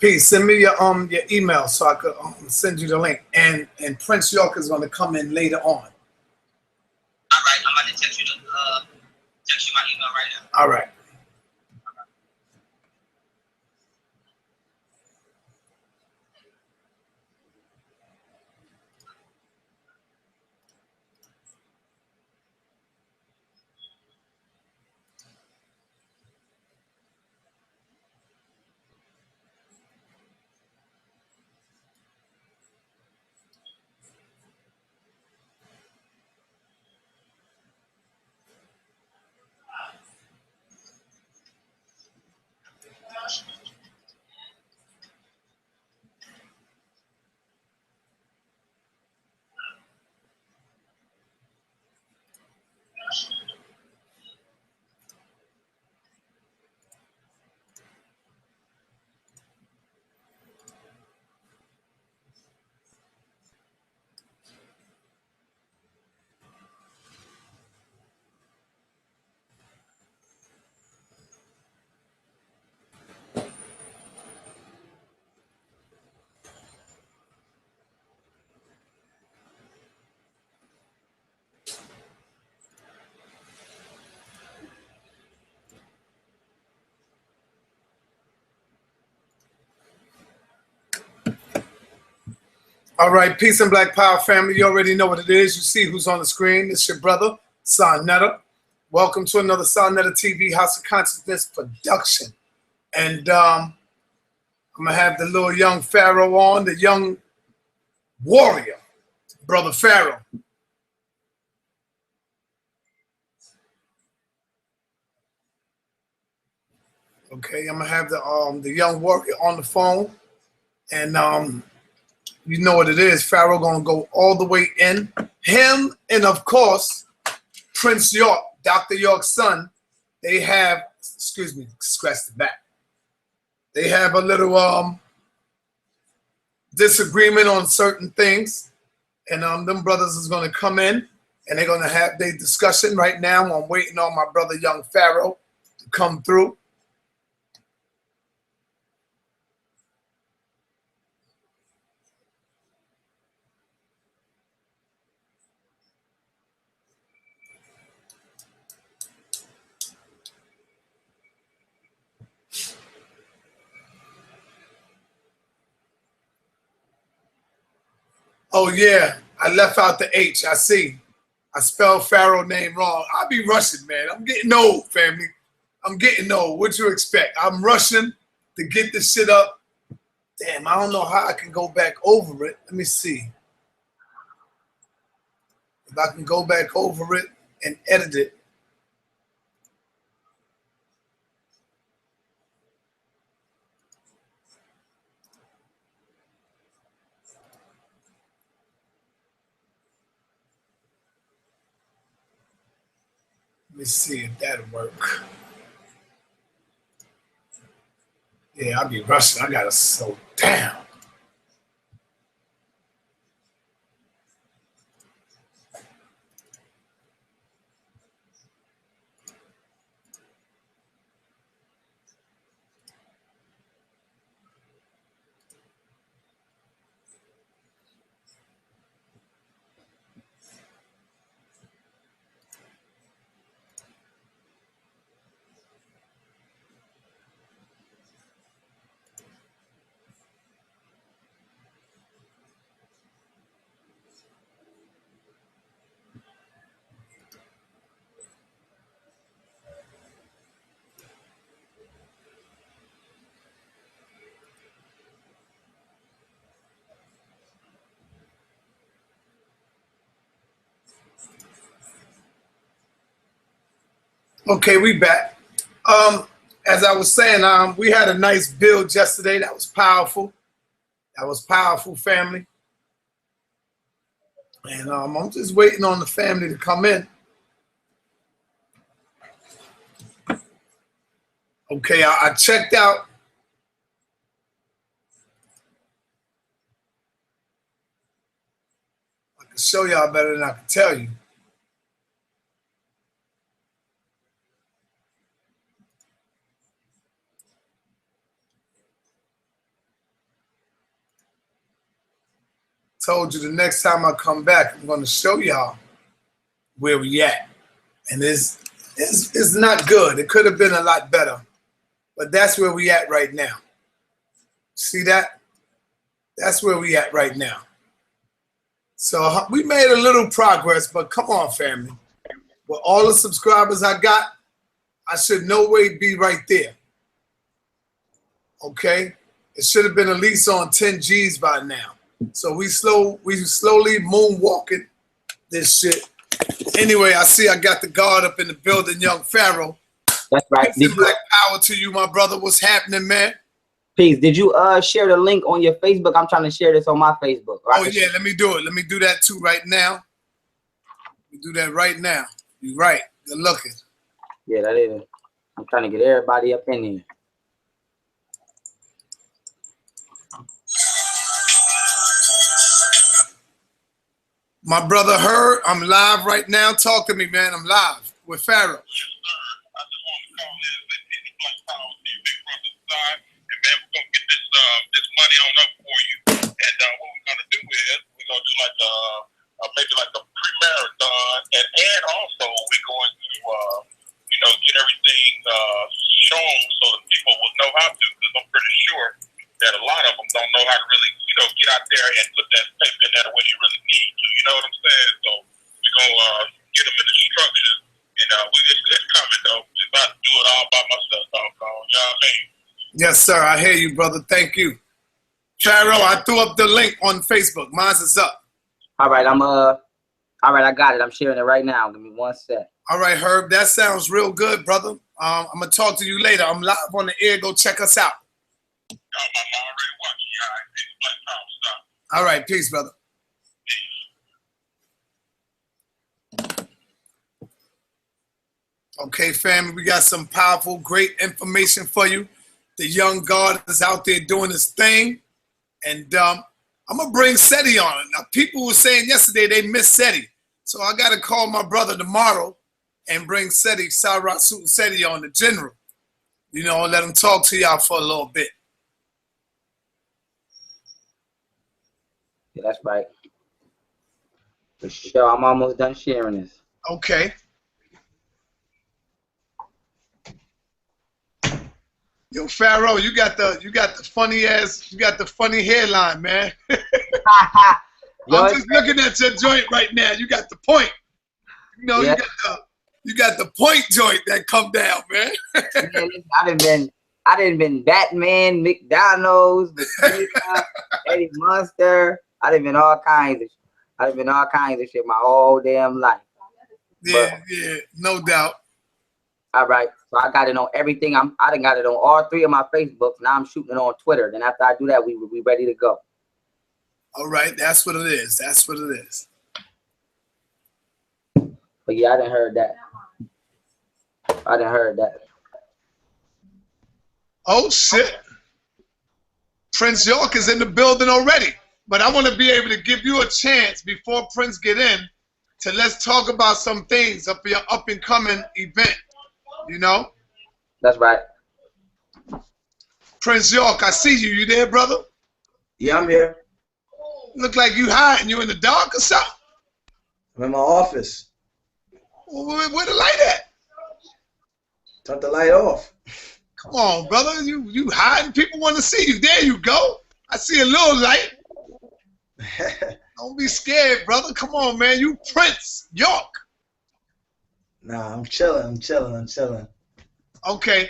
Peace. Send me your email so I could send you the link. And Prince York is going to come in later on. All right, I'm about to text you my email right now. All right. All right, peace and black power family. You already know what it is. You see who's on the screen. It's your brother, Sonetta. Welcome to another Sonetta TV House of Consciousness production. And I'm going to have the little young Pharaoh on, the young warrior, brother Pharaoh. Okay, I'm going to have the young warrior on the phone. And you know what it is. Pharaoh going to go all the way in. Him and, of course, Prince York, Dr. York's son, they have, excuse me, scratch the back. They have a little disagreement on certain things. And them brothers is going to come in and they're going to have their discussion right now. I'm waiting on my brother, young Pharaoh, to come through. Oh, yeah. I left out the H. I see. I spelled Pharaoh name wrong. I be rushing, man. I'm getting old, family. I'm getting old. What you expect? I'm rushing to get this shit up. Damn, I don't know how I can go back over it. Let me see. If I can go back over it and edit it. Let me see if that'll work. Yeah, I'll be rushing. I gotta slow down. Okay, we back. As I was saying, we had a nice build yesterday. That was powerful. That was powerful, family. And I'm just waiting on the family to come in. Okay, I checked out. I can show y'all better than I can tell you. told you the next time I come back, I'm going to show y'all where we at. And it's not good. It could have been a lot better. But that's where we at right now. See that? That's where we at right now. So we made a little progress, but come on, family. With all the subscribers I got, I should no way be right there. Okay? It should have been at least on 10 G's by now. So we slowly moonwalking this shit. Anyway, I see I got the guard up in the building, young Pharaoh. That's right. Black power to you, my brother. What's happening, man? Peace. Did you share the link on your Facebook? I'm trying to share this on my Facebook. Oh yeah, let me do it. Let me do that too right now. Let me do that right now. You're right. Good looking. Yeah, that is. I'm trying to get everybody up in here. My brother Heard, I'm live right now. Talk to me, man. I'm live with Pharaoh. Yes, sir. I just want to call in and let any Black Power to your big brother's side. And man, we're gonna get this money on up for you. And what we're gonna do is we're gonna do like maybe like a pre-marathon, and also we're going to get everything shown so that people will know how to. Because I'm pretty sure that a lot of them don't know how to really get out there and put that tape in there the way they really need to. You know what I'm saying? So we're gonna get them in instructions. And it's coming though. We're about to do it all by myself, doggone. You know what I mean? Yes, sir. I hear you, brother. Thank you. Pharaoh, I threw up the link on Facebook. Mine's is up. All right, all right, I got it. I'm sharing it right now. Give me one sec. All right, Herb. That sounds real good, brother. I'm gonna talk to you later. I'm live on the air. Go check us out. I'm already watching you. All right, peace, Black Power, stop. All right, peace, brother. Okay, family, we got some powerful, great information for you. The young God is out there doing his thing. And I'm going to bring Seti on it. Now, people were saying yesterday they missed Seti. So I got to call my brother tomorrow and bring Seti, Sarasuit Seti on the general. Let him talk to y'all for a little bit. Yeah, that's right. For sure, I'm almost done sharing this. Okay. Yo, Pharaoh, you got the funny hairline, man. I'm just looking at your joint right now. You got the point. Yeah. You got the point joint that come down, man. I done been Batman, McDonald's, Eddie Munster. I done been all kinds of shit my whole damn life. Yeah, no doubt. All right, so I got it on everything. I done got it on all 3 of my Facebooks. Now I'm shooting it on Twitter. Then after I do that, we ready to go. All right, that's what it is. That's what it is. But yeah, I done heard that. Oh shit! Prince York is in the building already. But I want to be able to give you a chance before Prince get in to let's talk about some things up your up and coming event. That's right. Prince York, I see you. You there, brother? Yeah, I'm here. Look like you hiding. You in the dark or something? I'm in my office. Where the light at? Turn the light off. Come on, brother. You hiding. People want to see you. There you go. I see a little light. Don't be scared, brother. Come on, man. You Prince York. Nah, I'm chilling. Okay.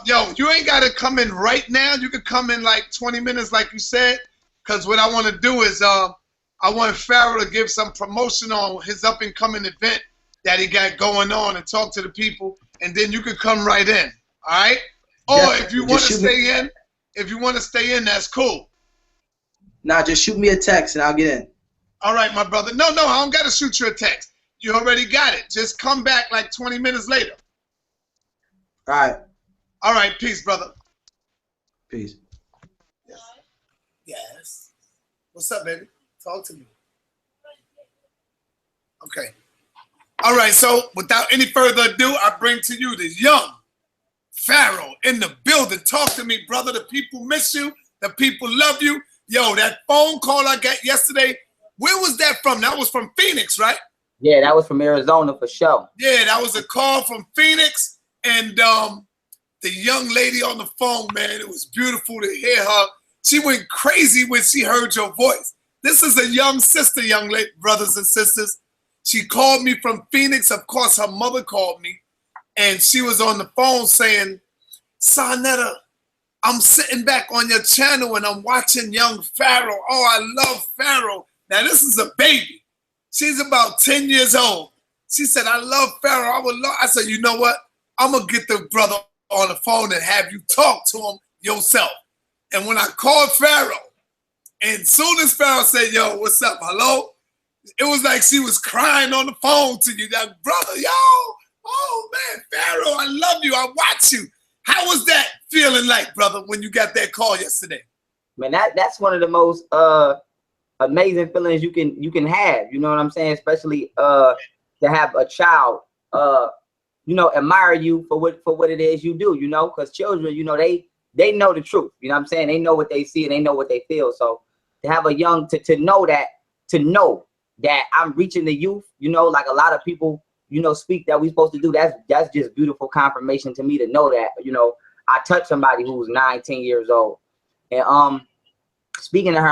Yo, you ain't got to come in right now. You could come in like 20 minutes, like you said. Because what I want to do is I want Pharaoh to give some promotion on his up-and-coming event that he got going on and talk to the people. And then you could come right in. All right? Or if you want to stay in, that's cool. Nah, just shoot me a text and I'll get in. All right, my brother. No, I don't got to shoot you a text. You already got it. Just come back like 20 minutes later. All right. All right. Peace, brother. Peace. Yes. What's up, baby? Talk to me. Okay. All right. So without any further ado, I bring to you the young Pharaoh in the building. Talk to me, brother. The people miss you. The people love you. Yo, that phone call I got yesterday Where was that from? That was from Phoenix, right? Yeah, that was from Arizona for sure. Yeah, that was a call from Phoenix, and the young lady on the phone, man, it was beautiful to hear her. She went crazy when she heard your voice. This is a young sister, young lady, brothers and sisters. She called me from Phoenix. Of course, her mother called me, and she was on the phone saying, Sarnetta, I'm sitting back on your channel and I'm watching young Pharaoh. Oh, I love Pharaoh. Now, this is a baby. She's about 10 years old. She said, I love Pharaoh. I said, you know what? I'm going to get the brother on the phone and have you talk to him yourself. And when I called Pharaoh, and soon as Pharaoh said, yo, what's up, hello? It was like she was crying on the phone to you. Like, brother, yo, oh, man, Pharaoh, I love you. I watch you. How was that feeling like, brother, when you got that call yesterday? Man, that's one of the most amazing feelings you can have. You know what I'm saying? Especially to have a child, you know, admire you for what it is you do. You know, because children, you know, they know the truth. You know what I'm saying? They know what they see and they know what they feel. So to have a young to know that I'm reaching the youth, you know, like a lot of people, you know, speak that we're supposed to do. That's just beautiful confirmation to me to know that, you know, I touched somebody who's 19 years old. And speaking to her,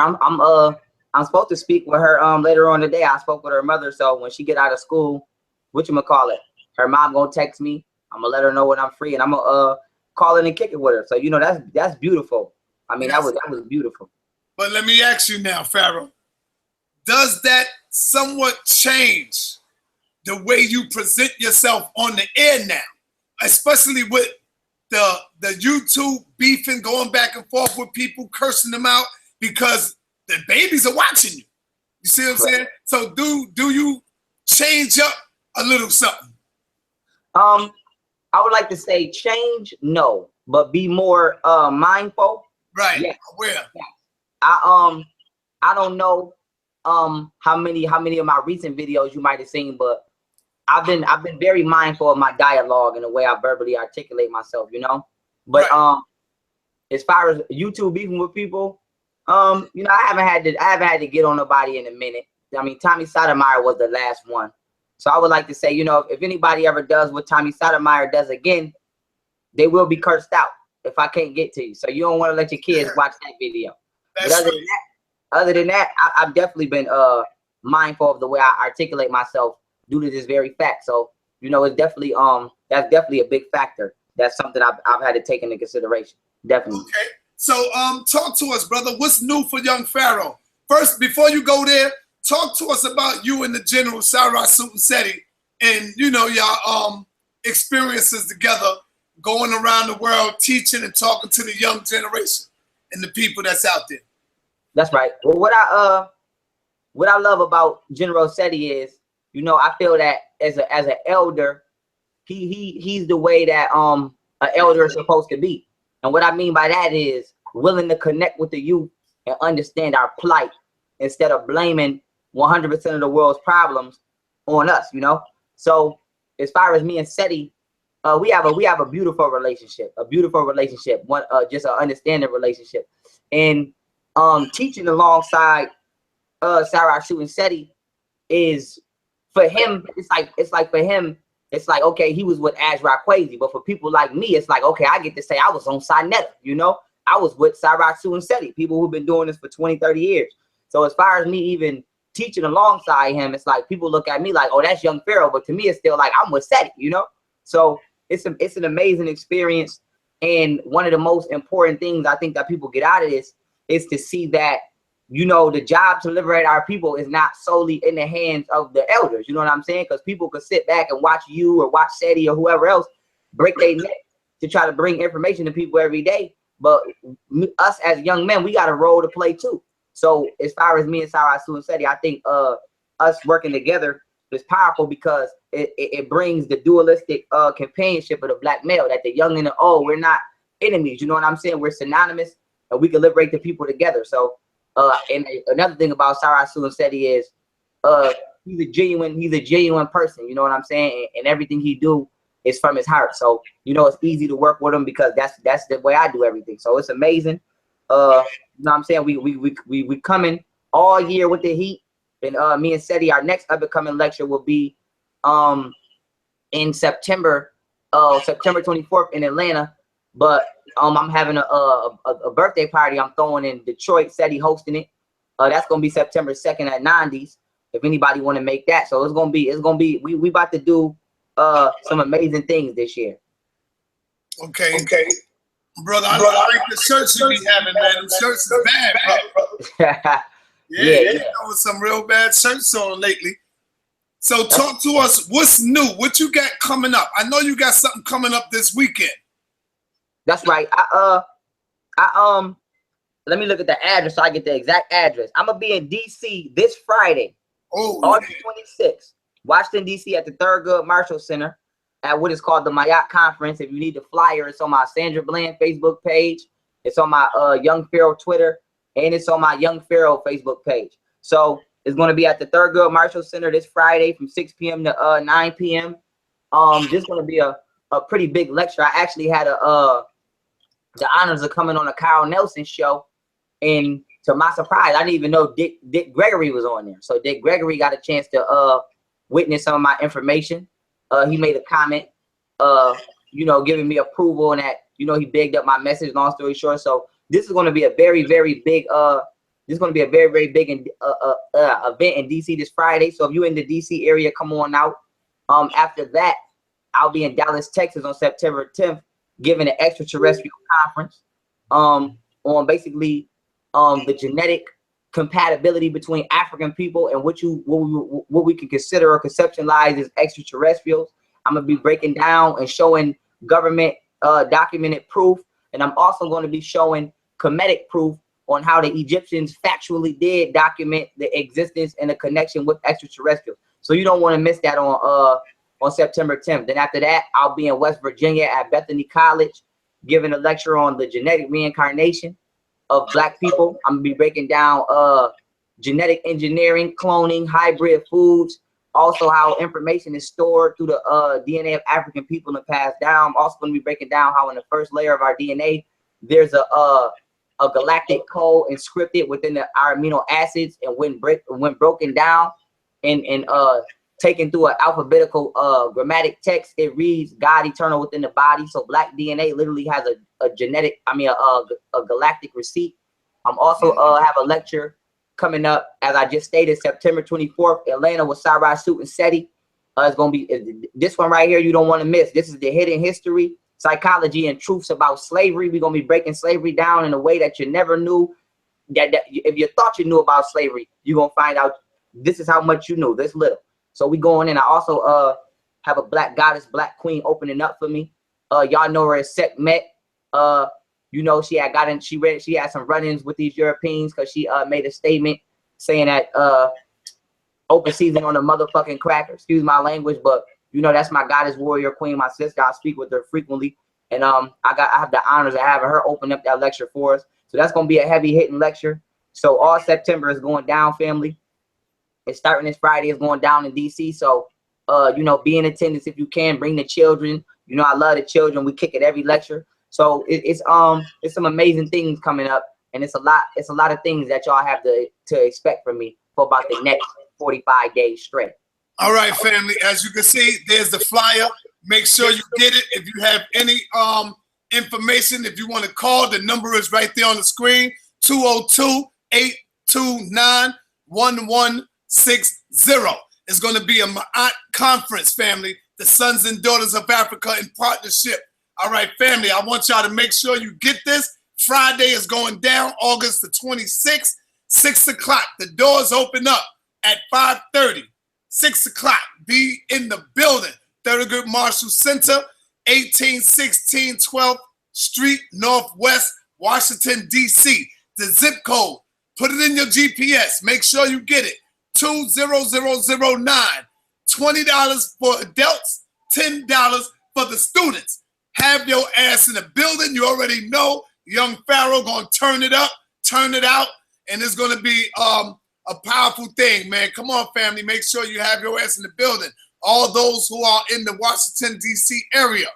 I'm supposed to speak with her later on today. I spoke with her mother, so when she get out of school, whatchamacallit, her mom gonna text me. I'm gonna let her know when I'm free, and I'm gonna call in and kick it with her. So you know that's beautiful. I mean, Yes. that was beautiful. But let me ask you now, Pharaoh, does that somewhat change the way you present yourself on the air now, especially with the YouTube beefing, going back and forth with people, cursing them out because the babies are watching you? You see what I'm saying? So do you change up a little something? I would like to say change, no, but be more mindful. Right. Yeah. Where? I don't know how many of my recent videos you might have seen, but I've been very mindful of my dialogue and the way I verbally articulate myself, you know. But right. As far as YouTube beefing with people, you know, I haven't had to get on nobody in a minute. I mean, Tommy Sotomayor was the last one. So I would like to say, you know, if anybody ever does what Tommy Sotomayor does again, they will be cursed out if I can't get to you. So you don't want to let your kids watch that video. That's but other than that, I've definitely been mindful of the way I articulate myself due to this very fact. So, you know, it's definitely that's definitely a big factor. That's something I've had to take into consideration. Definitely. Okay. So talk to us, brother. What's new for young Pharaoh? First, before you go there, talk to us about you and the General Sarah Seti and, you know, your experiences together going around the world teaching and talking to the young generation and the people that's out there. That's right. Well, what I love about General Seti is, you know, I feel that as an elder, he's the way that an elder is supposed to be. And what I mean by that is willing to connect with the youth and understand our plight instead of blaming 100% of the world's problems on us, you know. So as far as me and Seti, we have a beautiful relationship, one just an understanding relationship. And teaching alongside Sarah and Seti is, for him, it's like for him, it's like, okay, he was with Azra Quasi, but for people like me, it's like, okay, I get to say I was on Sarnetta, you know, I was with Sarah and Seti, people who've been doing this for 20, 30 years. So as far as me even teaching alongside him, it's like people look at me like, oh, that's young Pharaoh, but to me, it's still like I'm with Seti, you know. So it's an amazing experience, and one of the most important things I think that people get out of this is to see that, you know, the job to liberate our people is not solely in the hands of the elders. You know what I'm saying? Because people could sit back and watch you or watch Seti or whoever else break their neck to try to bring information to people every day. But us as young men, we got a role to play too. So as far as me and Sarah and Seti, I think us working together is powerful because it brings the dualistic companionship of the black male, that the young and the old, we're not enemies. You know what I'm saying? We're synonymous, and we can liberate the people together. So and another thing about Sarah and Seti is he's a genuine person. You know what I'm saying? And everything he do is from his heart. So you know, it's easy to work with him because that's the way I do everything. So it's amazing. You know what I'm saying? We coming all year with the heat. And me and Seti, our next up and coming lecture will be in September 24th in Atlanta. But I'm having a birthday party I'm throwing in Detroit. Seti hosting it. That's gonna be September 2nd at 90s. If anybody want to make that, so it's gonna be we about to do some amazing things this year. Okay. Brother, I like the shirts you be having, man. Them shirts is bad, brother. Yeah, you know, with some real bad shirts on lately. So talk to us. What's new? What you got coming up? I know you got something coming up this weekend. That's right. Let me look at the address so I get the exact address. I'm gonna be in DC this Friday, August 26th, Washington DC, at the Thurgood Marshall Center at what is called the Mayotte Conference. If you need the flyer, it's on my Sandra Bland Facebook page. It's on my Young Pharaoh Twitter, and it's on my Young Pharaoh Facebook page. So it's going to be at the Thurgood Marshall Center this Friday from 6 p.m. to 9 p.m. This is going to be a pretty big lecture. I actually had the honors of coming on a Kyle Nelson show, and to my surprise, I didn't even know Dick Gregory was on there. So Dick Gregory got a chance to witness some of my information. He made a comment, you know, giving me approval, and that, you know, he bigged up my message. Long story short, so this is going to be a very, very big. This is going to be a very, very big event in DC this Friday. So if you're in the DC area, come on out. After that, I'll be in Dallas, Texas on September 10th, giving an extraterrestrial conference on basically the genetic compatibility between African people and what we can consider or conceptualize as extraterrestrials. I'm gonna be breaking down and showing government documented proof, and I'm also going to be showing Kemetic proof on how the Egyptians factually did document the existence and the connection with extraterrestrials. So you don't want to miss that on September 10th. Then after that, I'll be in West Virginia at Bethany College, giving a lecture on the genetic reincarnation of Black people. I'm gonna be breaking down genetic engineering, cloning, hybrid foods, also how information is stored through the DNA of African people and passed down. I'm also going to be breaking down how in the first layer of our DNA, there's a galactic code inscripted within our amino acids, and when broken down and taken through an alphabetical grammatic text, it reads God eternal within the body. So Black DNA literally has a galactic receipt. I'm also have a lecture coming up, as I just stated, September 24th, Atlanta, with Sarai Suit and Seti. It's going to be this one right here. You don't want to miss. This is the hidden history, psychology, and truths about slavery. We're going to be breaking slavery down in a way that you never knew. That if you thought you knew about slavery, you're going to find out this is how much you knew, this little. So we going in. I also have a Black goddess, Black queen opening up for me. Y'all know her as Sekhmet. You know, she had some run-ins with these Europeans because she made a statement saying that open season on the motherfucking cracker. Excuse my language, but you know that's my goddess, warrior queen, my sister. I speak with her frequently, and I have the honors of having her open up that lecture for us. So that's gonna be a heavy hitting lecture. So all September is going down, family. It's starting this Friday. It's going down in DC. So you know, be in attendance if you can. Bring the children. You know, I love the children. We kick at every lecture. So it's some amazing things coming up, and it's a lot of things that y'all have to expect from me for about the next 45 days straight. All right, family. As you can see, there's the flyer. Make sure you get it. If you have any information, if you want to call, the number is right there on the screen: 202-829-1160. It's going to be a Mayotte conference, family. The Sons and Daughters of Africa in partnership. All right, family, I want y'all to make sure you get this. Friday is going down, August the 26th, 6 o'clock. The doors open up at 5:30, 6 o'clock. Be in the building. Thurgood Marshall Center, 1816 12th Street, Northwest, Washington, D.C. The zip code, put it in your GPS. Make sure you get it. 20009. $20 for adults, $10 for the students. Have your ass in the building. You already know Young Pharaoh gonna turn it up, turn it out, and it's gonna be a powerful thing, man. Come on, family. Make sure you have your ass in the building. All those who are in the Washington, D.C. area.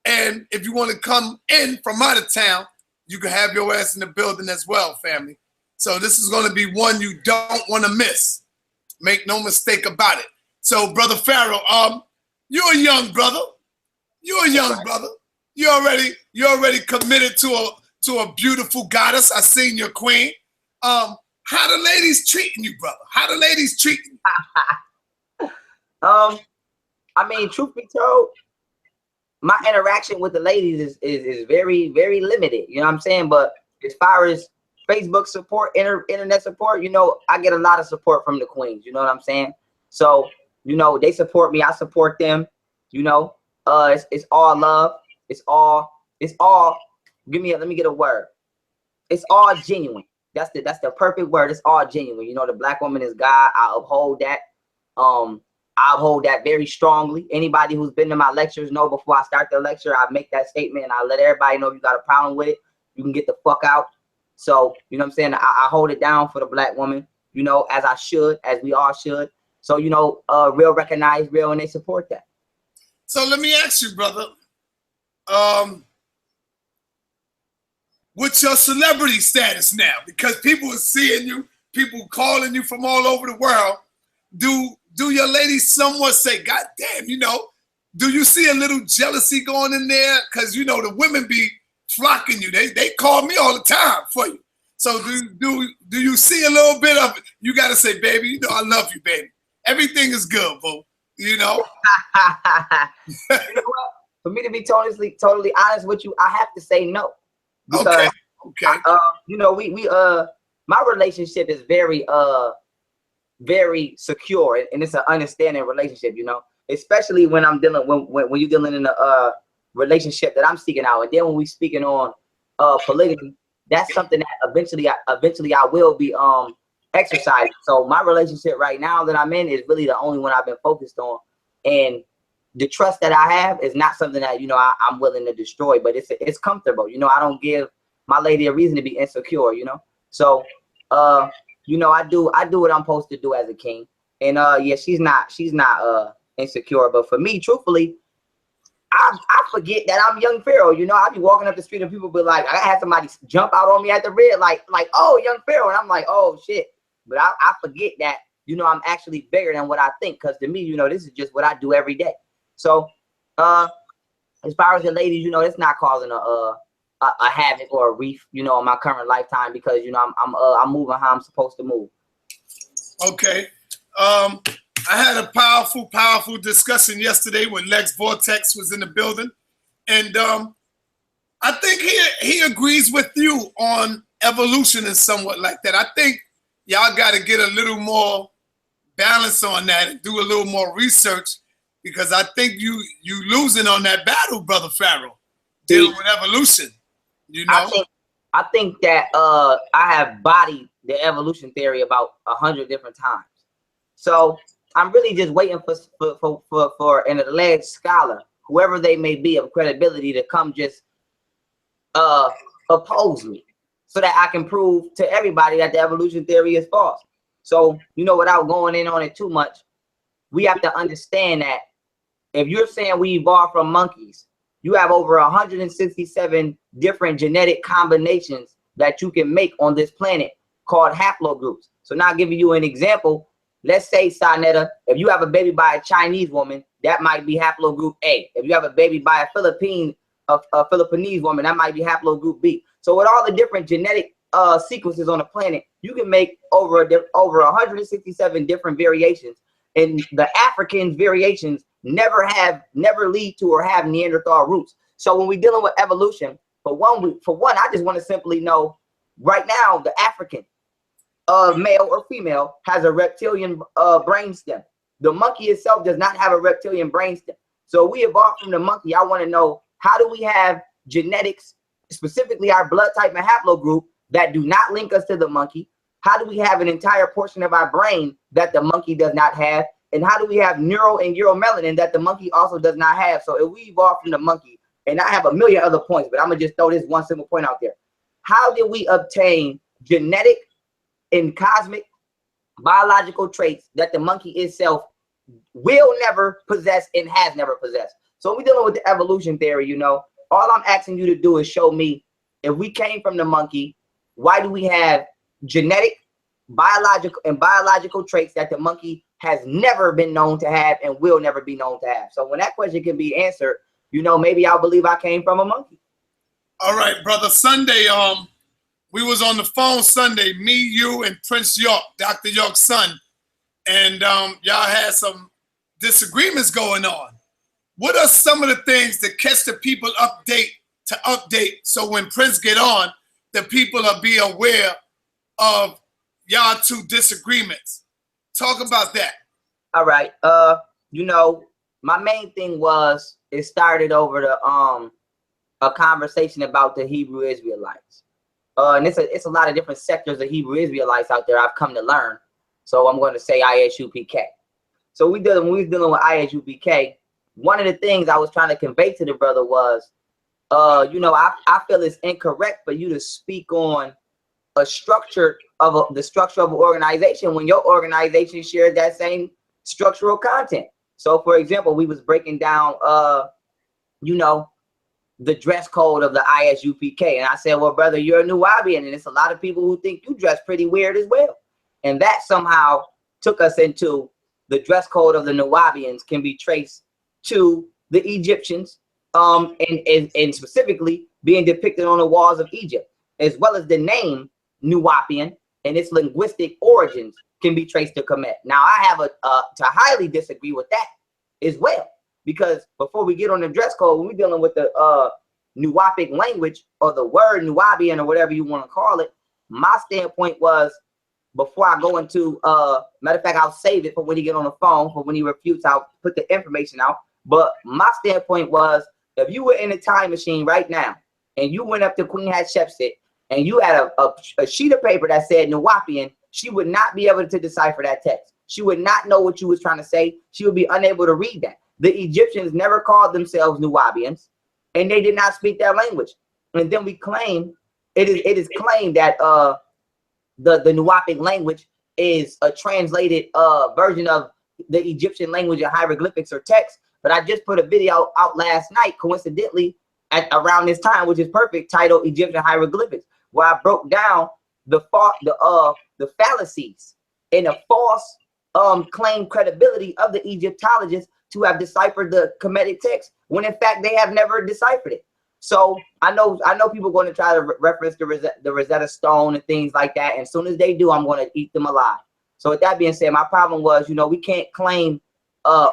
And if you want to come in from out of town, you can have your ass in the building as well, family. So this is going to be one you don't want to miss. Make no mistake about it. So, Brother Pharaoh, you're a young brother. You're a young brother. You're already committed to a beautiful goddess. I seen your queen. How the ladies treating you, brother? How the ladies treating you? I mean, truth be told, my interaction with the ladies is very, very limited. You know what I'm saying? But as far as Facebook support, internet support, you know, I get a lot of support from the queens. You know what I'm saying? So, you know, they support me. I support them. You know, it's all love. It's all. Let me get a word. It's all genuine. That's the perfect word. It's all genuine. You know, the black woman is God. I uphold that. I uphold that very strongly. Anybody who's been to my lectures know before I start the lecture, I make that statement and I let everybody know if you got a problem with it, you can get the fuck out. So, you know what I'm saying? I hold it down for the black woman, you know, as I should, as we all should. So, you know, real recognize real and they support that. So let me ask you, brother, what's your celebrity status now? Because people are seeing you, people calling you from all over the world. Do your ladies somewhat say, God damn, you know, do you see a little jealousy going in there? Because, you know, the women be flocking you. They call me all the time for you. So do you see a little bit of it? You got to say, baby, you know, I love you, baby. Everything is good, boo. You know? You know what? For me to be totally honest with you, I have to say no. Because, okay. You know, my relationship is very secure, and it's an understanding relationship, you know, especially when I'm dealing when you're dealing in a relationship that I'm seeking out, and then when we speaking on polygamy, that's something that eventually I will be exercising. So my relationship right now that I'm in is really the only one I've been focused on, and the trust that I have is not something that, you know, I'm willing to destroy, but it's comfortable. You know, I don't give my lady a reason to be insecure, you know. So you know, I do what I'm supposed to do as a king. And yeah, she's not insecure. But for me, truthfully, I forget that I'm young Pharaoh. You know, I be walking up the street and people be like, I had somebody jump out on me at the red, like, oh, young Pharaoh. And I'm like, oh shit. But I forget that, you know, I'm actually bigger than what I think. Because to me, you know, this is just what I do every day. So as far as the ladies, you know, it's not causing a havoc or a reef, you know, in my current lifetime, because, you know, I'm moving how I'm supposed to move. Okay. I had a powerful discussion yesterday when Lex Vortex was in the building, and I think he agrees with you on evolution and somewhat like that. I think y'all got to get a little more balance on that and do a little more research, because I think you losing on that battle, Brother Pharaoh, dealing with evolution. You know, I think that I have bodied the evolution theory about 100 different times. So I'm really just waiting for an alleged scholar, whoever they may be, of credibility, to come just oppose me, so that I can prove to everybody that the evolution theory is false. So, you know, without going in on it too much, we have to understand that if you're saying we evolved from monkeys, you have over 167 different genetic combinations that you can make on this planet called haplogroups. So now giving you an example, let's say, Sanetta, if you have a baby by a Chinese woman, that might be haplogroup A. If you have a baby by a Philippinese woman, that might be haplogroup B. So with all the different genetic sequences on the planet, you can make over 167 different variations. And the African variations never lead to or have Neanderthal roots. So when we're dealing with evolution, for one, I just want to simply know right now the African male or female has a reptilian brainstem. The monkey itself does not have a reptilian brainstem. So we evolved from the monkey. I want to know, how do we have genetics, specifically our blood type and haplogroup, that do not link us to the monkey? How do we have an entire portion of our brain that the monkey does not have? And how do we have neural and uromelanin that the monkey also does not have? So if we evolved from the monkey, and I have a million other points, but I'm gonna just throw this one simple point out there. How did we obtain genetic and cosmic biological traits that the monkey itself will never possess and has never possessed? So we're dealing with the evolution theory, you know. All I'm asking you to do is show me, if we came from the monkey, why do we have genetic biological traits that the monkey has never been known to have and will never be known to have. So when that question can be answered, you know, maybe I'll believe I came from a monkey. All right, brother. Sunday, we was on the phone Sunday, me, you, and Prince York, Dr. York's son, and y'all had some disagreements going on. What are some of the things that catch the people update so when Prince get on, the people will be aware of y'all two disagreements? Talk about that. All right. You know, my main thing was it started over the a conversation about the Hebrew Israelites. And it's a lot of different sectors of Hebrew Israelites out there I've come to learn. So I'm going to say ISUPK. So when we was dealing with ISUPK, one of the things I was trying to convey to the brother was, you know, I feel it's incorrect for you to speak on a structure of the structure of an organization when your organization shares that same structural content. So for example, we was breaking down, you know, the dress code of the ISUPK. And I said, well, brother, you're a Nuwaubian, and it's a lot of people who think you dress pretty weird as well. And that somehow took us into the dress code of the Nuwaubians can be traced to the Egyptians, and specifically being depicted on the walls of Egypt, as well as the name Nuwaubian and its linguistic origins can be traced to Kemet. Now, I have to highly disagree with that as well, because before we get on the dress code, when we're dealing with the Nuwaubic language or the word Nuwaubian or whatever you want to call it, my standpoint was, before I go into, matter of fact, I'll save it for when you get on the phone, for when he refutes, I'll put the information out. But my standpoint was, if you were in a time machine right now and you went up to Queen Hatshepsut and you had a sheet of paper that said Nuwaubian, she would not be able to decipher that text. She would not know what you was trying to say. She would be unable to read that. The Egyptians never called themselves Nuwaubians, and they did not speak that language. And then we claim, it is claimed that the Nuwaubic language is a translated version of the Egyptian language of hieroglyphics or text. But I just put a video out last night, coincidentally, at around this time, which is perfect, titled Egyptian Hieroglyphics, where I broke down the fallacies and the false claimed credibility of the Egyptologists to have deciphered the Kemetic text, when in fact they have never deciphered it. So I know people are going to try to reference the Rosetta Stone and things like that, and as soon as they do, I'm going to eat them alive. So with that being said, my problem was, you know, we can't claim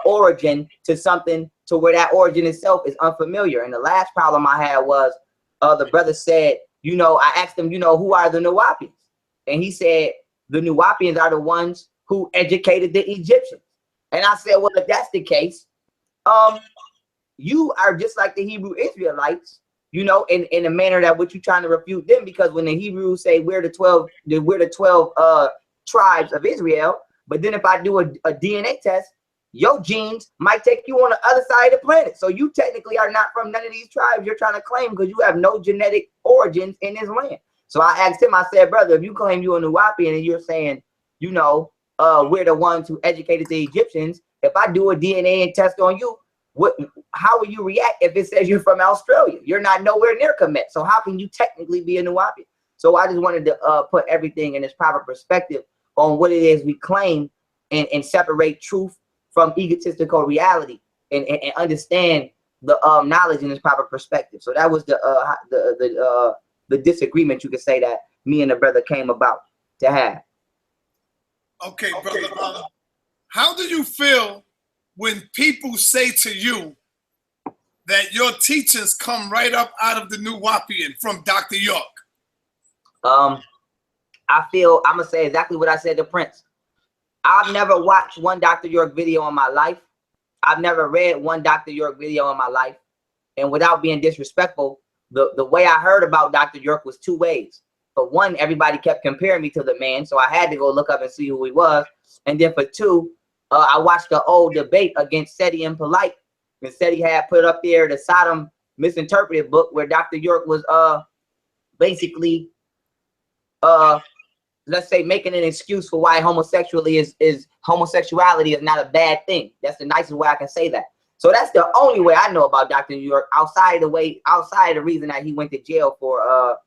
origin to something to where that origin itself is unfamiliar. And the last problem I had was, the brother said, you know, I asked him, you know, who are the Nuwaubians? And he said, the Nuwaubians are the ones who educated the Egyptians. And I said, well, if that's the case, you are just like the Hebrew Israelites, you know, in a manner that what you're trying to refute them, because when the Hebrews say we're the 12 tribes of Israel, but then if I do a DNA test, your genes might take you on the other side of the planet. So you technically are not from none of these tribes you're trying to claim, because you have no genetic origins in this land. So I asked him, I said, brother, if you claim you're a Nuwaubian and you're saying, you know, we're the ones who educated the Egyptians, if I do a DNA test on you, how will you react if it says you're from Australia? You're not nowhere near Kemet. So how can you technically be a Nuwaubian? So I just wanted to put everything in its proper perspective on what it is we claim, and separate truth from egotistical reality, and understand the knowledge in its proper perspective. So that was the disagreement, you could say, that me and the brother came about to have. Okay, brother. How do you feel when people say to you that your teachings come right up out of the Nuwaubian from Dr. York? I feel, I'm gonna say exactly what I said to Prince. I've never watched one Dr. York video in my life. I've never read one Dr. York video in my life. And without being disrespectful, the way I heard about Dr. York was two ways. For one, everybody kept comparing me to the man, so I had to go look up and see who he was. And then for two, I watched the old debate against Seti and Polite. And Seti had put up there the Sodom Misinterpreted book, where Dr. York was basically let's say making an excuse for why homosexuality is not a bad thing. That's the nicest way I can say that. So that's the only way I know about Dr. York, outside of the reason that he went to jail for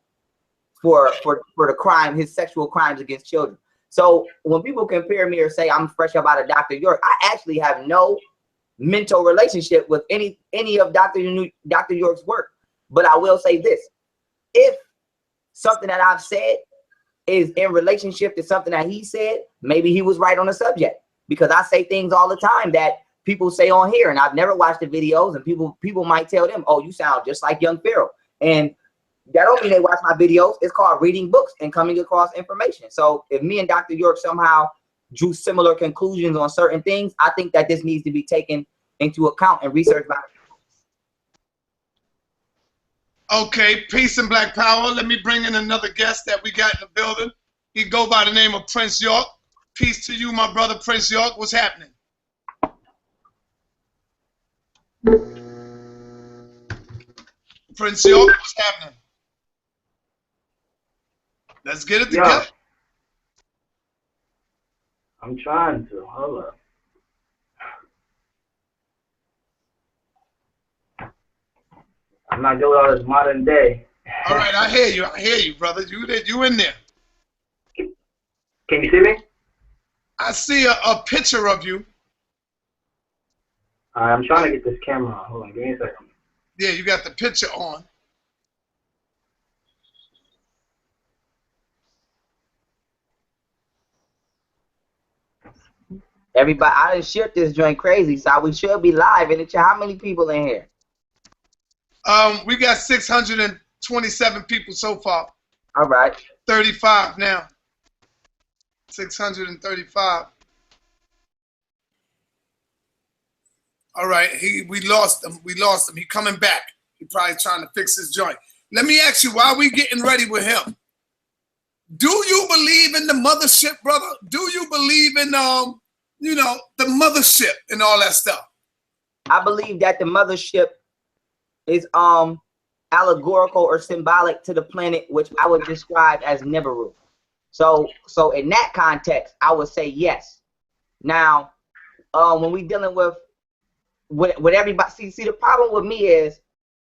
the crime, his sexual crimes against children. So when people compare me or say I'm fresh up out of Dr. York, I actually have no mental relationship with any of Dr. York's work. But I will say this: if something that I've said is in relationship to something that he said, maybe he was right on the subject. Because I say things all the time that people say on here, and I've never watched the videos, and people might tell them, "Oh, you sound just like young Pharaoh," and that don't mean they watch my videos. It's called reading books and coming across information. So if me and Dr. York somehow drew similar conclusions on certain things, I think that this needs to be taken into account and researched by. Okay, peace and black power. Let me bring in another guest that we got in the building. He go by the name of Prince York. Peace to you, my brother Prince York. What's happening? Prince York, what's happening? Let's get it together. I'm trying to. Hold up. I'm not good with all this modern day. All right, I hear you. I hear you, brother. You in there. Can you see me? I see a picture of you. I'm trying to get this camera on. Hold on, give me a second. Yeah, you got the picture on. Everybody, I done shipped this joint crazy, so we should be live in the chat. How many people in here? We got 627 people so far. All right. 35 now. 635. All right, we lost him. We lost him. He coming back. He probably trying to fix his joint. Let me ask you, while we getting ready with him, do you believe in the mothership, brother? Do you believe in you know, the mothership and all that stuff? I believe that the mothership is allegorical or symbolic to the planet, which I would describe as Nibiru. So in that context, I would say yes. Now, when we dealing with everybody, see the problem with me is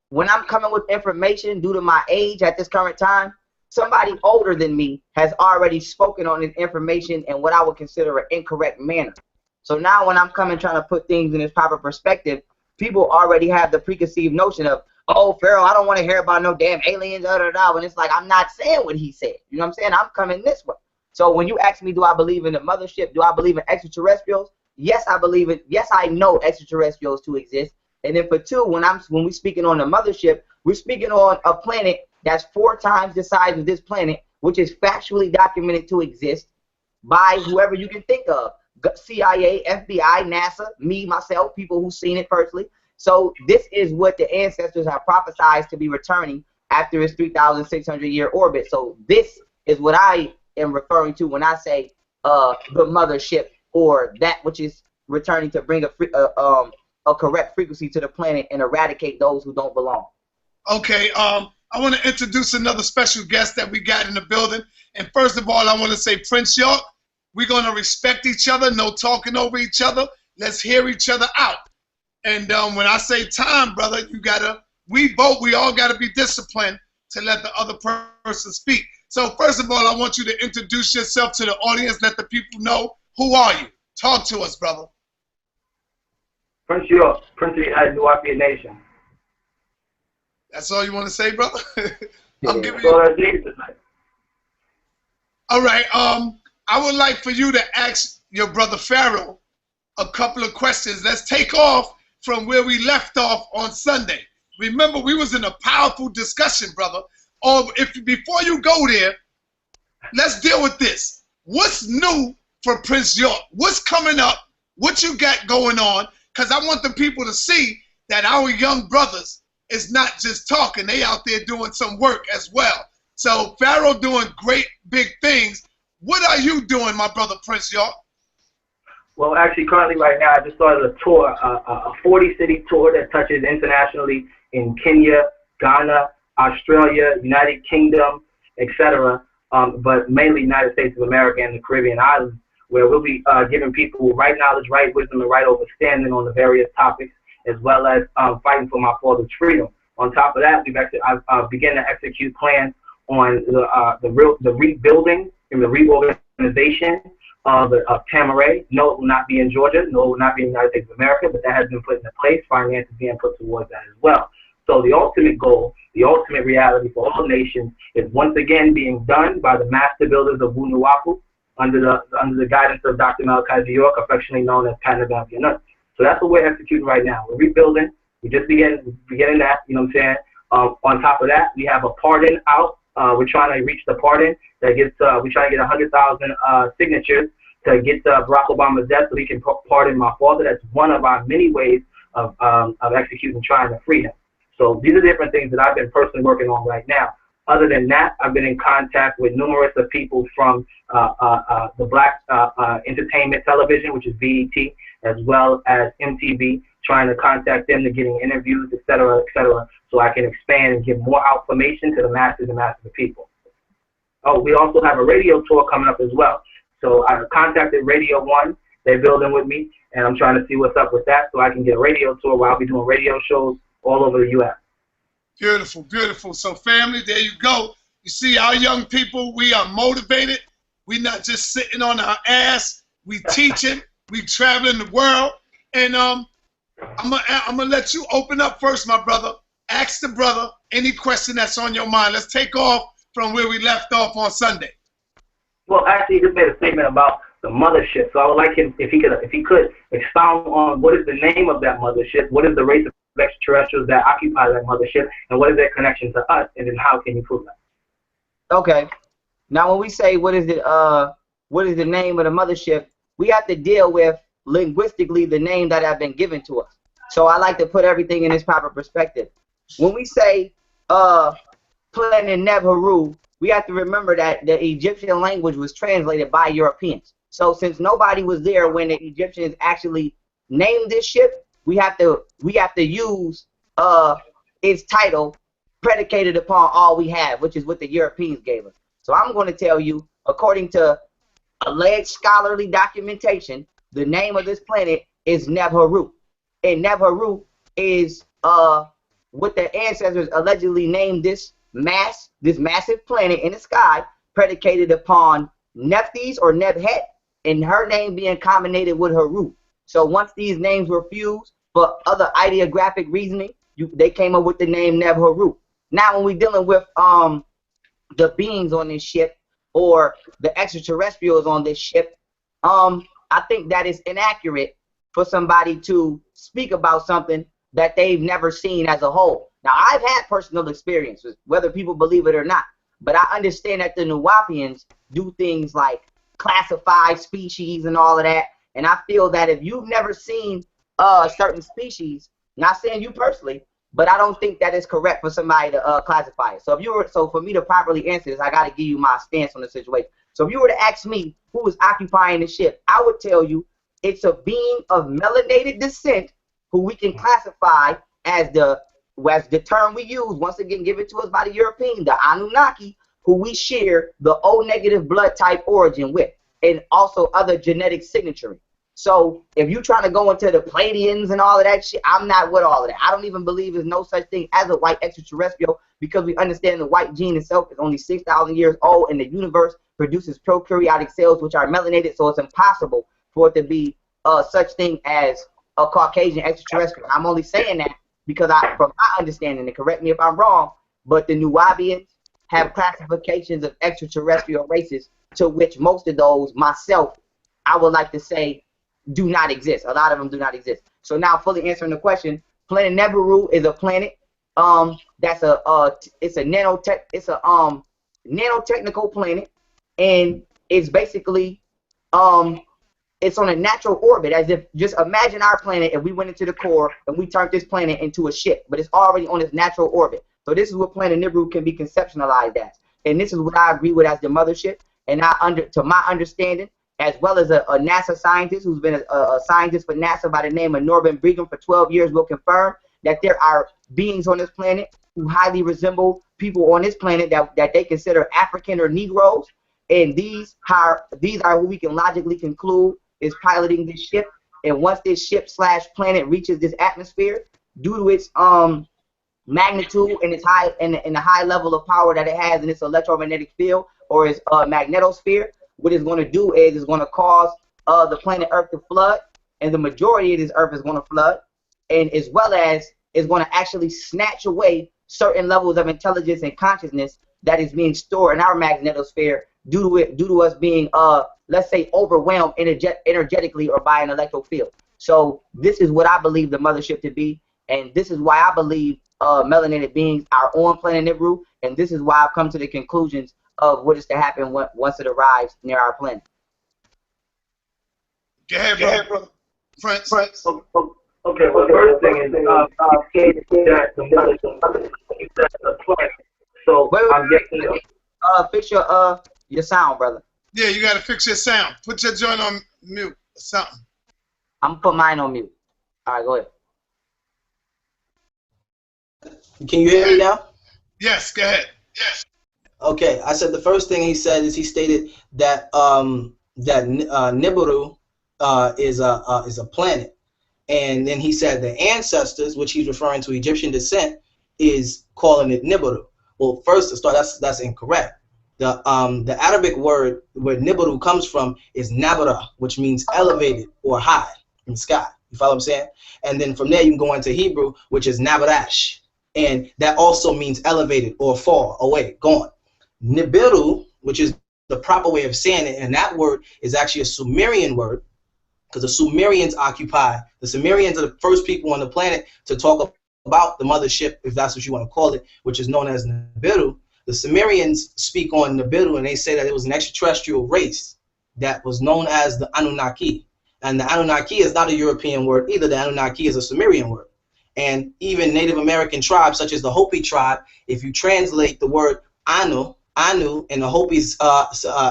when I'm coming with information due to my age at this current time, somebody older than me has already spoken on this information in what I would consider an incorrect manner. So now when I'm coming trying to put things in its proper perspective, people already have the preconceived notion of, oh, Pharaoh, I don't want to hear about no damn aliens, when it's like, I'm not saying what he said. You know what I'm saying? I'm coming this way. So when you ask me, do I believe in the mothership? Do I believe in extraterrestrials? Yes, I believe it. Yes, I know extraterrestrials to exist. And then for two, when we're speaking on the mothership, we're speaking on a planet that's 4 times the size of this planet, which is factually documented to exist by whoever you can think of. CIA, FBI, NASA, me, myself, people who've seen it personally. So this is what the ancestors have prophesied to be returning after its 3,600-year orbit. So this is what I am referring to when I say the mothership, or that which is returning to bring a correct frequency to the planet and eradicate those who don't belong. Okay, I want to introduce another special guest that we got in the building. And first of all, I want to say, Prince York, we're going to respect each other, no talking over each other. Let's hear each other out. And when I say time, brother, we all got to be disciplined to let the other person speak. So first of all, I want you to introduce yourself to the audience, let the people know, who are you? Talk to us, brother. Prince York, Prince of the Wu-nuwaupu Nation. That's all you want to say, brother? I'm giving you. All right. I would like for you to ask your brother Pharaoh a couple of questions. Let's take off from where we left off on Sunday. Remember, we was in a powerful discussion, brother. Before you go there, let's deal with this. What's new for Prince York? What's coming up? What you got going on? Because I want the people to see that our young brothers is not just talking. They out there doing some work as well. So Pharaoh doing great big things. What are you doing, my brother Prince York? Well, actually, currently right now, I just started a tour, a 40-city tour that touches internationally in Kenya, Ghana, Australia, United Kingdom, etc., but mainly United States of America and the Caribbean islands, where we'll be giving people right knowledge, right wisdom, and right understanding on the various topics, as well as fighting for my father's freedom. On top of that, I've begun to execute plans on the rebuilding in the reorganization of Tamaray. No, it will not be in Georgia. No, it will not be in the United States of America, but that has been put into place. Finance is being put towards that as well. So the ultimate goal, the ultimate reality for all nations is once again being done by the master builders of wu-nuwaupu under the guidance of Dr. Malachi New York, affectionately known as Panabam. So that's what we're executing right now. We're rebuilding. We just beginning that, you know what I'm saying? On top of that, we have a pardon out. We're trying to reach the pardon that gets, we're trying to get 100,000 signatures to get Barack Obama's death so he can pardon my father. That's one of our many ways of executing, trying to free him. So these are different things that I've been personally working on right now. Other than that, I've been in contact with numerous of people from the Black Entertainment Television, which is BET, as well as MTV, trying to contact them to getting interviews, et cetera, so I can expand and give more information to the masses and masses of people. Oh, we also have a radio tour coming up as well. So I contacted Radio 1. They're building with me, and I'm trying to see what's up with that so I can get a radio tour where I'll be doing radio shows all over the U.S. Beautiful, beautiful. So family, there you go. You see, our young people, we are motivated. We're not just sitting on our ass. We teaching. We traveling the world. And I'm gonna let you open up first, my brother. Ask the brother any question that's on your mind. Let's take off from where we left off on Sunday. Well, actually, he just made a statement about the mothership. So I would like him, if he could expound on what is the name of that mothership, what is the race of extraterrestrials that occupy that mothership, and what is their connection to us, and then how can you prove that? Okay. Now, when we say what is the name of the mothership, we have to deal with linguistically the name that have been given to us. So I like to put everything in its proper perspective. When we say Planet Nebharu, we have to remember that the Egyptian language was translated by Europeans. So since nobody was there when the Egyptians actually named this ship, we have to use its title predicated upon all we have, which is what the Europeans gave us. So I'm going to tell you, according to alleged scholarly documentation, the name of this planet is Nebharu. And Nebharu is what the ancestors allegedly named this massive planet in the sky, predicated upon Nephthys or Nebhet, and her name being combinated with Haru. So once these names were fused for other ideographic reasoning, they came up with the name Nebharu. Now when we're dealing with the beings on this ship or the extraterrestrials on this ship, I think that is inaccurate for somebody to speak about something that they've never seen as a whole. Now, I've had personal experiences, whether people believe it or not, but I understand that the Nuwaupians do things like classify species and all of that, and I feel that if you've never seen a certain species, not saying you personally, but I don't think that it's correct for somebody to classify it. So for me to properly answer this, I got to give you my stance on the situation. So if you were to ask me who is occupying the ship, I would tell you it's a being of melanated descent who we can classify as the term we use, once again given to us by the European, the Anunnaki, who we share the O-negative blood type origin with, and also other genetic signaturing. So if you're trying to go into the Pleiadians and all of that shit, I'm not with all of that. I don't even believe there's no such thing as a white extraterrestrial, because we understand the white gene itself is only 6,000 years old, and the universe produces prokaryotic cells which are melanated, so it's impossible for it to be such thing as a Caucasian extraterrestrial. I'm only saying that because from my understanding, and correct me if I'm wrong, but the Nuwaubians have classifications of extraterrestrial races, to which most of those, myself, I would like to say, do not exist. A lot of them do not exist. So now, fully answering the question, Planet Nebharu is a planet that's it's a nanotechnical planet, and it's basically it's on a natural orbit, as if, just imagine our planet if we went into the core and we turned this planet into a ship, but it's already on its natural orbit. So this is what Planet Nebharu can be conceptualized as, and this is what I agree with as the mothership. And to my understanding, as well as a NASA scientist who's been a scientist for NASA by the name of Norbert Brigham for 12 years, will confirm that there are beings on this planet who highly resemble people on this planet that they consider African or Negroes, and these are who we can logically conclude is piloting this ship. And once this ship / planet reaches this atmosphere, due to its magnitude and its the high level of power that it has in its electromagnetic field, or its magnetosphere, what it's going to do is it's going to cause the planet Earth to flood, and the majority of this Earth is going to flood, and as well as it's going to actually snatch away certain levels of intelligence and consciousness that is being stored in our magnetosphere due to us being let's say overwhelmed energetically or by an electric field. So this is what I believe the mothership to be, and this is why I believe melanated beings are on planet Nibiru, and this is why I've come to the conclusions of what is to happen once it arrives near our planet. Go ahead, brother. Prince. Okay, well, the first thing is that the mothership planet. So I'm guessing. Fix your sound, brother. Yeah, you gotta fix your sound. Put your joint on mute or something. I'm gonna put mine on mute. All right, go ahead. Can you hear me now? Yes, go ahead. Yes. Okay, I said the first thing he said is he stated that Nibiru is a planet, and then he said the ancestors, which he's referring to Egyptian descent, is calling it Nibiru. Well, first to start, that's incorrect. The Arabic word where Nibiru comes from is Nabara, which means elevated or high in the sky. You follow what I'm saying? And then from there you can go into Hebrew, which is Nabarash, and that also means elevated or far away, gone. Nibiru, which is the proper way of saying it, and that word is actually a Sumerian word, because the Sumerians the Sumerians are the first people on the planet to talk about the mothership, if that's what you want to call it, which is known as Nibiru. The Sumerians speak on Nibiru, and they say that it was an extraterrestrial race that was known as the Anunnaki. And the Anunnaki is not a European word either. The Anunnaki is a Sumerian word. And even Native American tribes, such as the Hopi tribe, if you translate the word Anu in the Hopi's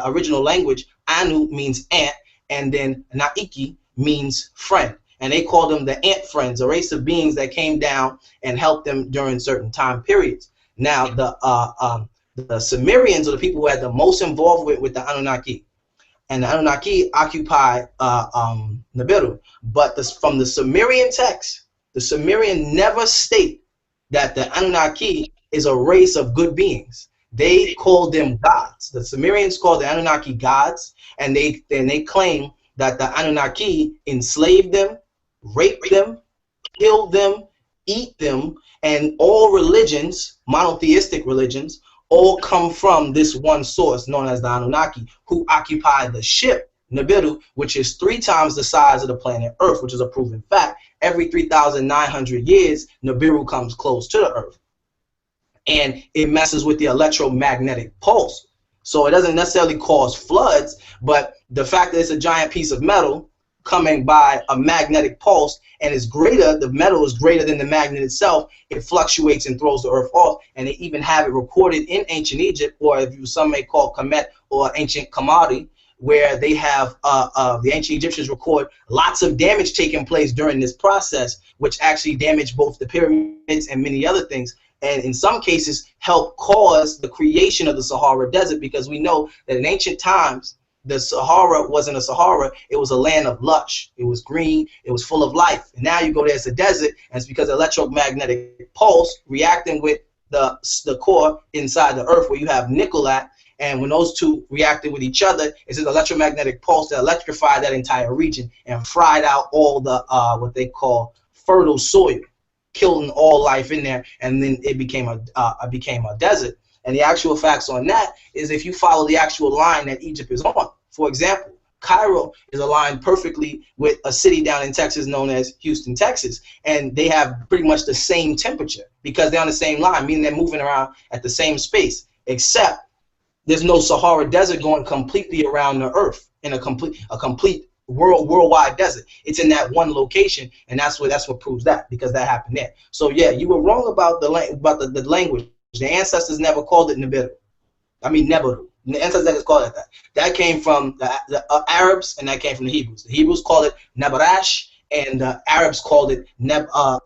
original language, Anu means ant, and then Naiki means friend. And they call them the ant friends, a race of beings that came down and helped them during certain time periods. Now, the Sumerians are the people who had the most involvement with the Anunnaki. And the Anunnaki occupy Nibiru. But from the Sumerian text, the Sumerian never state that the Anunnaki is a race of good beings. They call them gods. The Sumerians call the Anunnaki gods, and they claim that the Anunnaki enslaved them, raped them, killed them, eat them, and all religions, monotheistic religions, all come from this one source known as the Anunnaki, who occupy the ship Nibiru, which is 3 times the size of the planet Earth, which is a proven fact. Every 3,900 years, Nibiru comes close to the Earth, and it messes with the electromagnetic pulse. So it doesn't necessarily cause floods, but the fact that it's a giant piece of metal coming by a magnetic pulse and is greater, the metal is greater than the magnet itself, it fluctuates and throws the Earth off. And they even have it recorded in ancient Egypt, or if some may call Kemet or ancient Kamari, where they have the ancient Egyptians record lots of damage taking place during this process, which actually damaged both the pyramids and many other things, and in some cases help cause the creation of the Sahara Desert, because we know that in ancient times the Sahara wasn't a Sahara, it was a land of lush. It was green, it was full of life. And now you go there, it's a desert, and it's because of electromagnetic pulse reacting with the core inside the Earth, where you have nickel at, and when those two reacted with each other, it's an electromagnetic pulse that electrified that entire region and fried out all the what they call fertile soil, killing all life in there, and then it became a desert. And the actual facts on that is, if you follow the actual line that Egypt is on, for example, Cairo is aligned perfectly with a city down in Texas known as Houston, Texas, and they have pretty much the same temperature because they're on the same line, meaning they're moving around at the same space, except there's no Sahara Desert going completely around the Earth in a complete worldwide desert. It's in that one location, and that's what proves that, because that happened there. So yeah, you were wrong about the language. The ancestors never called it Nibiru. I mean Nibiru. The ancestors never called it that. That came from the Arabs, and that came from the Hebrews. The Hebrews called it Nabarash, and the Arabs called it Nebara.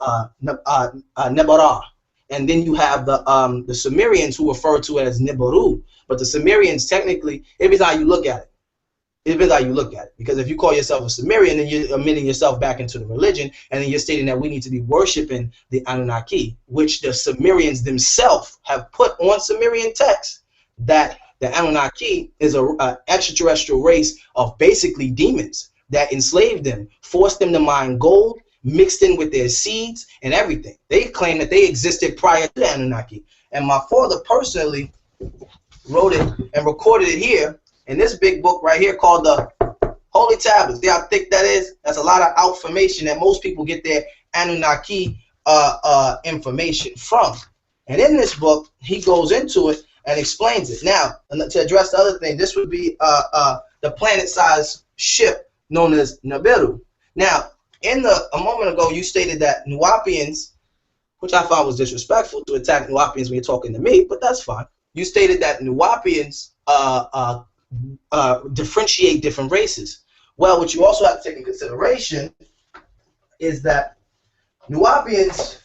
And then you have the Sumerians, who refer to it as Nibiru. But the Sumerians, technically, it depends how you look at it. It depends how you look at it. Because if you call yourself a Sumerian, then you're admitting yourself back into the religion, and then you're stating that we need to be worshiping the Anunnaki, which the Sumerians themselves have put on Sumerian texts, that the Anunnaki is a extraterrestrial race of basically demons that enslaved them, forced them to mine gold, mixed in with their seeds and everything. They claim that they existed prior to the Anunnaki. And my father personally wrote it and recorded it here in this big book right here called the Holy Tablets. See how thick that is? That's a lot of information that most people get their Anunnaki information from. And in this book, he goes into it and explains it. Now, to address the other thing, this would be the planet-sized ship known as Nibiru. Now, a moment ago, you stated that Nuwaupians, which I found was disrespectful to attack Nuwaupians when you're talking to me, but that's fine. You stated that Nuwaupians differentiate different races. Well, what you also have to take in consideration is that Nuwaupians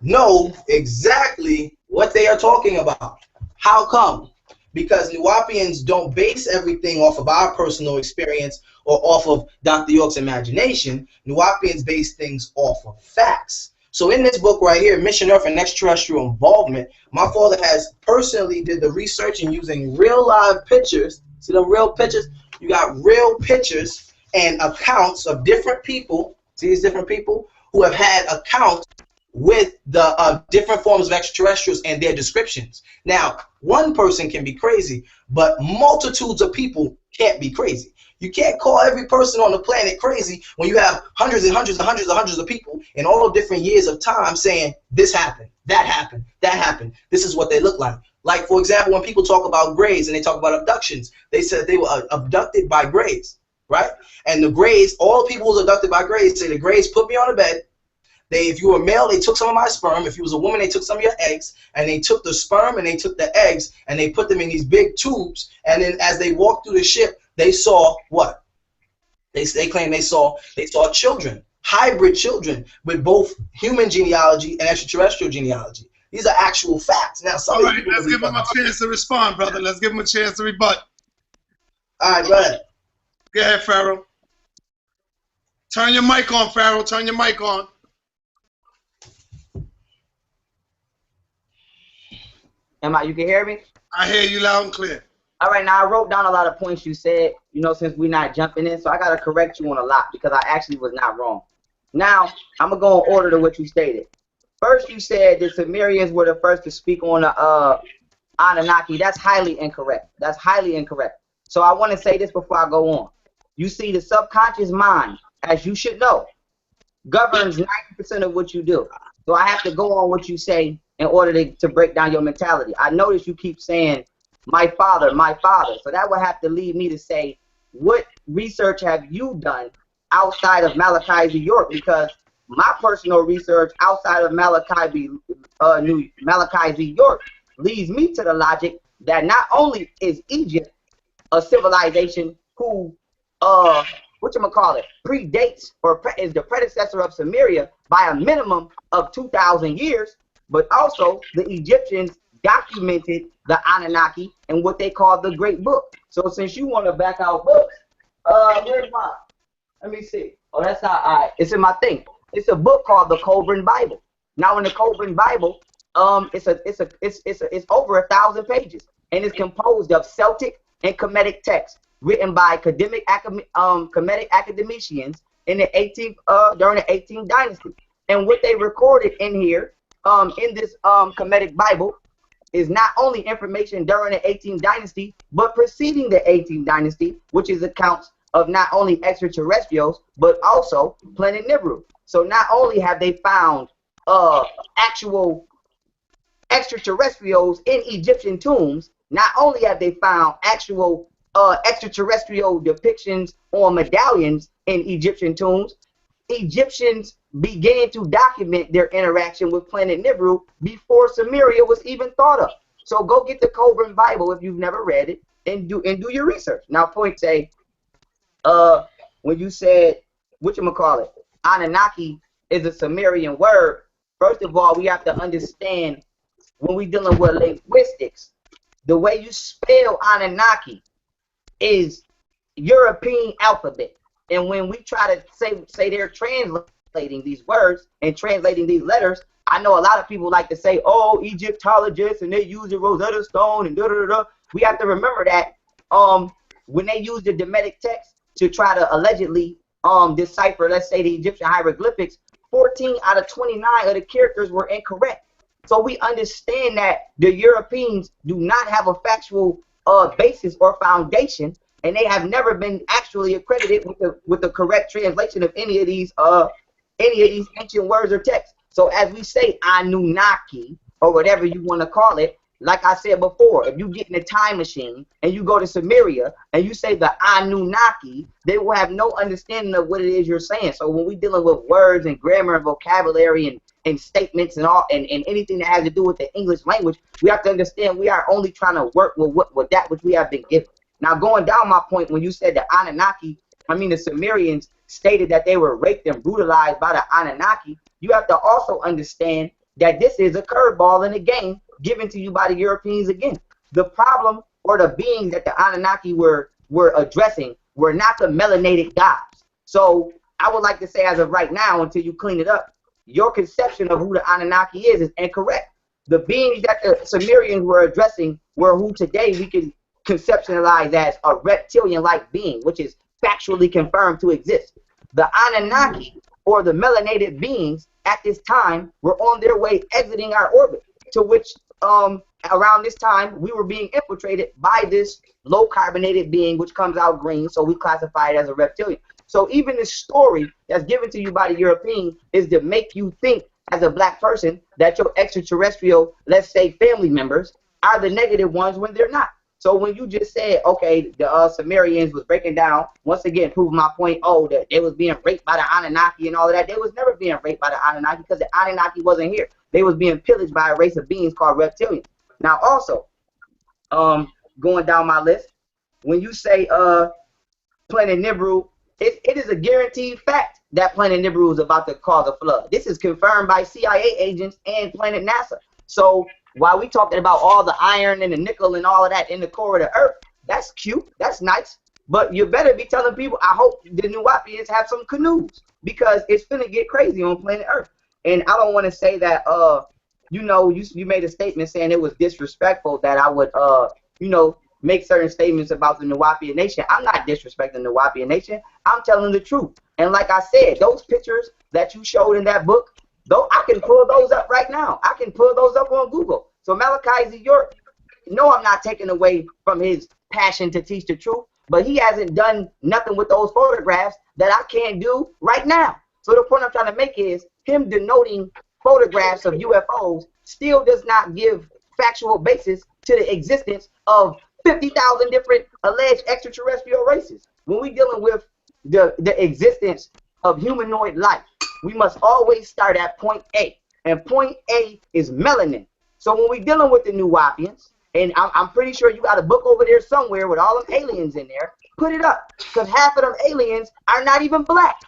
know exactly what they are talking about. How come? Because Nuwaupians don't base everything off of our personal experience or off of Dr. York's imagination. Nuwaupians base things off of facts. So in this book right here, Mission Earth and Extraterrestrial Involvement, my father has personally did the research and using real live pictures. See the real pictures? You got real pictures and accounts of different people. See these different people who have had accounts with the different forms of extraterrestrials and their descriptions. Now, one person can be crazy, but multitudes of people can't be crazy. You can't call every person on the planet crazy when you have hundreds and hundreds and hundreds and hundreds of people in all different years of time saying this happened, that happened, that happened. This is what they look like. Like, for example, when people talk about grays and they talk about abductions, they said they were abducted by grays, right? And the grays, all people who was abducted by grays say the grays put me on a bed. If you were a male, they took some of my sperm. If you was a woman, they took some of your eggs. And they took the sperm and they took the eggs and they put them in these big tubes. And then as they walked through the ship, they saw what? They claim they saw children, hybrid children with both human genealogy and extraterrestrial genealogy. These are actual facts. Now, all right, let's give him a chance to respond, brother. Let's give him a chance to rebut. All right, go ahead. Go ahead, Pharaoh. Turn your mic on, Pharaoh. Turn your mic on. You can hear me? I hear you loud and clear. All right, now I wrote down a lot of points you said, since we're not jumping in, so I got to correct you on a lot because I actually was not wrong. Now, I'm going to go in order to what you stated. First, you said the Sumerians were the first to speak on the Anunnaki. That's highly incorrect. That's highly incorrect. So I want to say this before I go on. You see, the subconscious mind, as you should know, governs 90% of what you do. So I have to go on what you say in order to break down your mentality. I notice you keep saying, my father, my father. So that would have to lead me to say, what research have you done outside of Malachi Z. York? Because my personal research outside of Malachi Z. York leads me to the logic that not only is Egypt a civilization who, predates or is the predecessor of Sumeria by a minimum of 2,000 years, but also the Egyptians documented the Anunnaki in what they call the Great Book. So since you want to back out books, where's mine? Let me see. Oh, that's not it's in my thing. It's a book called the Coburn Bible. Now in the Coburn Bible, it's over 1,000 pages, and it's composed of Celtic and Kemetic texts written by Kemetic academicians in the 18th during the 18th dynasty. And what they recorded in here, in this Kemetic Bible, is not only information during the 18th dynasty, but preceding the 18th dynasty, which is accounts of not only extraterrestrials, but also planet Nibiru. So not only have they found actual extraterrestrials in Egyptian tombs, not only have they found actual extraterrestrial depictions on medallions in Egyptian tombs, Egyptians began to document their interaction with planet Nibiru before Sumeria was even thought of. So go get the Coburn Bible if you've never read it and do your research. Now, point say, when you said Anunnaki is a Sumerian word. First of all, we have to understand when we're dealing with linguistics, the way you spell Anunnaki is European alphabet. And when we try to say they're translating these words and translating these letters, I know a lot of people like to say, oh, Egyptologists, and they use the Rosetta Stone and da-da-da-da. we have to remember that when they used the Demetic text to try to allegedly decipher, let's say, the Egyptian hieroglyphics, 14 out of 29 of the characters were incorrect. So we understand that the Europeans do not have a factual basis or foundation, and they have never been actually accredited with the correct translation of any of these ancient words or texts. So as we say Anunnaki, or whatever you want to call it, like I said before, if you get in a time machine and you go to Samaria and you say the Anunnaki, they will have no understanding of what it is you're saying. So when we're dealing with words and grammar and vocabulary and statements and anything that has to do with the English language, we have to understand we are only trying to work with that which we have been given. Now, going down my point, when you said the Anunnaki, the Sumerians stated that they were raped and brutalized by the Anunnaki, you have to also understand that this is a curveball in the game given to you by the Europeans again. The problem or the beings that the Anunnaki were addressing were not the melanated gods. So I would like to say, as of right now, until you clean it up, your conception of who the Anunnaki is incorrect. The beings that the Sumerians were addressing were who today we can conceptualize as a reptilian-like being, which is factually confirmed to exist. The Anunnaki, or the melanated beings, at this time were on their way exiting our orbit, to which around this time we were being infiltrated by this low carbonated being which comes out green, so we classify it as a reptilian. So even this story that's given to you by the European is to make you think as a black person that your extraterrestrial, let's say, family members are the negative ones when they're not. So when you just said, okay, the Sumerians was breaking down, once again, proving my point, that they was being raped by the Anunnaki and all of that. They was never being raped by the Anunnaki because the Anunnaki wasn't here. They was being pillaged by a race of beings called reptilians. Now also, going down my list, when you say Planet Nibiru, it is a guaranteed fact that Planet Nibiru is about to cause a flood. This is confirmed by CIA agents and Planet NASA. So while we talking about all the iron and the nickel and all of that in the core of the earth, that's cute, that's nice, but you better be telling people, I hope the wu-nuwaupians have some canoes, because it's finna get crazy on planet earth. And I don't want to say that you made a statement saying it was disrespectful that I would make certain statements about the Nuwaubian nation. I'm not disrespecting the Nuwaubian nation, I'm telling the truth. And like I said, those pictures that you showed in that book, though, I can pull those up right now. I can pull those up on Google. So Malachi Z. York, no, I'm not taking away from his passion to teach the truth, but he hasn't done nothing with those photographs that I can't do right now. So the point I'm trying to make is him denoting photographs of UFOs still does not give factual basis to the existence of 50,000 different alleged extraterrestrial races. When we're dealing with the existence of humanoid life, we must always start at point A, and point A is melanin. So when we're dealing with the Nuwaubians, and I'm pretty sure you got a book over there somewhere with all them aliens in there, put it up, because half of them aliens are not even black.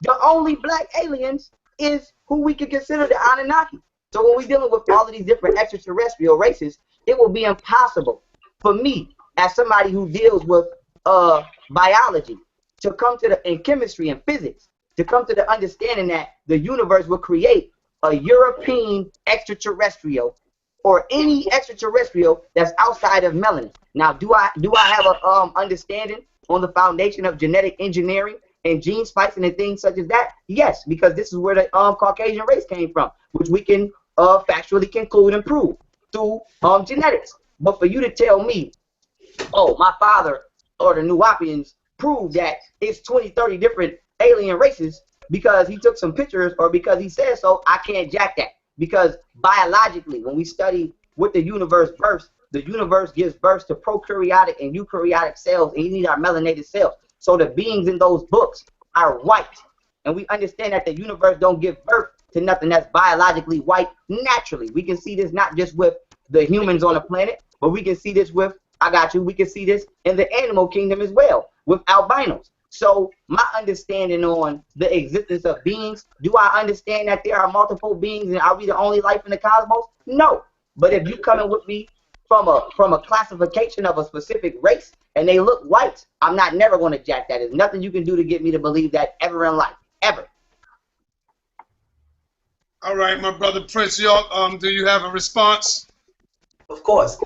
The only black aliens is who we could consider the Anunnaki. So when we're dealing with all of these different extraterrestrial races, it will be impossible for me, as somebody who deals with biology, to come to in chemistry and physics, to come to the understanding that the universe will create a European extraterrestrial or any extraterrestrial that's outside of melanin. Now, do I have a understanding on the foundation of genetic engineering and gene splicing and things such as that? Yes, because this is where the Caucasian race came from, which we can factually conclude and prove through genetics. But for you to tell me, oh, my father or the Nuwaubians proved that it's 20, 30 different alien races because he took some pictures or because he said so, I can't jack that. Because biologically, when we study what the universe gives birth to prokaryotic and eukaryotic cells, and you need our melanated cells. So the beings in those books are white. And we understand that the universe don't give birth to nothing that's biologically white naturally. We can see this not just with the humans on the planet, but we can see this with, we can see this in the animal kingdom as well, with albinos. So my understanding on the existence of beings, do I understand that there are multiple beings and are we the only life in the cosmos? No. But if you coming with me from a classification of a specific race and they look white, I'm not never going to jack that. There's nothing you can do to get me to believe that ever in life, ever. All right, my brother Prince York, do you have a response? Of course.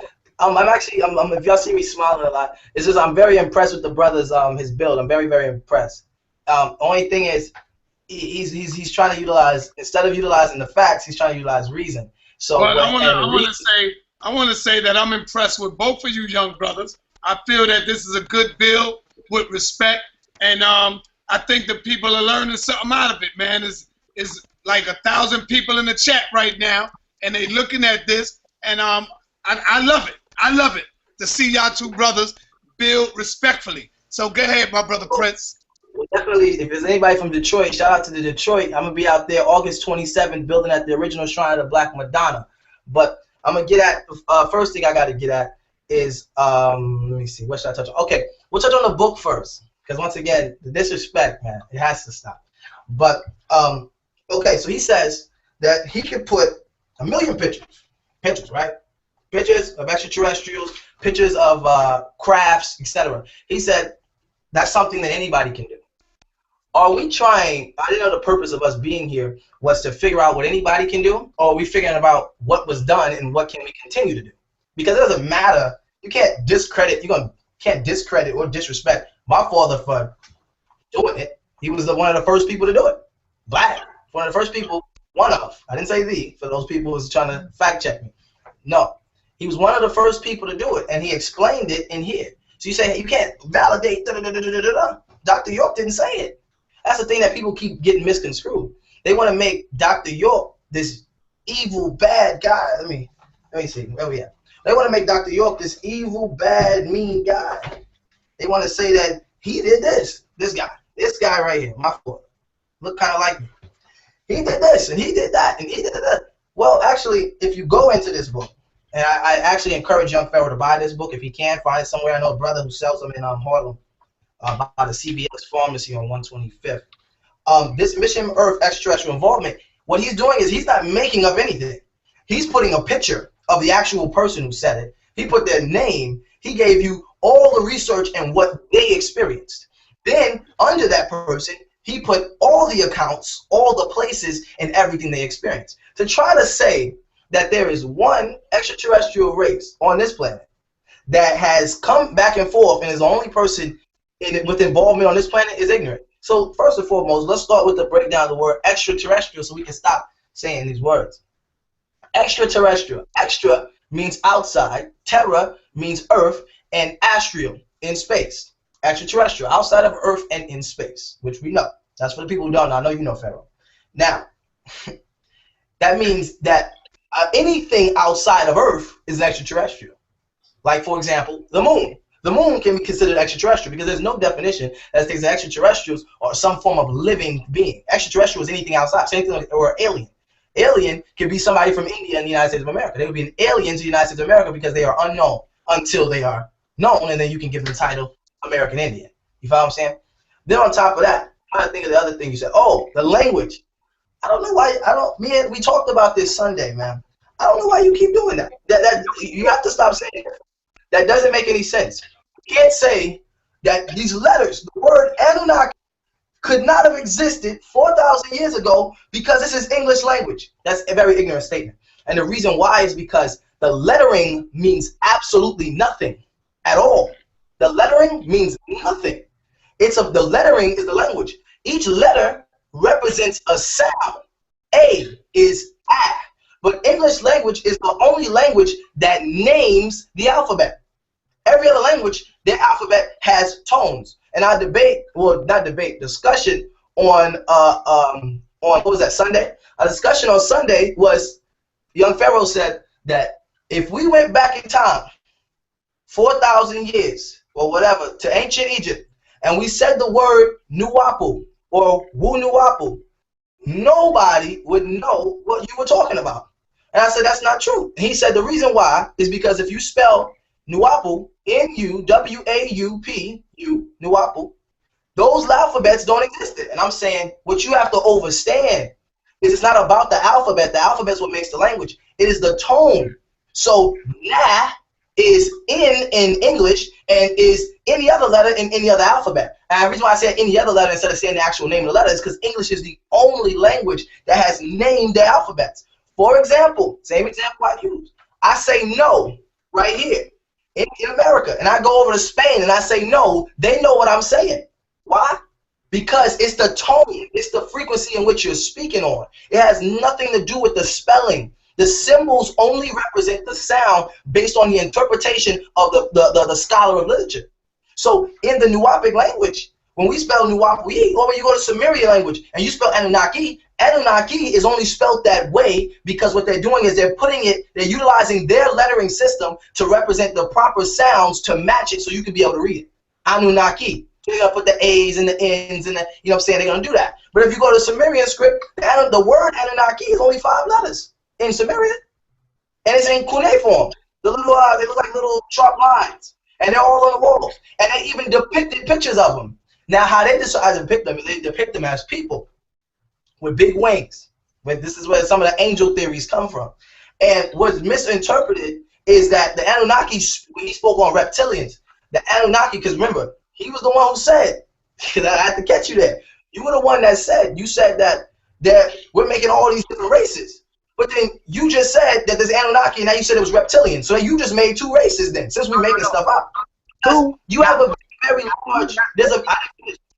if y'all see me smiling a lot, it's just I'm very impressed with the brother's his build. I'm very, very impressed. Only thing is, he's trying to utilize, instead of utilizing the facts, he's trying to utilize reason. So, but I want to say that I'm impressed with both of you young brothers. I feel that this is a good build with respect, and I think the people are learning something out of it, man. Is like 1,000 people in the chat right now, and they looking at this, and I love it. I love it to see y'all two brothers build respectfully. So go ahead, my brother Prince. Well, definitely, if there's anybody from Detroit, shout out to the Detroit. I'm gonna be out there August 27th, building at the original Shrine of the Black Madonna. But I'm gonna get at first thing I gotta get at is let me see, what should I touch on? Okay, we'll touch on the book first, because once again, the disrespect, man, it has to stop. But okay, so he says that he could put 1 million pictures, right? Pictures of extraterrestrials, pictures of crafts, etc. He said that's something that anybody can do. Are we trying, I didn't know the purpose of us being here was to figure out what anybody can do, or are we figuring about what was done and what can we continue to do? Because it doesn't matter, you can't discredit, can't discredit or disrespect my father for doing it. He was one of the first people to do it. Black, one of the first people, I didn't say the, for those people who's trying to fact check me. No, he was one of the first people to do it, and he explained it in here. So you say, you can't validate, Dr. York didn't say it. That's the thing that people keep getting misconstrued. They want to make Dr. York this evil, bad guy. Let me see, where we at? They want to make Dr. York this evil, bad, mean guy. They want to say that he did this guy right here, my father, look kind of like me. He did this, and he did that, and he did that. Well, actually, if you go into this book, and I actually encourage young Pharaoh to buy this book if he can find it somewhere. I know a brother who sells them in Harlem, by the CVS pharmacy on 125th. This Mission Earth extraterrestrial involvement, what he's doing is he's not making up anything. He's putting a picture of the actual person who said it. He put their name. He gave you all the research and what they experienced. Then under that person, he put all the accounts, all the places, and everything they experienced. To try to say that there is one extraterrestrial race on this planet that has come back and forth and is the only person with involvement on this planet is ignorant. So first and foremost, let's start with the breakdown of the word extraterrestrial so we can stop saying these words. Extraterrestrial. Extra means outside, terra means earth, and astral, in space. Extraterrestrial, outside of earth and in space, which we know. That's for the people who don't know. I know you know, Pharaoh. Now, that means that anything outside of earth is extraterrestrial. Like, for example, the moon. The moon can be considered extraterrestrial because there's no definition that says extraterrestrials are some form of living being. Extraterrestrial is anything outside, so anything or alien. Alien can be somebody from India in the United States of America. They would be an alien to the United States of America because they are unknown until they are known, and then you can give them the title American Indian. You follow what I'm saying? Then on top of that, I'm trying to think of the other thing you said. Oh, the language. I don't know why. We talked about this Sunday, man. I don't know why you keep doing that. You have to stop saying it. That doesn't make any sense. You can't say that these letters, the word Anunnaki, could not have existed 4,000 years ago because this is English language. That's a very ignorant statement. And the reason why is because the lettering means absolutely nothing at all. The lettering means nothing. The lettering is the language. Each letter represents a sound. A is A. But English language is the only language that names the alphabet. Every other language, their alphabet has tones. And our discussion on what was that, Sunday? A discussion on Sunday was, young Pharaoh said that if we went back in time 4,000 years or whatever to ancient Egypt and we said the word wu-nuwaupu or wu-nuwaupu, nobody would know what you were talking about. And I said, that's not true. And he said the reason why is because if you spell nuwaupu, N-U-W-A-U-P, nuwaupu, those alphabets don't exist. And I'm saying what you have to understand is it's not about the alphabet. The alphabet is what makes the language. It is the tone. So na is in English and is any other letter in any other alphabet. And the reason why I said any other letter instead of saying the actual name of the letter is because English is the only language that has named the alphabets. For example, same example I use. I say no. right here in America, and I go over to Spain and I say no, they know what I'm saying. Why? Because it's the tone, it's the frequency in which you're speaking on. It has nothing to do with the spelling. The symbols only represent the sound based on the interpretation of the scholar of literature. So in the Nuwaupic language, when we spell Nuwaupu, or when you go to Sumerian language and you spell Anunnaki, Anunnaki is only spelled that way because what they're doing is they're utilizing their lettering system to represent the proper sounds to match it so you can be able to read it. Anunnaki. So you're gonna put the A's and the N's and the, you know what I'm saying, they're gonna do that. But if you go to Sumerian script, the word Anunnaki is only 5 letters in Sumerian. And it's in cuneiform. The little they look like little sharp lines. And they're all on the walls. And they even depicted pictures of them. Now how they decide to depict them is they depict them as people with big wings. But this is where some of the angel theories come from. And what's misinterpreted is that the Anunnaki, when he spoke on reptilians, the Anunnaki, because remember, he was the one who said, I had to catch you there. You were the one that said, you said that we're making all these different races. But then you just said that there's Anunnaki, and now you said it was reptilian. So you just made 2 races then, since we're making stuff up. You have a very large,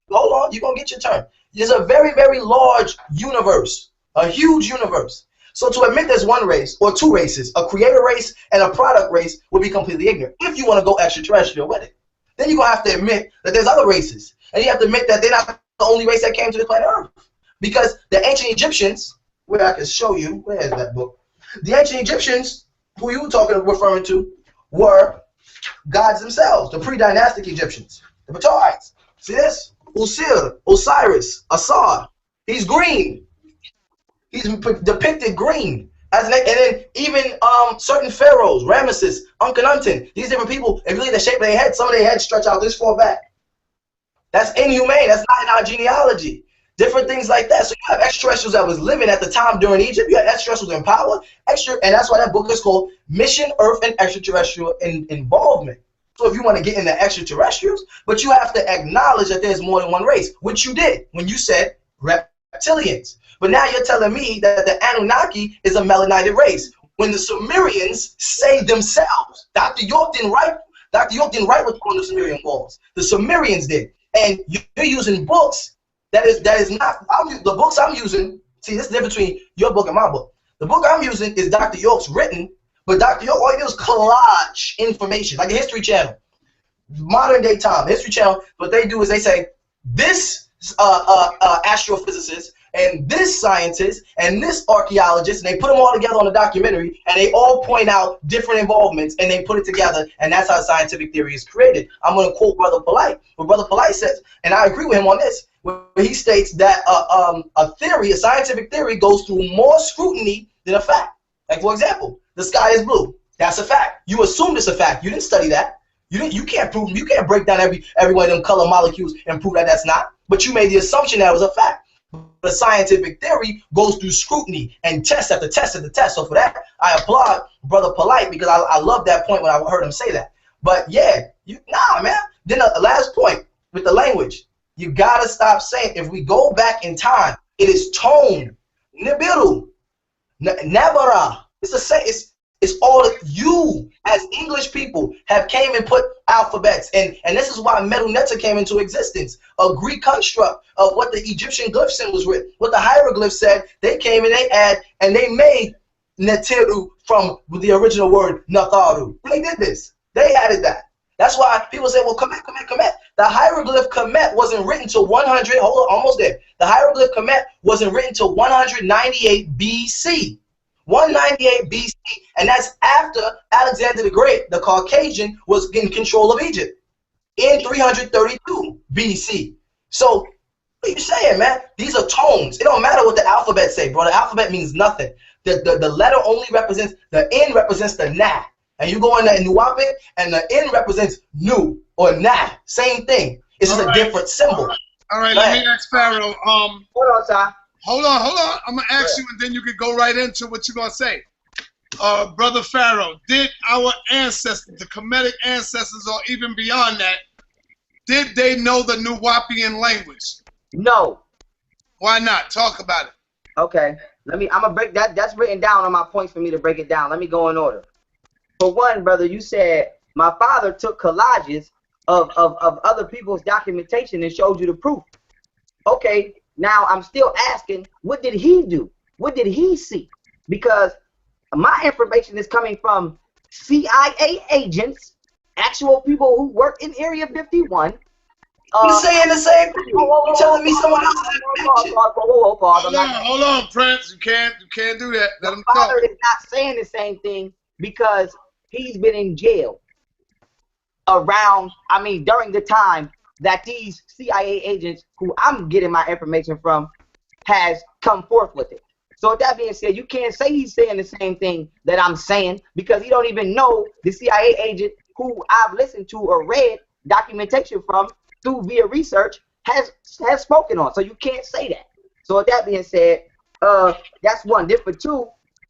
hold on, you're going to get your turn. There's a very, very large universe, a huge universe. So to admit there's 1 race or 2 races, a creator race and a product race, would be completely ignorant if you want to go extraterrestrial with it. Then you're going to have to admit that there's other races. And you have to admit that they're not the only race that came to the planet Earth. Because the ancient Egyptians, where I can show you, where is that book? The ancient Egyptians, who you were referring to, were gods themselves, the pre-dynastic Egyptians, the Batarites. See this? Usir, Osiris, Asar. He's green. He's depicted green. And then even certain pharaohs, Ramesses, Akhenaten, these different people, if you look at the shape of their head, some of their heads stretch out this far back. That's inhumane. That's not in our genealogy. Different things like that. So you have extraterrestrials that was living at the time during Egypt. You have extraterrestrials in power. And that's why that book is called Mission Earth and Extraterrestrial Involvement. So if you want to get into extraterrestrials, but you have to acknowledge that there's more than 1 race, which you did when you said reptilians. But now you're telling me that the Anunnaki is a melanated race. When the Sumerians say themselves, Dr. York didn't write what's on the Sumerian walls. The Sumerians did. And you're using books that is not, the books I'm using, see, this is the difference between your book and my book. The book I'm using is Dr. York's written, but Dr. York, all he does is collage information, like a History Channel. Modern day time, History Channel, what they do is they say, this astrophysicist, and this scientist, and this archaeologist, and they put them all together on a documentary, and they all point out different involvements, and they put it together, and that's how scientific theory is created. I'm going to quote Brother Polite. What Brother Polite says, and I agree with him on this, where he states that a scientific theory goes through more scrutiny than a fact. Like, for example, the sky is blue. That's a fact. You assumed it's a fact. You didn't study that. You can't prove, you can't break down every one of them color molecules and prove that that's not. But you made the assumption that it was a fact. The scientific theory goes through scrutiny and test after test after test. So for that, I applaud Brother Polite, because I love that point when I heard him say that. But yeah, man. Then the last point with the language, you gotta stop saying, if we go back in time, it is tone, nibiru, nabara. It's the same. It's all you as English people have came and put alphabets, and this is why Medu Neter came into existence, a Greek construct of what the Egyptian glyph symbol was with. What the hieroglyphs said, they came and they made Neteru from the original word Natharu. They did this. They added that. That's why people say, well, Kemet. The hieroglyph Kemet wasn't written till 100, hold on, almost there. The hieroglyph Kemet wasn't written till 198 BC. 198 BC, and that's after Alexander the Great, the Caucasian, was in control of Egypt in 332 BC. So, what are you saying, man? These are tones. It don't matter what the alphabet say, bro. The alphabet means nothing. The letter only represents, the N represents the Na. And you go in there in Nuwaupic, and the N represents Nu or Na. Same thing. It's just a different symbol. All right, let me ask Pharaoh. Hold on, Si. Hold on. I'm going to ask you, and then you can go right into what you're going to say. Brother Pharaoh, did our ancestors, the Kemetic ancestors, or even beyond that, did they know the Nuwaupian language? No. Why not? Talk about it. Okay. I'm going to break that. That's written down on my points for me to break it down. Let me go in order. for one, brother, you said my father took collages of other people's documentation and showed you the proof. Okay, now I'm still asking, what did he do? What did he see? Because my information is coming from CIA agents, actual people who work in Area 51. You're saying the same thing. You're telling me someone else has information. Hold on, Prince. You can't do that. Let him My talk. father is not saying the same thing because he's been in jail during the time that these CIA agents who I'm getting my information from has come forth with it. So with that being said, you can't say he's saying the same thing that I'm saying because he don't even know the CIA agent who I've listened to or read documentation from through via research has spoken on. So you can't say that. So with that being said, that's one. Then for two,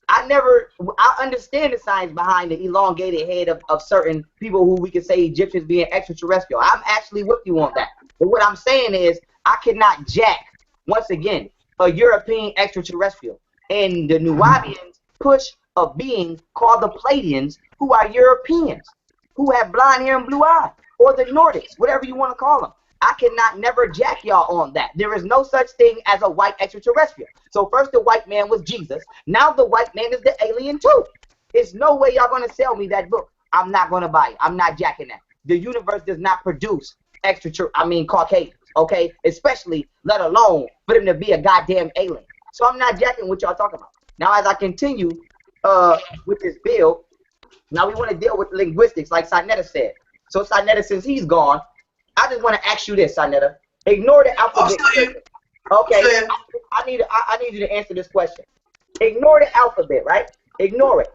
I understand the science behind the elongated head of certain people who we could say Egyptians being extraterrestrial. I'm actually with you on that. But what I'm saying is I cannot jack, once again, a European extraterrestrial. And the Nuwaubians push a being called the Pleiadians, who are Europeans, who have blonde hair and blue eyes, or the Nordics, whatever you want to call them. I cannot never jack y'all on that. There is no such thing as a white extraterrestrial. So first the white man was Jesus. Now the white man is the alien too. There's no way y'all going to sell me that book. I'm not going to buy it. I'm not jacking that. The universe does not produce Caucasians, okay? Especially, let alone for them to be a goddamn alien. So I'm not jacking what y'all talking about. Now as I continue with this bill, now we want to deal with linguistics like Sinetta said. So Sinetta, since he's gone, I just want to ask you this, Sinetta. Ignore the alphabet. Okay, I need you to answer this question. Ignore the alphabet, right? Ignore it.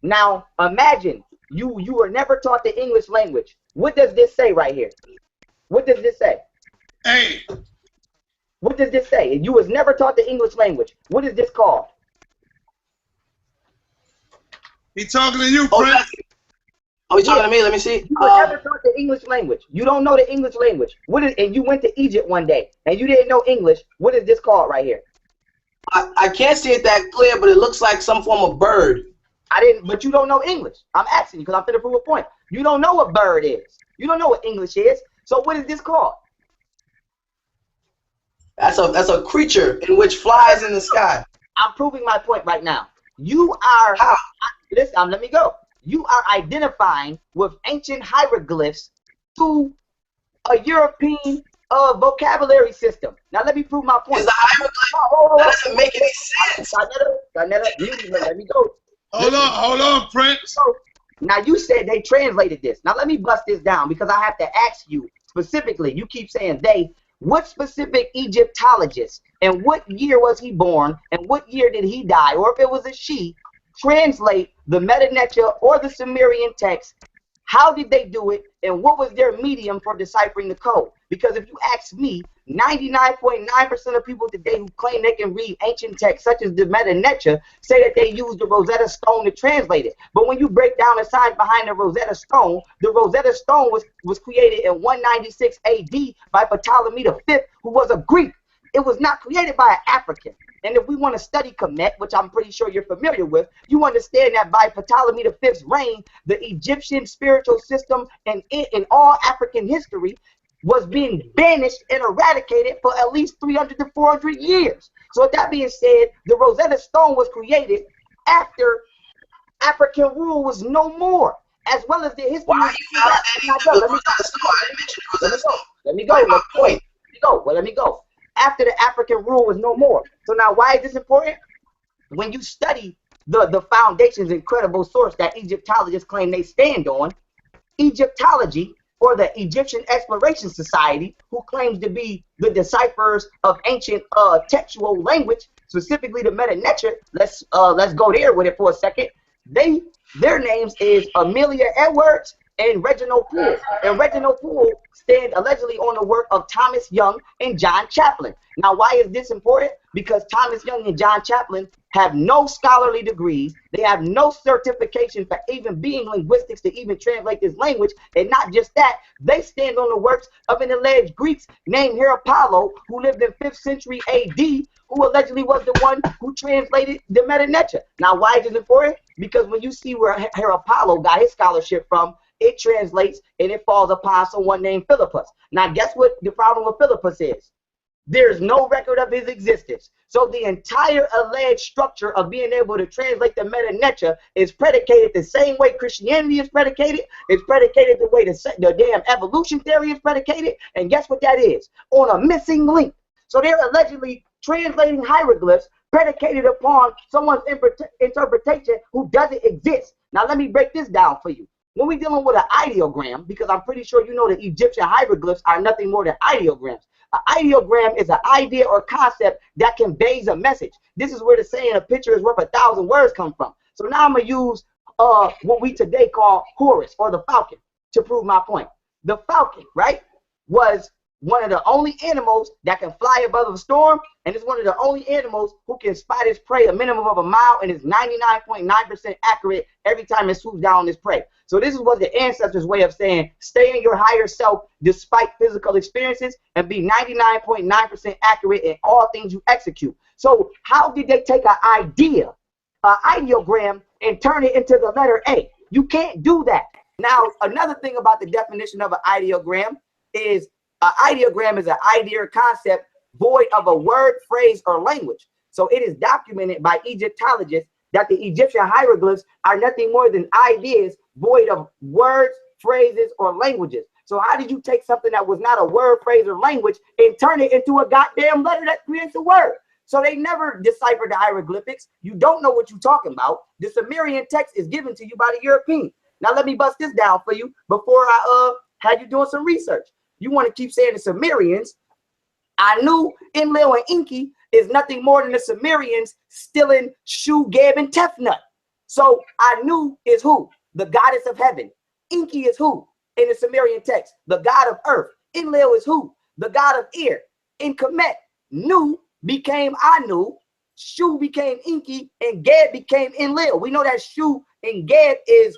Now imagine you were never taught the English language. What does this say right here? What does this say? Hey. What does this say? You was never taught the English language. What is this called? He talking to you, Prince. Oh, you talking to me? Let me see. You was never taught the English language. You don't know the English language. And you went to Egypt one day and you didn't know English. What is this called right here? I can't see it that clear, but it looks like some form of bird. But you don't know English. I'm asking you because I'm finna prove a point. You don't know what bird is. You don't know what English is. So what is this called? That's a creature in which flies in the sky. I'm proving my point right now. You are listen, let me go. You are identifying with ancient hieroglyphs to a European vocabulary system. Now let me prove my point. Is the hieroglyph? That doesn't make any sense. Let me go. Hold on, Prince. Now you said they translated this. Now let me bust this down because I have to ask you specifically. You keep saying they. What specific Egyptologist and what year was he born and what year did he die, or if it was a she, translate the Meta Netia or the Sumerian text? How did they do it, and what was their medium for deciphering the code? Because if you ask me, 99.9% of people today who claim they can read ancient texts such as the Meta Netia say that they used the Rosetta Stone to translate it. But when you break down the science behind the Rosetta Stone was created in 196 AD by Ptolemy V, who was a Greek. It was not created by an African. And if we want to study Kemet, which I'm pretty sure you're familiar with, you understand that by Ptolemy V's reign, the Egyptian spiritual system and in all African history was being banished and eradicated for at least 300 to 400 years. So with that being said, the Rosetta Stone was created after African rule was no more, as well as the history. Why are you validating the Rosetta Stone? Let me go. After the African rule was no more. So now why is this important? When you study the foundation's incredible source that Egyptologists claim they stand on, Egyptology, or the Egyptian Exploration Society, who claims to be the decipherers of ancient textual language, specifically the Meta Netia, let's go there with it for a second. Their names is Amelia Edwards and Reginald Poole. And Reginald Poole stand allegedly on the work of Thomas Young and John Chaplin. Now, why is this important? Because Thomas Young and John Chaplin have no scholarly degrees. They have no certification for even being linguistics to even translate this language. And not just that, they stand on the works of an alleged Greek named Apollo, who lived in 5th century AD, who allegedly was the one who translated the Meta Netia. Now, why is this important? because when you see where Apollo got his scholarship from, it translates and it falls upon someone named Philippus. Now, guess what the problem with Philippus is? There's no record of his existence. So the entire alleged structure of being able to translate the Meta Necha is predicated the same way Christianity is predicated. It's predicated the way the damn evolution theory is predicated. And guess what that is? On a missing link. So they're allegedly translating hieroglyphs predicated upon someone's interpretation who doesn't exist. Now let me break this down for you. When we're dealing with an ideogram, because I'm pretty sure you know that Egyptian hieroglyphs are nothing more than ideograms. An ideogram is an idea or concept that conveys a message. This is where the saying a picture is worth 1,000 words come from. So now I'm going to use what we today call Horus or the falcon to prove my point. The falcon, right, was one of the only animals that can fly above a storm, and it's one of the only animals who can spot its prey a minimum of a mile and is 99.9% accurate every time it swoops down on its prey. So this is what the ancestors' way of saying, stay in your higher self despite physical experiences and be 99.9% accurate in all things you execute. So how did they take an idea, an ideogram, and turn it into the letter A? You can't do that. Now, another thing about the definition of an ideogram is an ideogram is an idea or concept void of a word, phrase, or language. So it is documented by Egyptologists that the Egyptian hieroglyphs are nothing more than ideas void of words, phrases, or languages. So how did you take something that was not a word, phrase, or language and turn it into a goddamn letter that creates a word? So they never deciphered the hieroglyphics. You don't know what you're talking about. The Sumerian text is given to you by the European. Now let me bust this down for you before I had you doing some research. You want to keep saying the Sumerians. Anu, Enlil, and Enki is nothing more than the Sumerians stealing Shu, Geb, and Tefnut. So Anu is who? The goddess of heaven. Enki is who? In the Sumerian text, the god of earth. Enlil is who? The god of air. In Kemet, Nu became Anu, Shu became Enki, and Geb became Enlil. We know that Shu and Geb is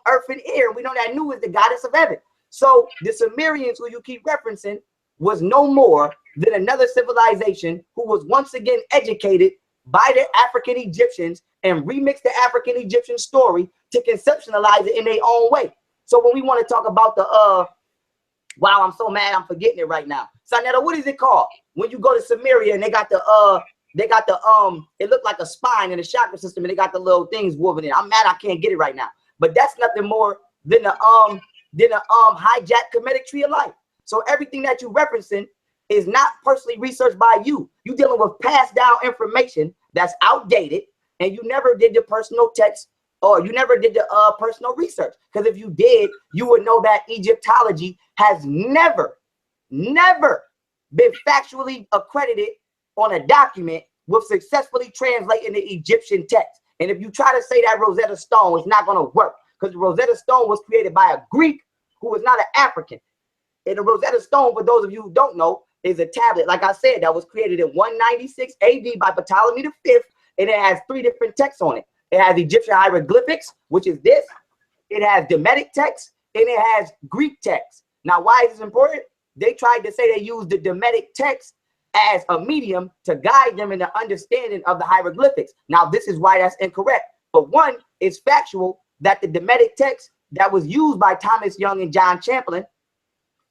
earth and air. We know that Nu is the goddess of heaven. So the Sumerians, who you keep referencing, was no more than another civilization who was once again educated by the African Egyptians and remixed the African Egyptian story to conceptualize it in their own way. So when we want to talk about the wow, I'm so mad I'm forgetting it right now. Sanetta, what is it called? When you go to Sumeria and they got the it looked like a spine in the chakra system and they got the little things woven in. I'm mad I can't get it right now. But that's nothing more than a hijacked Kemetic tree of life. So everything that you're referencing is not personally researched by you. You're dealing with passed down information that's outdated, and you never did the personal text or you never did the personal research. Because if you did, you would know that Egyptology has never been factually accredited on a document with successfully translating the Egyptian text. And if you try to say that Rosetta Stone, it's not going to work, because the Rosetta Stone was created by a Greek who was not an African. And the Rosetta Stone, for those of you who don't know, is a tablet, like I said, that was created in 196 AD by Ptolemy V, and it has 3 different texts on it. It has Egyptian hieroglyphics, which is this. It has Demetic text, and it has Greek text. Now, why is this important? They tried to say they used the Demetic text as a medium to guide them in the understanding of the hieroglyphics. Now, this is why that's incorrect. But one, it's factual that the Demetic text that was used by Thomas Young and John Champlin,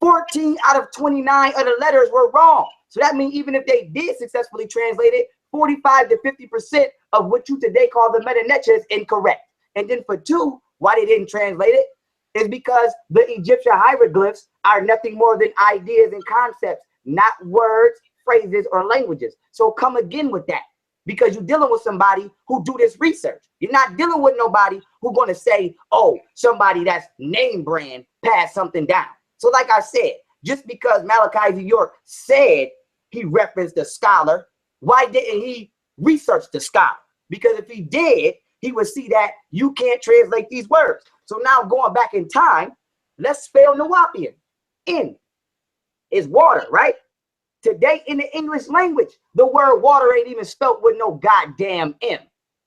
14 out of 29 of the letters were wrong. So that means even if they did successfully translate it, 45 to 50% of what you today call the Meta Necha is incorrect. And then for 2, why they didn't translate it is because the Egyptian hieroglyphs are nothing more than ideas and concepts, not words, phrases, or languages. So come again with that, because you're dealing with somebody who do this research. You're not dealing with nobody who's going to say, oh, somebody that's name brand passed something down. So like I said, just because Malachi York said he referenced a scholar, why didn't he research the scholar? Because if he did, he would see that you can't translate these words. So now going back in time, let's spell wu-nuwaupu. N is water, right? Today in the English language, the word water ain't even spelled with no goddamn M.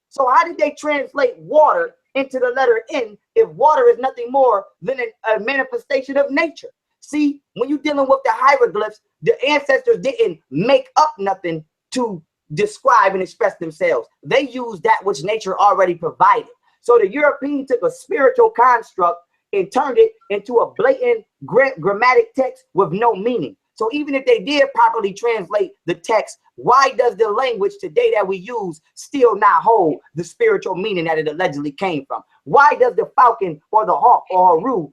So how did they translate water into the letter N if water is nothing more than a manifestation of nature? See, when you're dealing with the hieroglyphs, the ancestors didn't make up nothing to describe and express themselves. They used that which nature already provided. So the European took a spiritual construct and turned it into a blatant grammatic text with no meaning. So even if they did properly translate the text, why does the language today that we use still not hold the spiritual meaning that it allegedly came from? Why does the falcon or the hawk or Haru,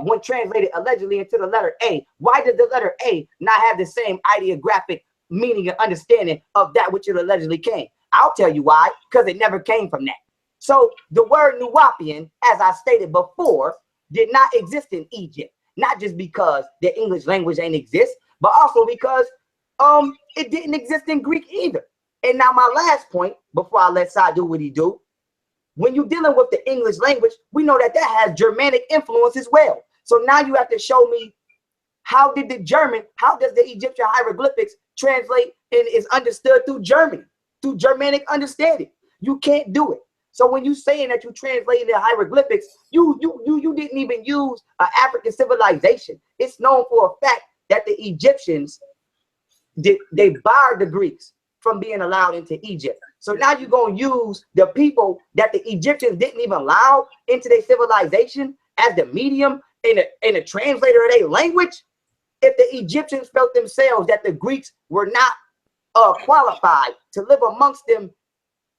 when translated allegedly into the letter A, why does the letter A not have the same ideographic meaning and understanding of that which it allegedly came? I'll tell you why, because it never came from that. So the word Nuwaupian, as I stated before, did not exist in Egypt, not just because the English language ain't exist, but also because it didn't exist in Greek either. And now my last point, before I let Sai do what he do, when you're dealing with the English language, we know that that has Germanic influence as well. So now you have to show me, how does the Egyptian hieroglyphics translate and is understood through Germany, through Germanic understanding? You can't do it. So when you saying that you translated the hieroglyphics, you didn't even use an African civilization. It's known for a fact that the Egyptians they barred the Greeks from being allowed into Egypt. So now you're going to use the people that the Egyptians didn't even allow into their civilization as the medium and a translator of their language. If the Egyptians felt themselves that the Greeks were not qualified to live amongst them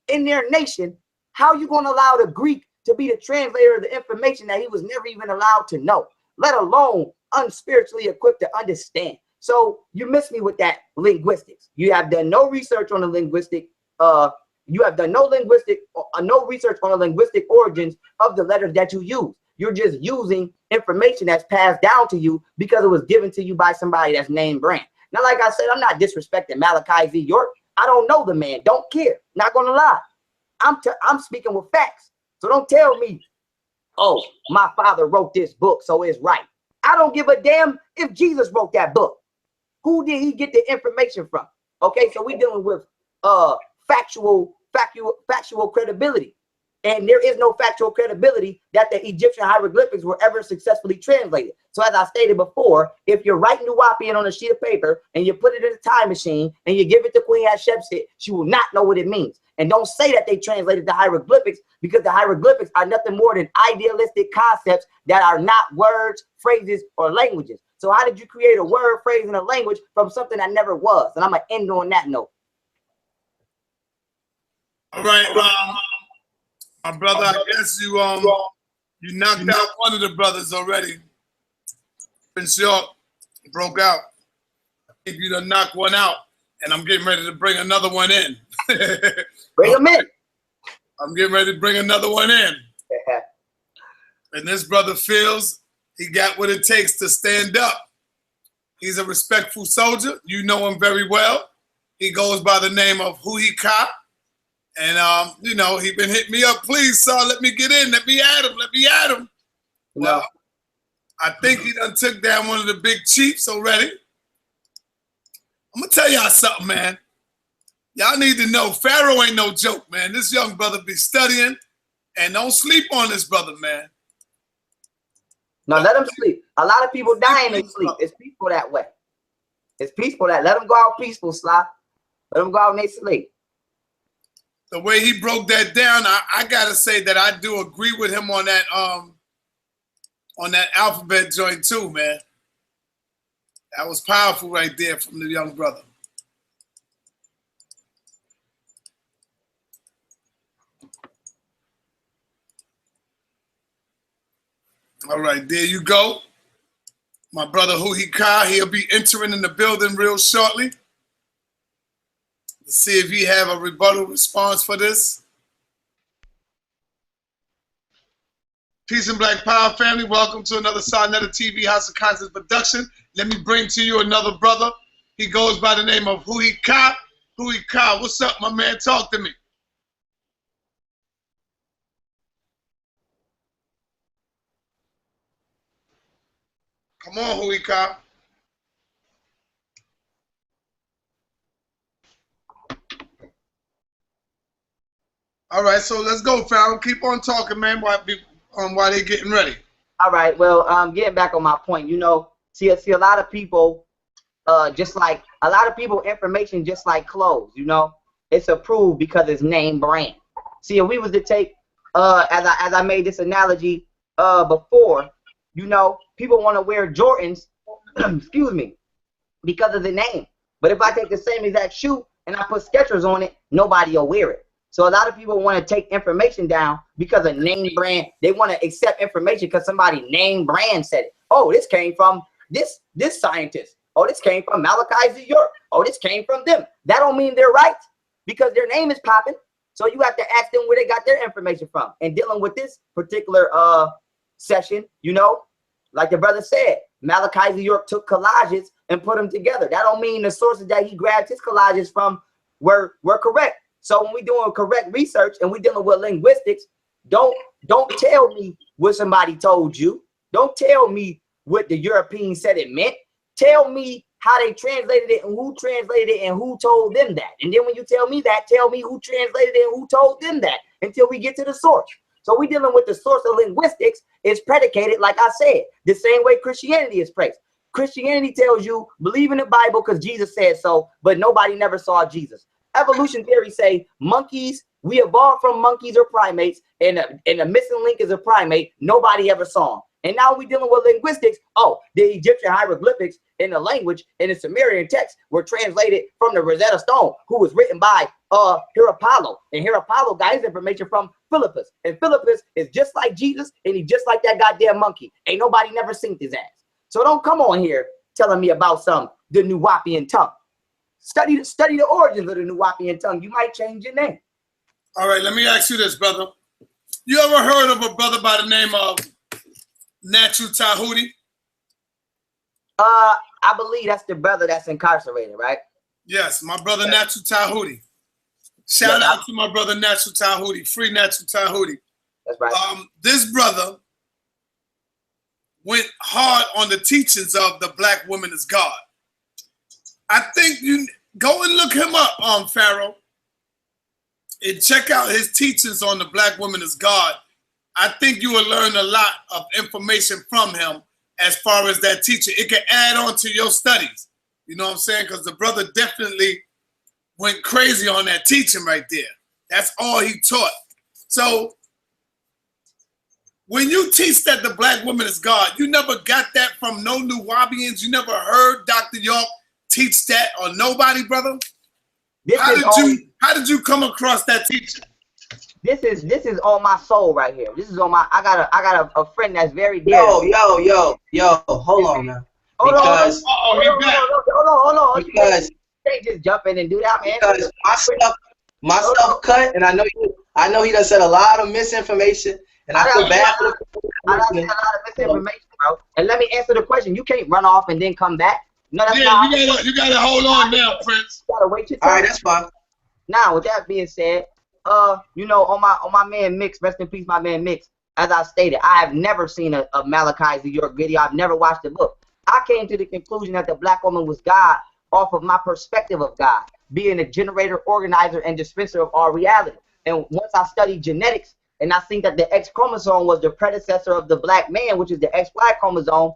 in their nation, how are you going to allow the Greek to be the translator of the information that he was never even allowed to know, let alone unspiritually equipped to understand? So you miss me with that linguistics. You have done no research on the linguistic. You have done no research on the linguistic origins of the letters that you use. You're just using information that's passed down to you because it was given to you by somebody that's named Brand. Now, like I said, I'm not disrespecting Malachi Z. York. I don't know the man. Don't care. Not gonna lie. I'm speaking with facts. So don't tell me, oh, my father wrote this book, so it's right. I don't give a damn if Jesus wrote that book. Who did he get the information from? Okay, so we're dealing with factual credibility. And there is no factual credibility that the Egyptian hieroglyphics were ever successfully translated. So as I stated before, if you're writing Nuwaupian on a sheet of paper and you put it in a time machine and you give it to Queen Hatshepsut, she will not know what it means. And don't say that they translated the hieroglyphics, because the hieroglyphics are nothing more than idealistic concepts that are not words, phrases, or languages. So how did you create a word, phrase, and a language from something that never was? And I'm going to end on that note. All right, my brother, I guess you knocked out one of the brothers already. Prince York broke out. I think you done knocked one out, and I'm getting ready to bring another one in. Bring him in. I'm getting ready to bring another one in. And this brother feels he got what it takes to stand up. He's a respectful soldier. You know him very well. He goes by the name of Huhi Kaa. And, you know, he been hitting me up. Please, sir, let me get in. Let me at him. Let me at him. Well, I think he done took down one of the big chiefs already. I'm going to tell y'all something, man. Y'all need to know Pharaoh ain't no joke, man. This young brother be studying, and don't sleep on this brother, man. No, let him sleep. A lot of people die in their sleep. It's peaceful that way. It's peaceful that. Let them go out peaceful, Sly. Let them go out in their sleep. The way he broke that down, I gotta say that I do agree with him on that alphabet joint too, man. That was powerful right there from the young brother. All right, there you go. My brother Huhi Kaa, he'll be entering in the building real shortly. Let's see if he have a rebuttal response for this. Peace and Black Power family. Welcome to another Sarnetta TV House of Content production. Let me bring to you another brother. He goes by the name of Huhi Kaa. Huhi Kaa, what's up, my man? Talk to me. Come on, Huhi Kaa. All right, so let's go, Pharaoh. Keep on talking, man, while they're getting ready. All right, well, getting back on my point, you know, see a lot of people, information just like clothes, you know, it's approved because it's name brand. See, if we was to take as I made this analogy before, you know, people want to wear Jordans, excuse me, because of the name. But if I take the same exact shoe and I put Skechers on it, nobody will wear it. So a lot of people want to take information down because of name brand. They want to accept information because somebody name brand said it. Oh, this came from this scientist. Oh, this came from Malachi Z. York. Oh, this came from them. That don't mean they're right because their name is popping. So you have to ask them where they got their information from. And dealing with this particular session, you know, like the brother said, Malachi Z. York took collages and put them together. That don't mean the sources that he grabbed his collages from were correct. So when we doing correct research and we dealing with linguistics, don't tell me what somebody told you. Don't tell me what the European said it meant. Tell me how they translated it and who translated it and who told them that. And then when you tell me that, tell me who translated it and who told them that until we get to the source. So we dealing with the source of linguistics is predicated, like I said, the same way Christianity is praised. Christianity tells you believe in the Bible because Jesus said so, but nobody never saw Jesus. Evolution theory say monkeys, we evolved from monkeys or primates, and the missing link is a primate. Nobody ever saw him. And now we're dealing with linguistics. Oh, the Egyptian hieroglyphics in the language in the Sumerian text were translated from the Rosetta Stone, who was written by Apollo. And Apollo got his information from Philippus. And Philippus is just like Jesus, and he's just like that goddamn monkey. Ain't nobody never seen his ass. So don't come on here telling me about the wu-nuwaupu tongue. Study the origins of the wu-nuwaupu tongue. You might change your name. All right, let me ask you this, brother. You ever heard of a brother by the name of Natu Tahuti? I believe that's the brother that's incarcerated, right? Yes, my brother Natu Tahuti. Shout out to my brother Natu Tahuti. Free Natu Tahuti. That's right. This brother went hard on the teachings of the black woman is God. I think you go and look him up, Pharaoh, and check out his teachings on the black woman is God. I think you will learn a lot of information from him as far as that teaching. It can add on to your studies. You know what I'm saying? Because the brother definitely went crazy on that teaching right there. That's all he taught. So when you teach that the black woman is God, you never got that from no Nuwaubians. You never heard Dr. York teach that or nobody, brother? How did you come across that teaching? This is on my soul right here. This is on my. I got a friend that's very dear. Yo, hold on now. Hold on. Because you can't just jump in and do that, man. Because my stuff cut, and I know he done said a lot of misinformation, and I feel bad for I done said a lot of misinformation, bro. And let me answer the question. You can't run off and then come back. No, that's not. You gotta hold on now, Prince. You gotta wait your turn. All right, that's fine. Now, with that being said, you know, on my man Mix, rest in peace, my man Mix. As I stated, I have never seen a Malachi Z. York video. I've never watched the book. I came to the conclusion that the black woman was God off of my perspective of God, being a generator, organizer, and dispenser of our reality. And once I studied genetics, and I think that the X chromosome was the predecessor of the black man, which is the XY chromosome,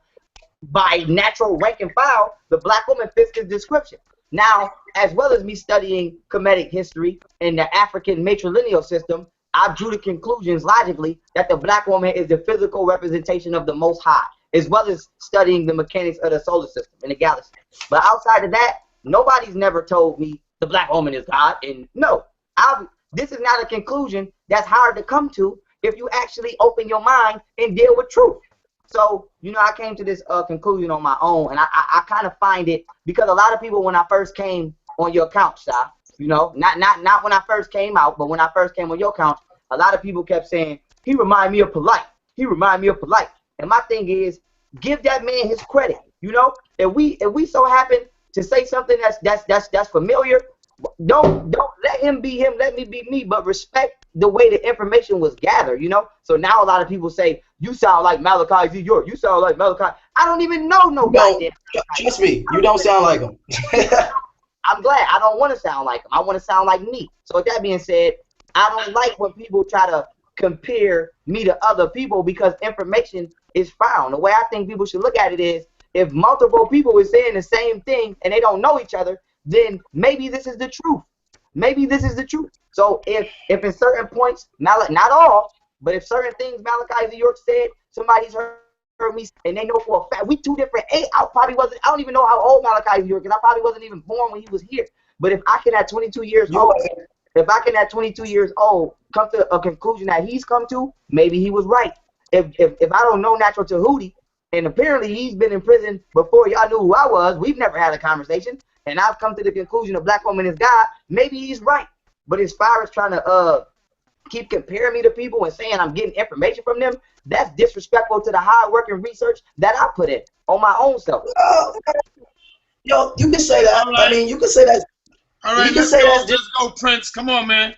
by natural rank and file, the black woman fits this description. Now, as well as me studying Kemetic history and the African matrilineal system, I drew the conclusions logically that the black woman is the physical representation of the Most High, as well as studying the mechanics of the solar system and the galaxy. But outside of that, nobody's never told me the black woman is God. And no, this is not a conclusion that's hard to come to if you actually open your mind and deal with truth. So, you know, I came to this conclusion on my own, and I kind of find it because a lot of people, when I first came on your account, Shy, you know, not when I first came out, but when I first came on your account, a lot of people kept saying, he remind me of Polite. He remind me of Polite. And my thing is, give that man his credit. You know, if we so happen to say something that's familiar, don't let him be him, let me be me, but respect the way the information was gathered, you know? So now a lot of people say, you sound like Malachi Z. York. You sound like Malachi. I don't even know no goddamn. Trust me, you don't sound like him. I'm glad. I don't want to sound like him. I want to sound like me. So with that being said, I don't like when people try to compare me to other people because information is found. The way I think people should look at it is, if multiple people are saying the same thing and they don't know each other, then maybe this is the truth. Maybe this is the truth. So if in certain points, not all, But if certain things Malachi Z. York said, somebody's heard me, and they know for a fact we two different. I don't even know how old Malachi Z. York is. I probably wasn't even born when he was here. But if I can at 22 years old, come to a conclusion that he's come to, maybe he was right. If I don't know Natural Tahuti, and apparently he's been in prison before y'all knew who I was, we've never had a conversation, and I've come to the conclusion a black woman is God, maybe he's right. But as far as trying to keep comparing me to people and saying I'm getting information from them, that's disrespectful to the hard work and research that I put in on my own self. Yo, you can say that. Right. I mean, you can say that. All right, let's go, Prince. Come on, man.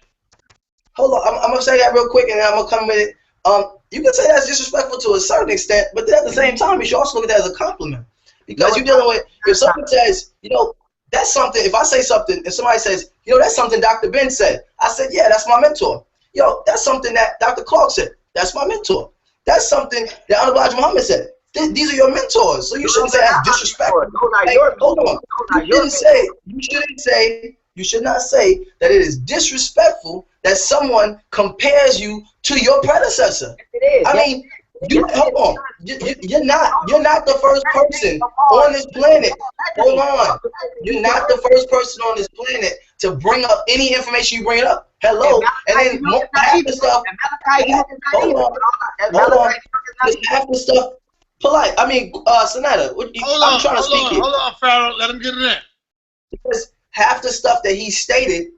Hold on, I'm gonna say that real quick, and then I'm gonna come with it. You can say that's disrespectful to a certain extent, but then at the same time, you should also look at that as a compliment, because you're dealing with, if someone says, you know, that's something. If I say something, if somebody says, you know, that's something Dr. Ben said, I said, yeah, that's my mentor. Yo, that's something that Dr. Clark said. That's my mentor. That's something that Elijah Muhammad said. These are your mentors, so you shouldn't say that's disrespectful. Hey, hold on. You should not say that it is disrespectful that someone compares you to your predecessor. I mean, hold on. You're not the first person on this planet. Hold on. You're not the first person on this planet to bring up any information you bring up. Hello. And then half the stuff. Hold on. Half the stuff. Polite. I mean, Sonata. I'm trying to speak here. Hold on, Pharaoh. Let him get it in. Because half the stuff that he stated,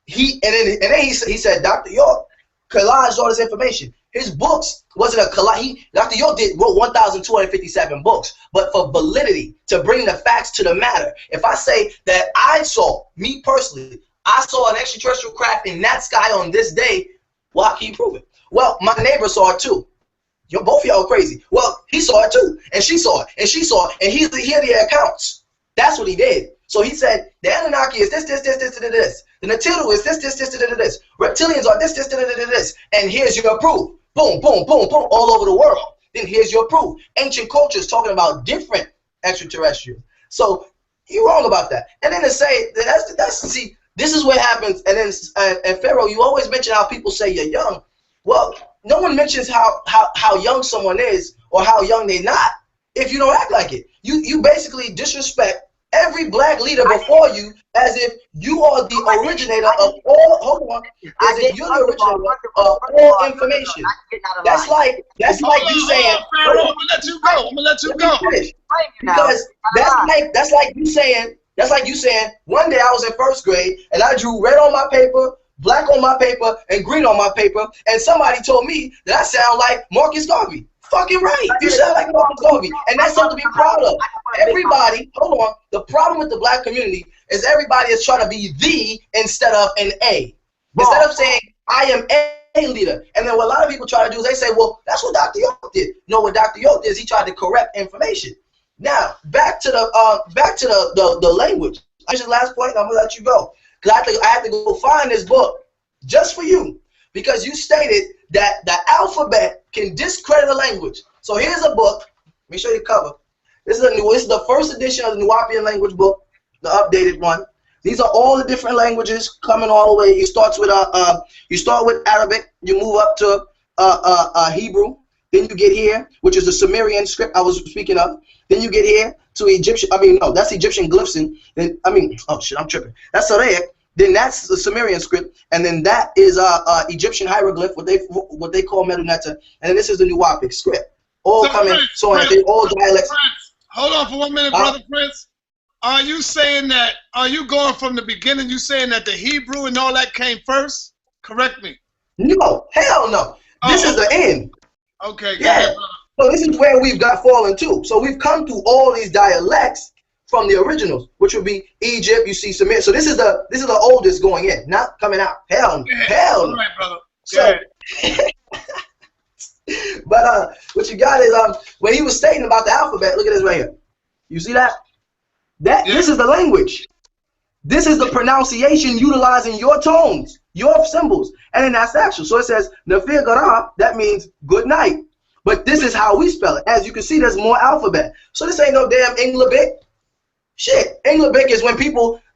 he said Dr. York collaged all this information. His books wasn't a collage. Dr. York wrote 1,257 books, but for validity, to bring the facts to the matter. If I say that me personally, I saw an extraterrestrial craft in that sky on this day, well, how can you prove it? Well, my neighbor saw it too. Both of y'all are crazy. Well, he saw it too, and she saw it, and she saw it, and he had the accounts. That's what he did. So he said, the Anunnaki is this. The Natilu is this. Reptilians are this. And here's your proof. Boom, boom, boom, boom, all over the world. Then here's your proof. Ancient cultures talking about different extraterrestrials. So you're wrong about that. And then to say, see, this is what happens. And then, and Pharaoh, you always mention how people say you're young. Well, no one mentions how young someone is or how young they're not if you don't act like it. You basically disrespect every black leader before you as if you are the originator of all. Hold on, as if you're the originator of all information. That's like you saying. I'm gonna let you go. Because that's like you saying. One day I was in first grade and I drew red on my paper, black on my paper, and green on my paper, and somebody told me that I sound like Marcus Garvey. Fucking right. You sound like Marcus Garvey. And that's something to be proud of. Everybody, hold on. The problem with the black community is everybody is trying to be the instead of an A. Instead of saying, I am a leader. And then what a lot of people try to do is they say, well, that's what Dr. York did. No, what Dr. York did is he tried to correct information. Now, back to the language. This is the last point. I'm going to let you go. Because I had to go find this book just for you. Because you stated that the alphabet can discredit a language. So here's a book. Let me show you the cover. This is the first edition of the Nuwaupuan language book, the updated one. These are all the different languages coming all the way. You start with Arabic. You move up to Hebrew. Then you get here, which is the Sumerian script I was speaking of. Then you get here to Egyptian. That's Egyptian glyphs. Oh shit, I'm tripping. That's Syriac. Then that's the Sumerian script, and then that is Egyptian hieroglyph, what they call Medunetta, and then this is the Nuwaupuan script. All coming, so they all dialects. Prince, hold on for 1 minute, brother Prince. Are you saying that? Are you going from the beginning? You saying that the Hebrew and all that came first? Correct me. No, hell no. This is the end. Okay. Yeah. So this is where we've got fallen to. So we've come to all these dialects from the originals, which would be Egypt. You see Sumer. So this is the oldest going in, not coming out. Hell no. Hell no. Right, brother. So, but what you got is when he was stating about the alphabet. Look at this right here. You see that? This is the language. This is the pronunciation utilizing your tones, your symbols, and then that's actual. So it says Nafir Gara. That means good night. But this is how we spell it. As you can see, there's more alphabet. So this ain't no damn English. Shit, English is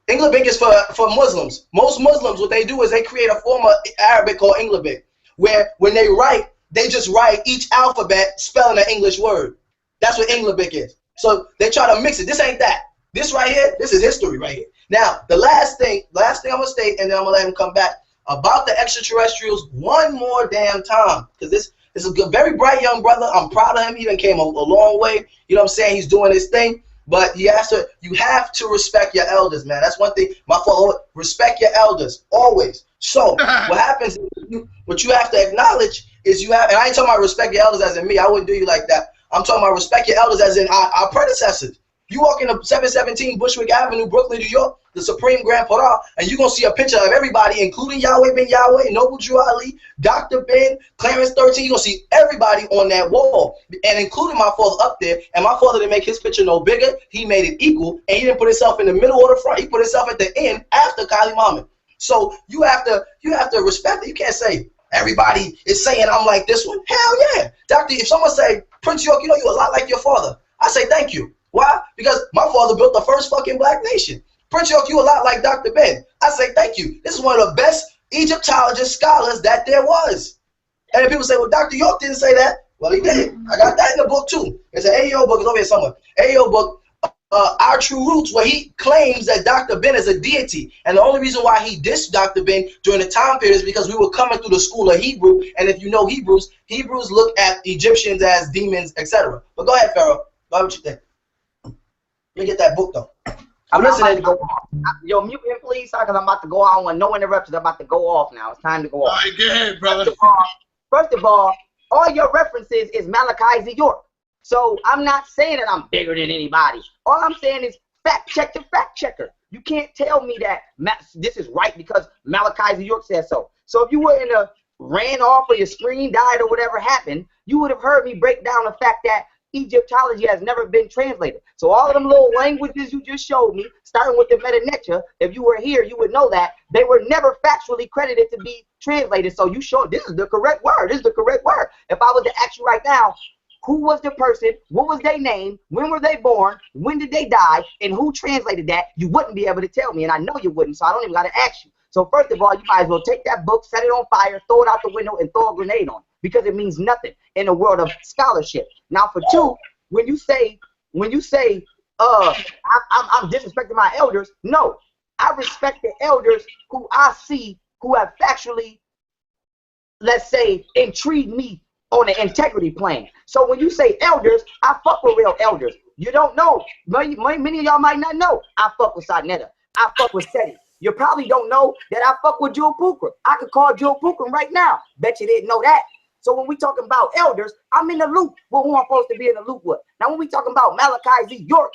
English is for Muslims. Most Muslims, what they do is they create a form of Arabic called English, where when they write, they just write each alphabet spelling an English word. That's what English is. So they try to mix it. This ain't that. This right here, this is history right here. Now, the last thing I'm gonna state, and then I'm gonna let him come back about the extraterrestrials one more damn time, because this is a good, very bright young brother. I'm proud of him. He even came a long way. You know what I'm saying? He's doing his thing. But you have to respect your elders, man. That's one thing. My father, respect your elders always. So what happens? What you have to acknowledge is you have, and I ain't talking about respect your elders as in me. I wouldn't do you like that. I'm talking about respect your elders as in our predecessors. You walk into 717 Bushwick Avenue, Brooklyn, New York, the Supreme Grand Pharaoh, and you're going to see a picture of everybody, including Yahweh Ben Yahweh, Noble Drew Ali, Dr. Ben, Clarence 13. You're going to see everybody on that wall, and including my father up there. And my father didn't make his picture no bigger. He made it equal, and he didn't put himself in the middle or the front. He put himself at the end after Kylie Muhammad. So you have to respect it. You can't say everybody is saying I'm like this one. Hell yeah. Doctor, if someone say, Prince York, you know, you're a lot like your father, I say thank you. Why? Because my father built the first fucking black nation. Prince York, you a lot like Dr. Ben. I say thank you. This is one of the best Egyptologist scholars that there was. And then people say, well, Dr. York didn't say that. Well, he did. I got that in the book too. It's an AEO book. It's over here somewhere. AEO book, Our True Roots, where he claims that Dr. Ben is a deity. And the only reason why he dissed Dr. Ben during the time period is because we were coming through the school of Hebrew. And if you know Hebrews look at Egyptians as demons, etc. But go ahead, Pharaoh. Go ahead, what you think? Let me get that book though. I'm listening to go. Yo, mute him, please, because I'm about to go on. No interruptions. I'm about to go off now. It's time to go off. All right, go ahead, brother. First of all your references is Malachi Z. York. So I'm not saying that I'm bigger than anybody. All I'm saying is fact check the fact checker. You can't tell me that this is right because Malachi Z. York says so. So if you were in a ran off or your screen died or whatever happened, you would have heard me break down the fact that Egyptology has never been translated. So all of them little languages you just showed me, starting with the Meta-Netia, if you were here, you would know that they were never factually credited to be translated. So you showed this is the correct word. This is the correct word. If I was to ask you right now, who was the person, what was their name, when were they born, when did they die, and who translated that, you wouldn't be able to tell me, and I know you wouldn't, so I don't even got to ask you. So first of all, you might as well take that book, set it on fire, throw it out the window, and throw a grenade on it, because it means nothing in the world of scholarship. Now for two, when you say I'm disrespecting my elders, no, I respect the elders who I see who have factually, let's say, intrigued me on the integrity plane. So when you say elders, I fuck with real elders. You don't know. Many of y'all might not know. I fuck with Sarnetta. I fuck with Seti. You probably don't know that I fuck with Jewel Pooker. I could call Jewel Pooker right now. Bet you didn't know that. So when we talking about elders, I'm in the loop with who I'm supposed to be in the loop with. Now when we talking about Malachi Z. York,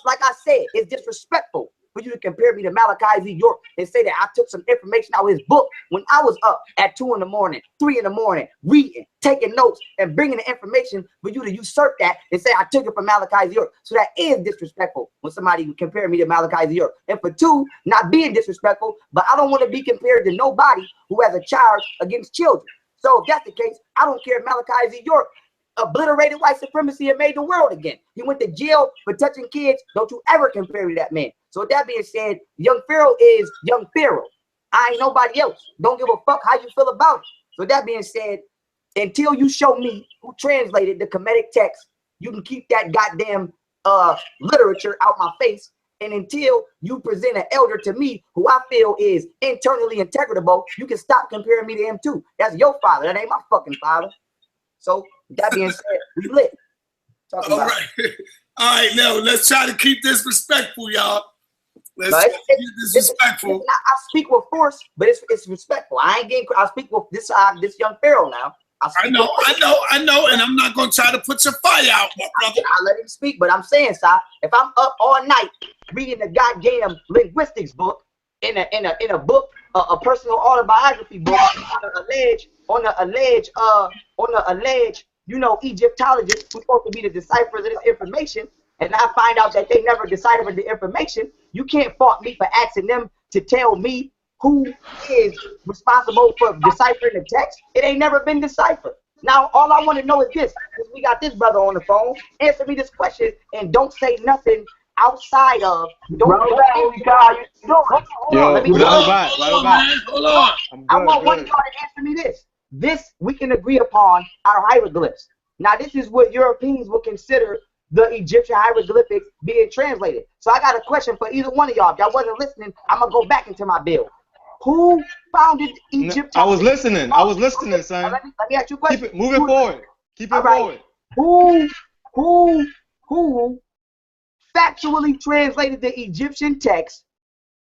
like I said, it's disrespectful for you to compare me to Malachi Z. York and say that I took some information out of his book when I was up at 2 in the morning, 3 in the morning, reading, taking notes, and bringing the information for you to usurp that and say I took it from Malachi Z. York. So that is disrespectful when somebody would compare me to Malachi Z. York. And for two, not being disrespectful, but I don't want to be compared to nobody who has a charge against children. So if that's the case, I don't care if Malachi Z. York obliterated white supremacy and made the world again. He went to jail for touching kids. Don't you ever compare me to that man. So with that being said, young Pharaoh is young Pharaoh. I ain't nobody else. Don't give a fuck how you feel about it. So with that being said, until you show me who translated the Kemetic text, you can keep that goddamn literature out my face. And until you present an elder to me who I feel is internally integrable, you can stop comparing me to him too. That's your father. That ain't my fucking father. So that being said, we lit. All right. All right, now let's try to keep this respectful, y'all. Let's keep this respectful. I speak with force, but it's respectful. I ain't getting. I speak with this young Pharaoh now. I know, and I'm not gonna try to put your fire out, my brother. I let him speak, but I'm saying, Si, if I'm up all night reading a goddamn linguistics book in a book, a personal autobiography book on the alleged, you know, Egyptologists who's supposed to be the deciphers of this information, and I find out that they never deciphered the information, you can't fault me for asking them to tell me who is responsible for deciphering the text. It ain't never been deciphered. Now, all I want to know is this. We got this brother on the phone. Answer me this question and don't say nothing outside of. Hold on. I want one of y'all to answer me this. this we can agree upon our hieroglyphs. Now, this is what Europeans would consider the Egyptian hieroglyphics being translated. So I got a question for either one of y'all. If y'all wasn't listening, I'm gonna go back into my bill. Who founded Egypt? I was listening. I was listening, son. Let me ask you a question. Keep it, move it forward. Keep it forward. Who factually translated the Egyptian text,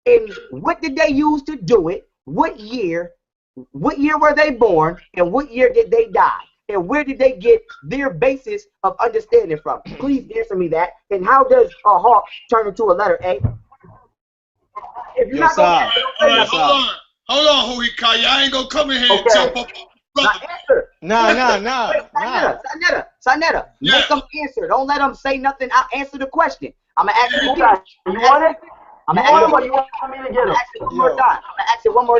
and what did they use to do it? What year were they born, and what year did they die? And where did they get their basis of understanding from? Please answer me that. And how does a hawk turn into a letter A? If you're not gonna hold on, Huhi Kaa. Y'all ain't gonna come in here and jump up. Nah. Sanetta. Yeah. Make them answer. Don't let them say nothing. I'll answer the question. I'm gonna ask you again. You want it? I'm gonna ask you want me to get it? one more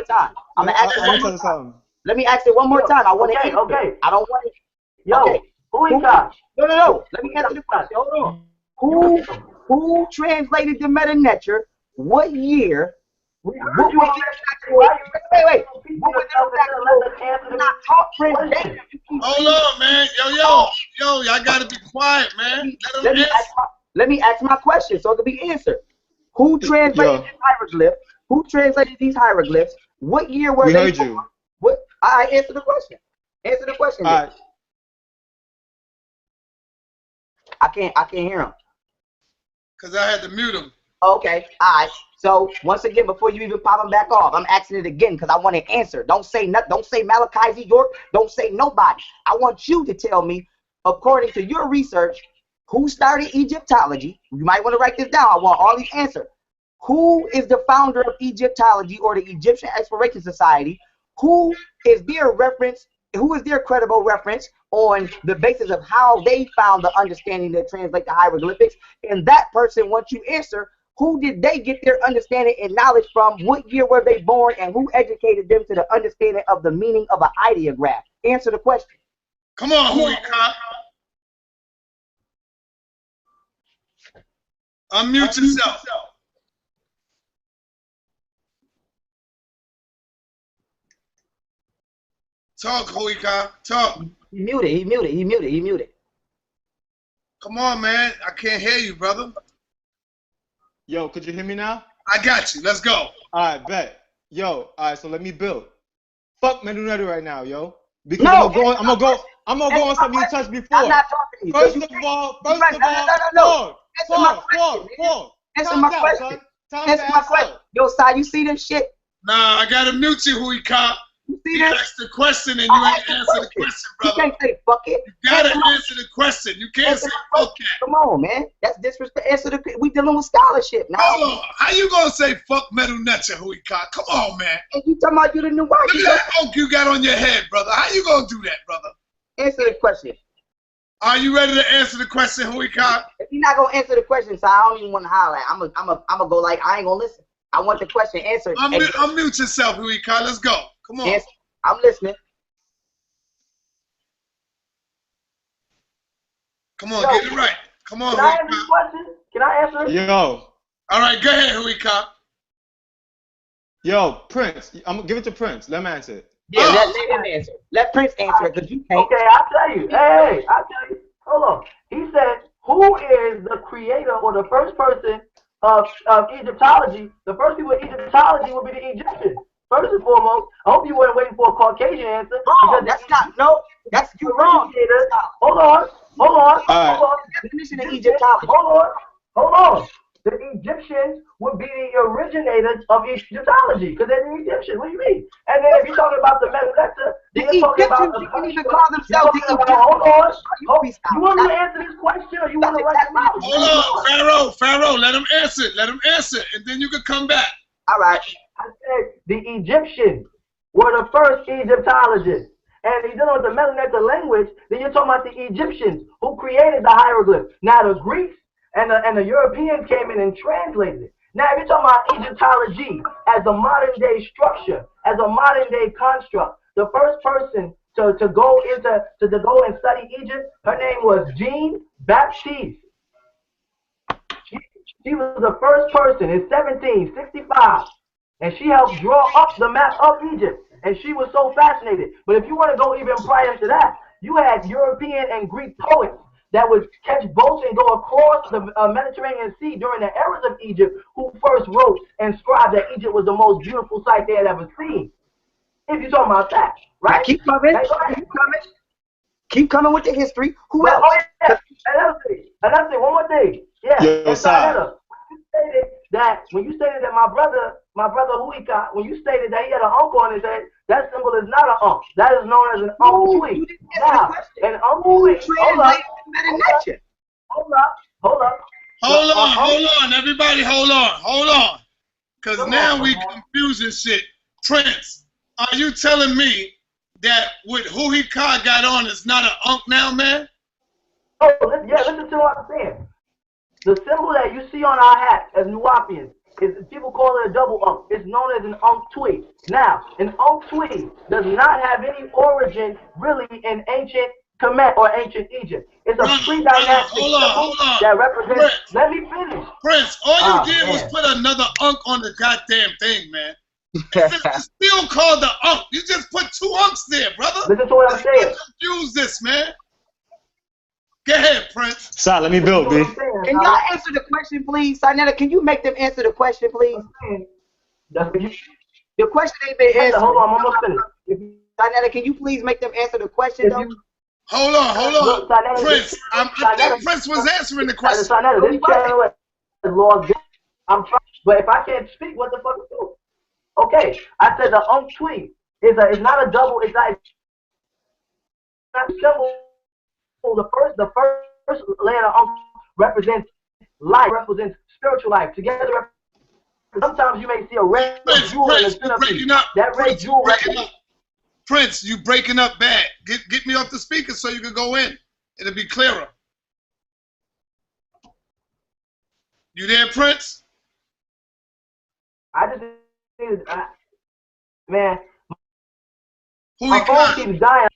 time. I'm gonna ask it one more time. Let me ask it one more time. I want to. Okay. I don't want it. Yo, okay. Huhi Kaa. No. Let me answer the question. Hold on. Who translated the Meta Nature? What year? Wait. What was not taught translation? Hold on, man. Yo, y'all gotta be quiet, man. Let me ask my question so it can be answered. Who translated this hieroglyph? Who translated these hieroglyphs? What year were they? We heard you. What? I answer the question. Answer the question. All right. I can't hear him. Cause I had to mute him. Okay. All right. So once again, before you even pop them back off, I'm asking it again because I want an answer. Don't say nothing. Don't say Malachi Z. York. Don't say nobody. I want you to tell me, according to your research, who started Egyptology? You might want to write this down. I want all these answers. Who is the founder of Egyptology or the Egyptian Exploration Society? Who is their reference? Who is their credible reference on the basis of how they found the understanding to translate the hieroglyphics? And that person, once you answer, who did they get their understanding and knowledge from? What year were they born? And who educated them to the understanding of the meaning of an ideograph? Answer the question. Come on, Huhi Kaa. Unmute yourself. Talk, Huhi Kaa. Talk. He muted. Come on, man. I can't hear you, brother. Yo, could you hear me now? I got you. Let's go. All right, bet. Yo, all right, so let me build. Fuck Medunetti right now, yo. Because No, I'm gonna go on something you touched before. I'm not talking to you. First of all, pause. Answer my question. Answer my question. Yo, Si, you see this shit? Nah, I gotta mute you, Huhi Kaa. You see You that? asked the question and you ain't answered the question, You brother. can't say fuck it. You gotta answer the question. You can't say fuck that. Come on, man. That's disrespect. Answer the. We dealing with scholarship now. Hold on. How you gonna say fuck Metal Nutcha, Huhi Kaa? Come on, man. And you talking about you the new white? Look at that oak you got on your head, brother. How you gonna do that, brother? Answer the question. Are you ready to answer the question, Huhi Kaa? If you're not gonna answer the question, so I don't even want to holler. I'm gonna go like I ain't gonna listen. I want the question answered. Unmute yourself, Huhi Kaa. Let's go. Come on. Answer. I'm listening. Come on, get it right. Come on, Can I Huhi answer this Kaa. question? Can I answer it? Yo, All right, go ahead, Huhi Kaa. yo, Prince. I'm gonna give it to Prince. Let him answer it. Yeah, let him answer. Let Prince answer it because you can't. Okay, I'll tell you. Hey, I'll tell you. Hold on. He said, who is the creator or the first person of Egyptology? The first people in Egyptology would be the Egyptians. First and foremost, I hope you weren't waiting for a Caucasian answer. Oh, that's not. No, that's you wrong. Hold on. Definition of Egyptology. Hold on. The Egyptians would be the originators of Egyptology because they're the Egyptians. What do you mean? And then if you're talking about the Mesonesia, The Egyptians didn't even call themselves the Egyptians. Hold on. You want me to answer this question or you want to write it out? Hold on, Pharaoh. Let him answer it. Let him answer it, and then you can come back. All right. I said the Egyptians were the first Egyptologists. And if you're dealing with the Mesonesia language, then you're talking about the Egyptians who created the hieroglyphs. Now the Greeks and the Europeans came in and translated it. Now if you're talking about Egyptology as a modern day structure, as a modern day construct, the first person to go and study Egypt, her name was Jean Baptiste. She was the first person in 1765. And she helped draw up the map of Egypt. and she was so fascinated. But if you want to go even prior to that, you had European and Greek poets that would catch boats and go across the Mediterranean Sea during the eras of Egypt, who first wrote and scribed that Egypt was the most beautiful sight they had ever seen. If you're talking about that, right? Now keep coming. Now, Keep coming with the history. Who else? Oh yeah, another thing, one more thing. Yeah, Yo, Sai. When you stated that my brother Huhi Kaa, when you stated that he had an uncle on his head, that symbol is not an unk. That is known as an unk tweet. Now, an unk tweet. Hold on, everybody, hold on. Because now we confusing shit. Prince, are you telling me that what Huhi Kaa got on is not an unk now, man? Oh, listen to what I'm saying. The symbol that you see on our hat as Nuwaupians is, people call it a double unk. It's known as an unk tweed. Now, an unk tweed does not have any origin really in ancient Kemet or ancient Egypt. It's a pre-dynastic symbol that represents. Prince, let me finish. Prince, all you did was put another unk on the goddamn thing, man. It's still called the unk. You just put 2 unks there, brother. Listen to what I'm saying. Confuse this, man. Go ahead, Prince. Sai, let me build, B. Can y'all answer the question, please? Sinetta, can you make them answer the question, please? The question ain't been answered. Hold on, I'm almost finished. Sinetta, can you please make them answer the question, though? Hold on. Prince, I think Prince was answering the question. This channel is laws. I'm trying, but if I can't speak, what the fuck is it? Okay, I said the unk tweet is not a double. It's not a symbol. The first layer of represents life, represents spiritual life. Together, sometimes you may see a red jewel in the centerpiece. That red jewel represents. Prince, you breaking up bad. Get me off the speaker so you can go in. It'll be clearer. You there, Prince? I just needed, man. Huhi Kaa keeps dying.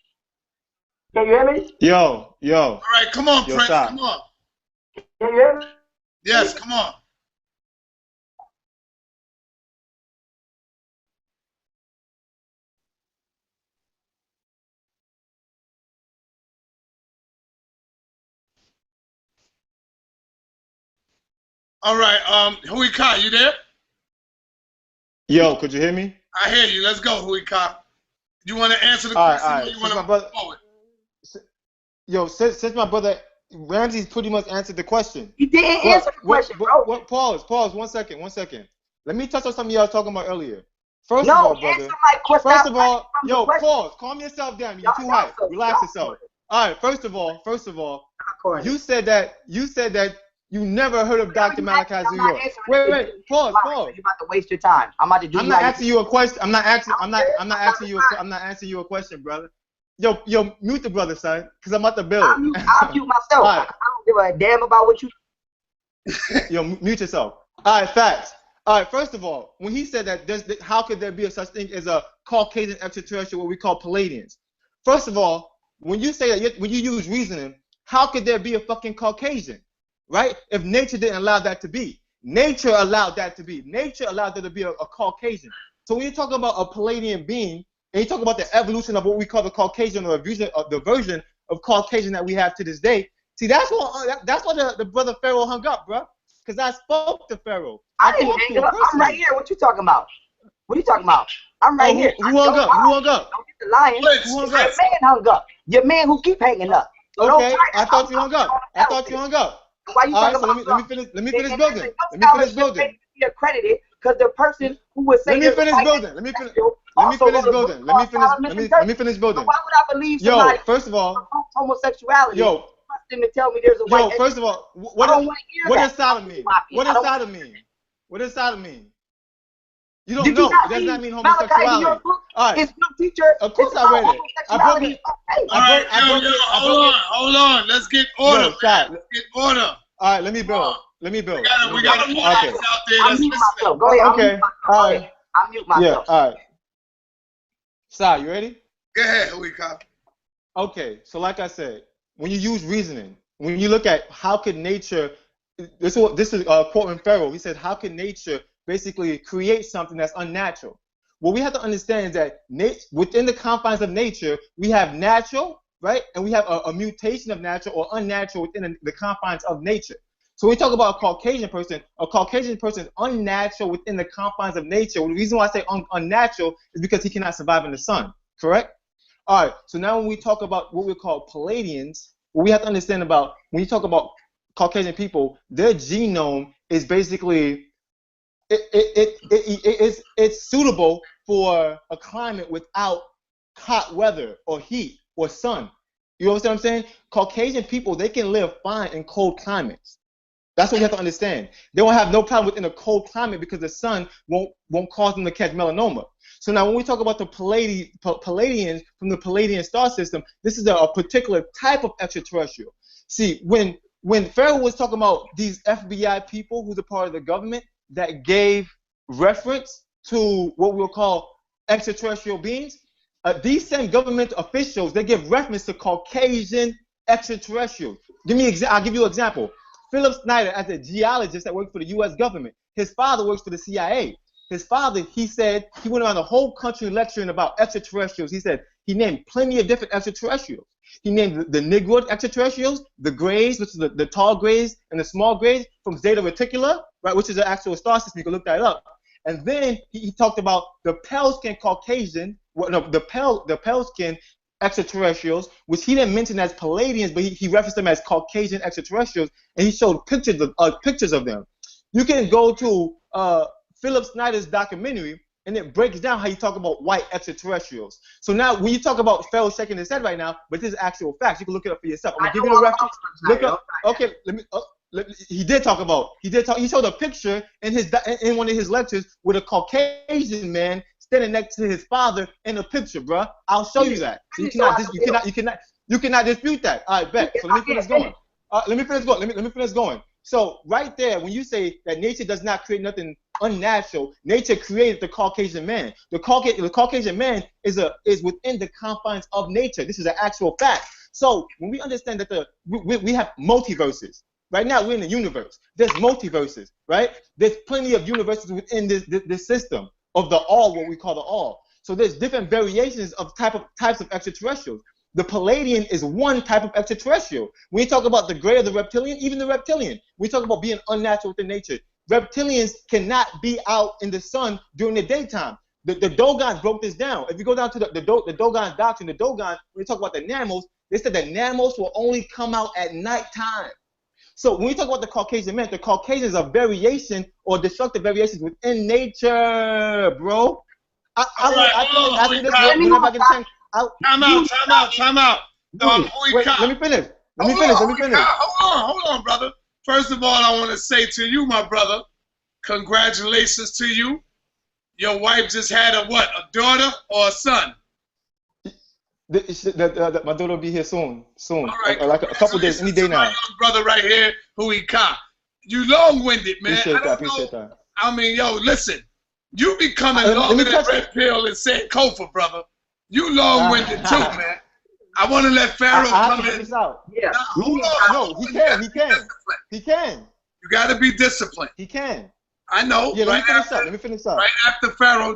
Can you hear me? Yo. All right, come on, Prince. Stop. Come on. Can you hear me? Yes, come on. All right, Huhi Kaa, you there? Yo, could you hear me? I hear you. Let's go, Huhi Kaa. You want to answer the question or you want to move forward? Yo, since my brother Ramsey's pretty much answered the question. He didn't answer the question, bro. Pause. 1 second. Let me touch on something y'all was talking about earlier. First of all, brother. First of all, yo, pause. Calm yourself down. You're too hype. Relax yourself. All right. First of all, you said that you never heard of Dr. Malachi's New York. Wait. Pause. You're about to waste your time. I'm about to do. I'm not asking you a question. I'm not answering you a question, brother. Yo, mute the brother, son, because I'm about to build. I'll mute myself. Right. I don't give a damn about what you. Yo, mute yourself. All right, facts. All right, first of all, when he said that, how could there be a such thing as a Caucasian extraterrestrial, what we call Palladians? First of all, when you say that, when you use reasoning, how could there be a fucking Caucasian, right? If nature didn't allow that to be. Nature allowed that to be. Nature allowed there to be a Caucasian. So when you're talking about a Palladian being, and you talk about the evolution of what we call the Caucasian, or the version of Caucasian that we have to this day. See, that's why the brother Pharaoh hung up, bro. Because I spoke to Pharaoh. I didn't hang up. I'm right here. What you talking about? What are you talking about? I'm right here. Who hung up? Don't get the lying. Who hung up? Your man hung up. Your man who keep hanging up. So okay, I thought you hung up. Why you talking about? So let me finish building. Let me finish building. Be accredited because the person who was saying. Let me finish building. Let me finish building. Why would I believe somebody? Yo, first of all, homosexuality. Yo, to tell me there's a white. Yo, first of all, what does Sodom mean? What does Sodom mean? What does Sodom mean? You don't know. It does not mean homosexuality. All right. It's no teacher. Of course I read it. Hold on. Let's get order. Let's get order. All right, let me build. We got more guys out there. I'll mute myself. Go ahead. Okay. All right. I'll mute myself. Yeah. All right. Sai, you ready? Go ahead, Huhi Kaa. Okay. So like I said, when you use reasoning, when you look at how could nature, this is quoting Pharaoh. He said, how can nature basically create something that's unnatural? what we have to understand is that within the confines of nature, we have natural, right? And we have a mutation of natural or unnatural within the confines of nature. So when we talk about a Caucasian person is unnatural within the confines of nature. The reason why I say unnatural is because he cannot survive in the sun, correct? All right, so now when we talk about what we call Palladians, what we have to understand about, when you talk about Caucasian people, their genome is basically, it's suitable for a climate without hot weather or heat or sun. You understand what I'm saying? Caucasian people, they can live fine in cold climates. That's what you have to understand. They won't have no problem within a cold climate because the sun won't cause them to catch melanoma. So now when we talk about the Palladians from the Palladian star system, this is a particular type of extraterrestrial. See, when Pharaoh was talking about these FBI people who's a part of the government that gave reference to what we'll call extraterrestrial beings, these same government officials, they give reference to Caucasian extraterrestrials. I'll give you an example. Philip Snyder, as a geologist that worked for the U.S. government, his father works for the CIA. His father, he said, he went around the whole country lecturing about extraterrestrials. He said he named plenty of different extraterrestrials. He named the Negroid extraterrestrials, the Greys, which is the tall Greys, and the small Greys from Zeta Reticula, right, which is an actual star system. You can look that up. And then he talked about the pale skin Caucasian, the pale skin extraterrestrials, which he didn't mention as Palladians, but he referenced them as Caucasian extraterrestrials, and he showed pictures of them. You can go to Philip Snyder's documentary, and it breaks down how you talk about white extraterrestrials. So now, when you talk about Pharaoh shaking his head right now, but this is actual facts, you can look it up for yourself. I'm gonna give you the reference. Look up. Okay, he showed a picture in one of his lectures with a Caucasian man standing next to his father in a picture, bruh. I'll show you that. So you cannot dispute that. All right, bet. So let me finish going. Let me finish going. So right there, when you say that nature does not create nothing unnatural, nature created the Caucasian man. The Caucasian man is within the confines of nature. This is an actual fact. So when we understand that we have multiverses. Right now we're in the universe. There's multiverses, right? There's plenty of universes within this system of the all, what we call the all. So there's different variations of types of extraterrestrials. The Palladian is one type of extraterrestrial. When you talk about the gray or the reptilian, even the reptilian, we talk about being unnatural within nature. Reptilians cannot be out in the sun during the daytime. The Dogons broke this down. If you go down to the Dogon doctrine, the Dogon, when we talk about the Namos, they said the Namos will only come out at nighttime. So when we talk about the Caucasian man, the Caucasians are variation or destructive variations within nature, bro. Time out. Wait, let me finish. Hold on, brother. First of all, I want to say to you, my brother, congratulations to you. Your wife just had a daughter or a son? My daughter will be here soon. All right, like a couple days, any day now. My young brother right here, Huhi Kaa. You long-winded, man. Appreciate that. I mean, yo, listen. You be coming longer than Red Pill and saying Kofa, brother. You long-winded too, man. I want to let Pharaoh come in. Yeah. No, he can. You got to be disciplined. He can. I know. Yeah, let me finish up. Right after Pharaoh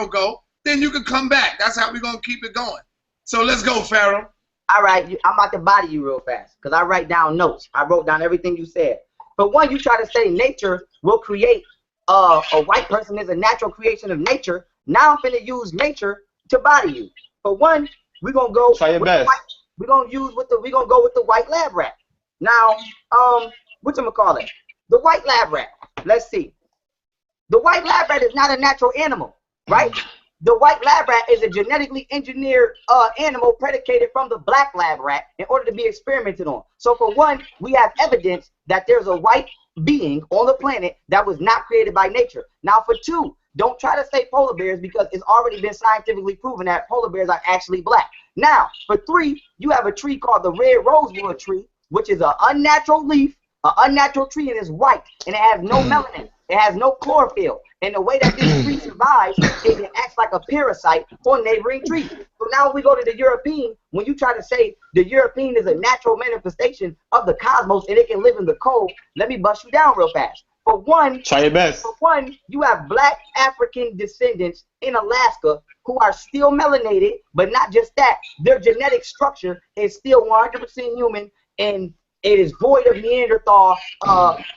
go, then you can come back. That's how we're going to keep it going. So let's go, Pharaoh. All right, I'm about to body you real fast because I write down notes. I wrote down everything you said. But one, you try to say nature will create a white person is a natural creation of nature. Now I'm finna use nature to body you. For one, we're gonna go. Try your best. We're gonna go with the white lab rat. Now, whatchamacallit? The white lab rat. Let's see. The white lab rat is not a natural animal, right? The white lab rat is a genetically engineered animal predicated from the black lab rat in order to be experimented on. So for one, we have evidence that there's a white being on the planet that was not created by nature. Now for two, don't try to say polar bears because it's already been scientifically proven that polar bears are actually black. Now for three, you have a tree called the red rosewood tree, which is an unnatural leaf, an unnatural tree, and it's white, and it has no melanin. It has no chlorophyll. And the way that this tree survives is it acts like a parasite on neighboring trees. So now when we go to the European, when you try to say the European is a natural manifestation of the cosmos and it can live in the cold, let me bust you down real fast. For one, Try your best. For one, you have black African descendants in Alaska who are still melanated, but not just that, their genetic structure is still 100% human, and it is void of Neanderthal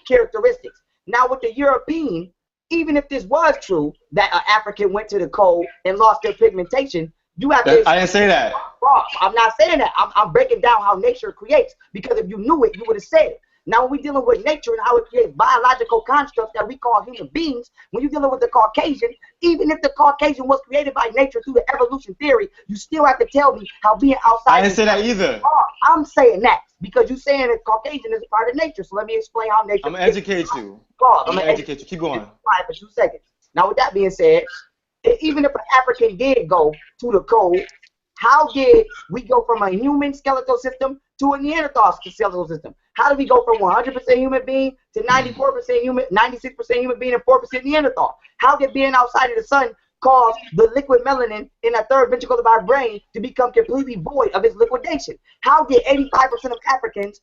characteristics. Now with the European, even if this was true, that an African went to the cold and lost their pigmentation, you have to. I didn't say that. I'm not saying that. I'm breaking down how nature creates, because if you knew it, you would have said it. Now, when we're dealing with nature and how it creates biological constructs that we call human beings, when you're dealing with the Caucasian, even if the Caucasian was created by nature through the evolution theory, you still have to tell me how being outside. I didn't say that either. I'm saying that because you're saying that Caucasian is a part of nature. So let me explain how nature. I'm gonna educate you. I'm gonna educate you. Keep going. For 2 seconds. Now, with that being said, even if an African did go to the cold, how did we go from a human skeletal system to a Neanderthal skeletal system? How did we go from 100% human being to 94% human, 96% human being, and 4% Neanderthal? How did being outside of the sun cause the liquid melanin in the third ventricle of our brain to become completely void of its liquidation? How did 85% of Africans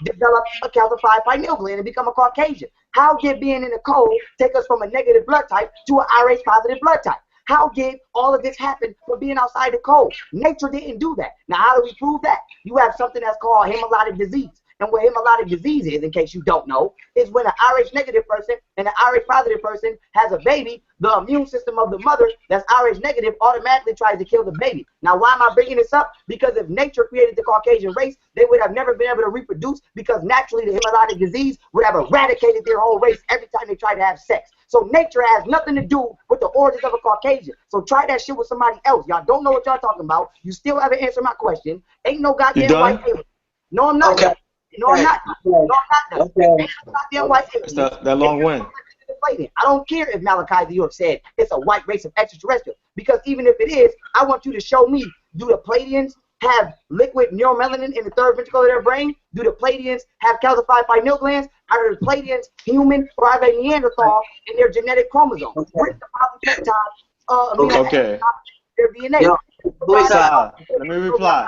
develop a calcified pineal gland and become a Caucasian? How did being in the cold take us from a negative blood type to an Rh positive blood type? How did all of this happen from being outside the cold? Nature didn't do that. Now, how do we prove that? You have something that's called hemolytic disease. And what hemolytic disease is, in case you don't know, is when an Rh negative person and an Rh positive person has a baby, the immune system of the mother that's Rh negative automatically tries to kill the baby. Now, why am I bringing this up? Because if nature created the Caucasian race, they would have never been able to reproduce, because naturally the hemolytic disease would have eradicated their whole race every time they tried to have sex. So nature has nothing to do with the origins of a Caucasian. So try that shit with somebody else. Y'all don't know what y'all talking about. You still haven't answered my question. Ain't no goddamn white alien. No, I'm not. Okay. No, I'm not. No, I'm not. Okay. Ain't no goddamn white alien. That long win. I don't care if Malachi the York said it's a white race of extraterrestrials, because even if it is, I want you to show me, do the Pleiadians have liquid neuromelanin in the third ventricle of their brain? Do the Pleiadians have calcified pineal glands? Are the Pleiadians human, or are they Neanderthal in their genetic chromosome? Okay. Where's the polypeptide, Okay. their DNA? Yo, let me reply.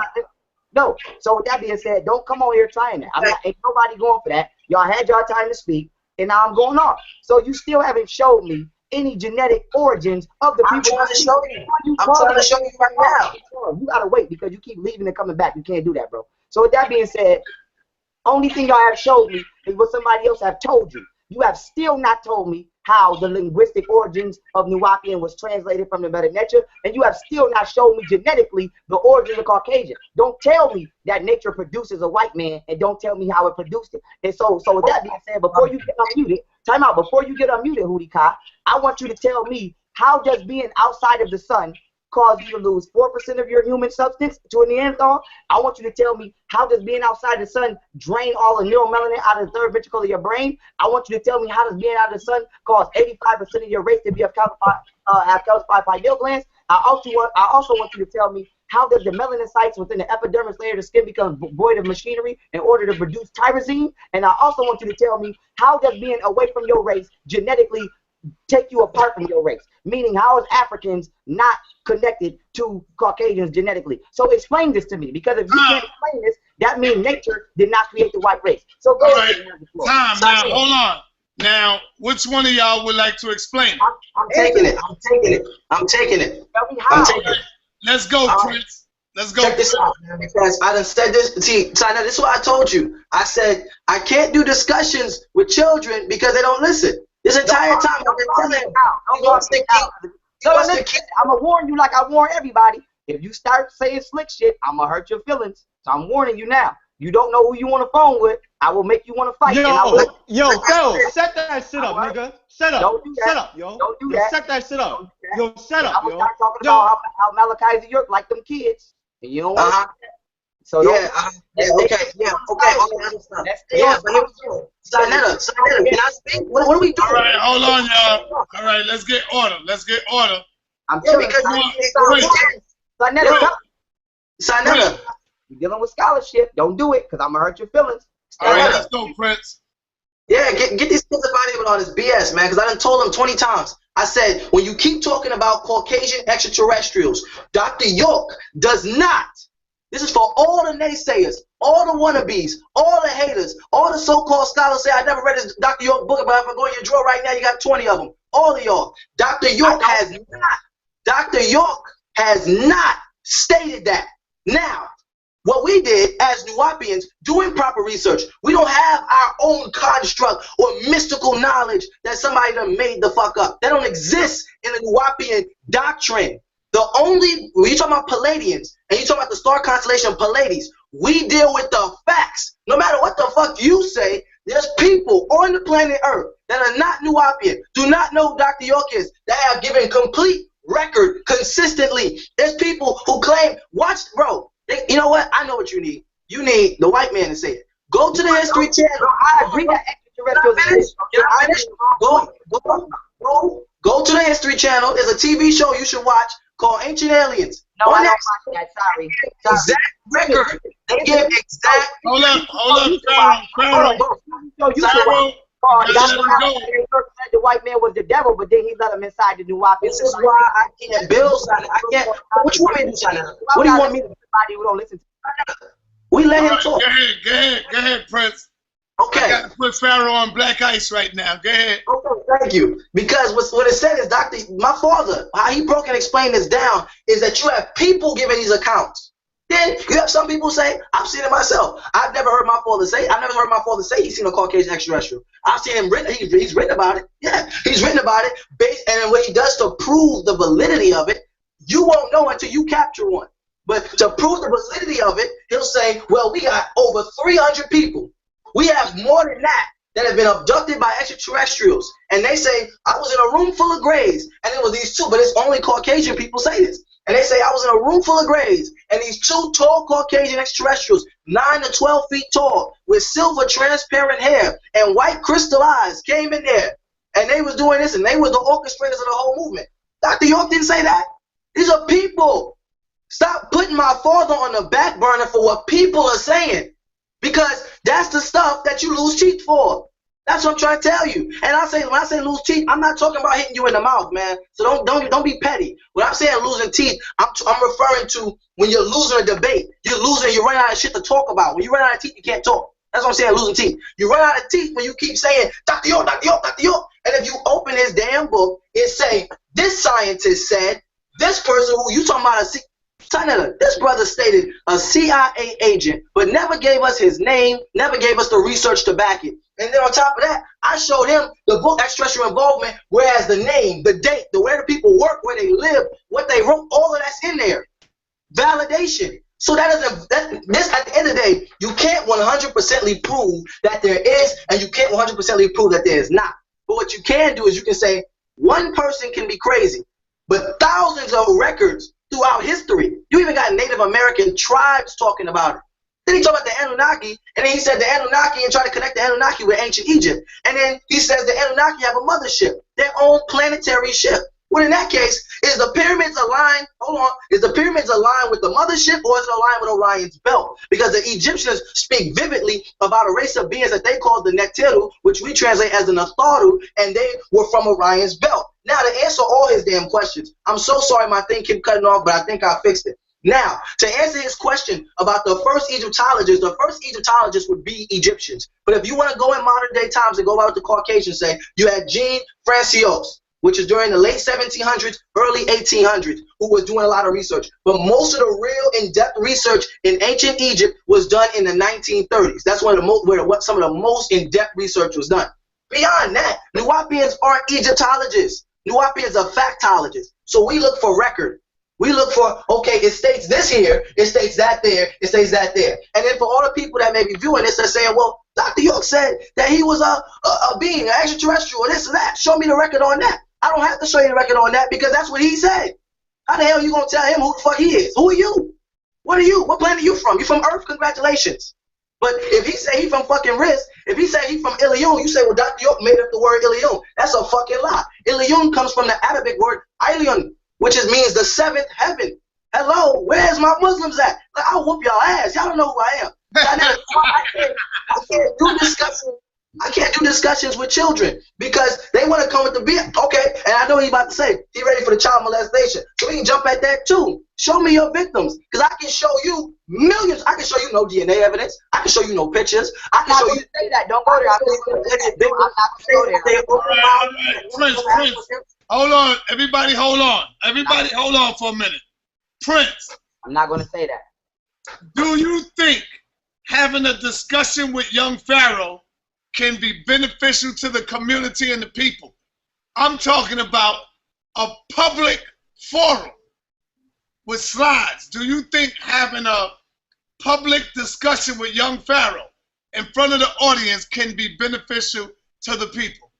No. So with that being said, don't come on here trying that. Ain't nobody going for that. Y'all had y'all time to speak, and now I'm going off. So you still haven't showed me any genetic origins of the people. I'm trying to show you. I'm trying to show you right now. You gotta wait, because you keep leaving and coming back. You can't do that, bro. So with that being said, only thing y'all have showed me is what somebody else have told you. You have still not told me how the linguistic origins of wu-nuwaupu was translated from the Meta Nature, and you have still not shown me genetically the origin of Caucasian. Don't tell me that nature produces a white man, and don't tell me how it produced it. And so with that being said, before you get unmuted, time out. Before you get unmuted, Huhi Kaa, I want you to tell me, how does being outside of the sun cause you to lose 4% of your human substance to a Neanderthal? I want you to tell me, how does being outside the sun drain all the neuromelanin out of the third ventricle of your brain? I want you to tell me, how does being out of the sun cause 85% of your race to be have calcified pineal glands? I also want you to tell me, how does the melanocytes within the epidermis layer of the skin become void of machinery in order to produce tyrosine? And I also want you to tell me, how does being away from your race genetically take you apart from your race? Meaning, how is Africans not connected to Caucasians genetically? So explain this to me, because if you can't explain this, that means nature did not create the white race. So go ahead. Time. Now, hold on. Now, which one of y'all would like to explain it? I'm taking it. I'm taking it. Tell me how. I'm taking it. Let's go, Prince. Let's go. Check this out, man, because I done said this. See, China, this is what I told you. I said I can't do discussions with children because they don't listen. This entire time I've been telling him. I'm gonna warn you, like I warn everybody. If you start saying slick shit, I'm gonna hurt your feelings. So I'm warning you now. You don't know who you want to phone with. I will make you want to fight. Pharaoh, set that shit up, nigga. Shut up. Don't do that. Shut up, yo. Don't do that. Set that shit up. Yo, shut up, I'm yo. gonna start talking about how Malachi York like them kids, and you don't want to. So okay. Yeah, but here we go. Sinetta, can I speak? What are we doing? All right, hold on, y'all. All right, let's get order. I'm telling you, Sinetta. You're dealing with scholarship. Don't do it, because I'm gonna hurt your feelings. All right, let's go, Prince. Yeah, get these kids up out of here with all this BS, man, because I done told them 20 times. I said, when you keep talking about Caucasian extraterrestrials, Dr. York does not This is for all the naysayers, all the wannabes, all the haters, all the so-called scholars say, I never read this Dr. York book, but if I go in your drawer right now, you got 20 of them. All of y'all. Dr. York has not stated that. Now, what we did as Nuwaupians, doing proper research, we don't have our own construct or mystical knowledge that somebody done made the fuck up. That don't exist in the Nuwaupian doctrine. When you talk about Palladians, and you talk about the star constellation Pallades, we deal with the facts. No matter what the fuck you say, there's people on the planet Earth that are not Nuwaupian, do not know who Dr. York is, that have given complete record consistently. There's people who claim, you know what? I know what you need. You need the white man to say it. Go to the History Channel. I agree that extraterrestrials exist. Go to the History Channel. There's a TV show you should watch called Ancient Aliens. No, I don't watch that. Sorry. Exact record. They give exact. Hold up, Pharaoh. The white man was the devil, but then he let him inside the Nuwaupian. This is why I can't build something. I can't. What you want me to do, China? What do you want me to do? Somebody who don't listen to We let him talk. Go ahead, Prince. Okay. I got to put Pharaoh on black ice right now. Go ahead. Okay, thank you. Because what it said is, my father, how he broke and explained this down is that you have people giving these accounts. Then you have some people say, I've seen it myself. I've never heard my father say he's seen a Caucasian extraterrestrial. I've seen him written. He's written about it. Yeah, he's written about it. And then what he does to prove the validity of it, you won't know until you capture one. But to prove the validity of it, he'll say, well, we got over 300 people. We have more than that have been abducted by extraterrestrials. And they say, I was in a room full of grays, and it was these two, but it's only Caucasian people say this. And they say, I was in a room full of grays, and these two tall Caucasian extraterrestrials, 9 to 12 feet tall, with silver transparent hair and white crystal eyes came in there. And they was doing this, and they were the orchestrators of the whole movement. Dr. York didn't say that. These are people. Stop putting my father on the back burner for what people are saying. Because that's the stuff that you lose teeth for. That's what I'm trying to tell you. And when I say lose teeth, I'm not talking about hitting you in the mouth, man. So don't be petty. When I'm saying losing teeth, I'm referring to when you're losing a debate. You're running out of shit to talk about. When you run out of teeth, you can't talk. That's what I'm saying, losing teeth. You run out of teeth when you keep saying, Dr. York, Dr. York, Dr. York. And if you open his damn book, it say, this scientist said, this person who you talking about, this brother stated a CIA agent, but never gave us his name, never gave us the research to back it. And then on top of that, I showed him the book Extraterrestrial Involvement, whereas the name, the date, where the people work, where they live, what they wrote, all of that's in there. Validation. So at the end of the day, you can't 100% prove that there is, and you can't 100% prove that there is not. But what you can do is you can say one person can be crazy, but thousands of records throughout history. You even got Native American tribes talking about it. Then he talked about the Anunnaki, and then he said the Anunnaki and tried to connect the Anunnaki with ancient Egypt. And then he says the Anunnaki have a mothership, their own planetary ship. Well, in that case, is the pyramids aligned? Hold on. Is the pyramids aligned with the mothership, or is it aligned with Orion's belt? Because the Egyptians speak vividly about a race of beings that they call the Neteru, which we translate as the Natharu, and they were from Orion's belt. Now, to answer all his damn questions, I'm so sorry my thing kept cutting off, but I think I fixed it. Now, to answer his question about the first Egyptologists would be Egyptians. But if you want to go in modern day times and go out with the Caucasians, say, you had Jean Francios, which is during the late 1700s, early 1800s, who was doing a lot of research. But most of the real in-depth research in ancient Egypt was done in the 1930s. That's where some of the most in-depth research was done. Beyond that, Nuwaupians aren't Egyptologists. Nuwaupians are factologists. So we look for record. We look for, okay, it states this here, it states that there, it states that there. And then for all the people that may be viewing this, they're saying, well, Dr. York said that he was a being, an extraterrestrial, or this or that. Show me the record on that. I don't have to show you the record on that because that's what he said. How the hell are you going to tell him who the fuck he is? Who are you? What are you? What planet are you from? You from Earth? Congratulations. But if he say he from fucking Riz, if he say he from Ilion, you say, well, Dr. York made up the word Ilion. That's a fucking lie. Ilion comes from the Arabic word Ilion, which means the seventh heaven. Hello, where's my Muslims at? Like, I'll whoop y'all ass. Y'all don't know who I am. I can't do discussions with children because they want to come with the beat. Okay, and I know he's about to say he ready for the child molestation. So we can jump at that too. Show me your victims because I can show you millions. I can show you no DNA evidence. I can show you no pictures. I can show you. Say that. Don't go there. I'm not going to go there. Prince. Hold on. Everybody hold on. Everybody hold on for a minute. Prince. I'm not going to say that. Do you think having a discussion with young Pharaoh can be beneficial to the community and the people? I'm talking about a public forum with slides. Do you think having a public discussion with young Pharaoh in front of the audience can be beneficial to the people?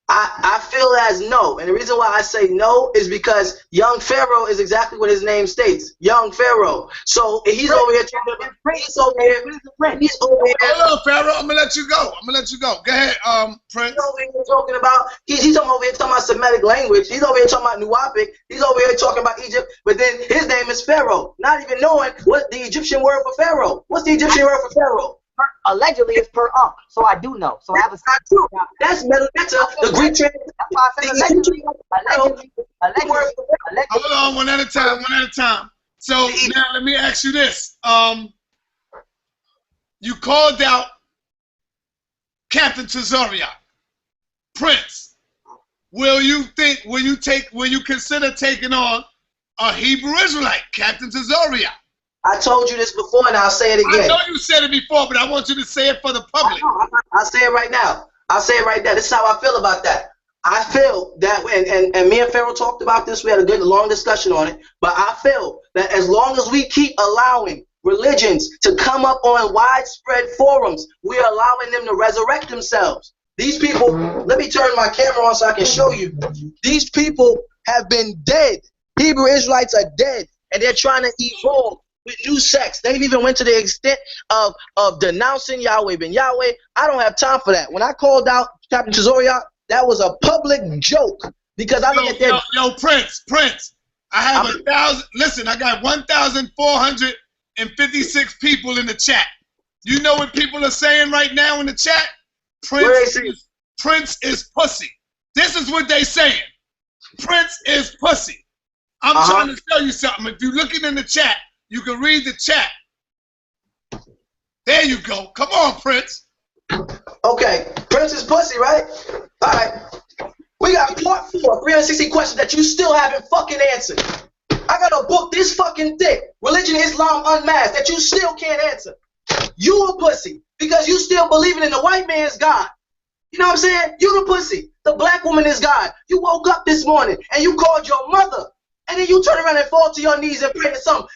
I feel as no, and the reason why I say no is because young Pharaoh is exactly what his name states, young Pharaoh. So he's over here talking about Prince over here. He's over here. Hold on, Pharaoh. I'm gonna let you go. Go ahead, Prince. He's over here talking about he's over here talking about Semitic language. He's over here talking about Nuwaupu. He's over here talking about Egypt. But then his name is Pharaoh, not even knowing what the Egyptian word for Pharaoh. What's the Egyptian word for Pharaoh? Allegedly, it's per so I do know. So I have a. That's not true. That's the Greek translation. That's why I said allegedly. Hold on, one at a time. So now let me ask you this. You called out Captain Tazariak. Prince, will you consider taking on a Hebrew Israelite, Captain Tazariak? I told you this before, and I'll say it again. I know you said it before, but I want you to say it for the public. I'll say it right now. This is how I feel about that. I feel that, and me and Pharaoh talked about this. We had a good, long discussion on it. But I feel that as long as we keep allowing religions to come up on widespread forums, we're allowing them to resurrect themselves. These people, let me turn my camera on so I can show you. These people have been dead. Hebrew Israelites are dead, and they're trying to evolve with new sects. They even went to the extent of denouncing Yahweh ben Yahweh. I don't have time for that. When I called out Captain Tazariak, that was a public joke because I look at that. Yo, Prince, I have 1,000. Listen, I got 1,456 people in the chat. You know what people are saying right now in the chat? Prince is pussy. This is what they saying. Prince is pussy. I'm trying to tell you something. If you're looking in the chat, you can read the chat. There you go. Come on, Prince. Okay, Prince is pussy, right? All right. We got part 4, 360 questions that you still haven't fucking answered. I got a book this fucking thick, Religion Islam Unmasked, that you still can't answer. You a pussy because you still believing in the white man's God. You know what I'm saying? You the pussy. The black woman is God. You woke up this morning and you called your mother. And then you turn around and fall to your knees and pray to some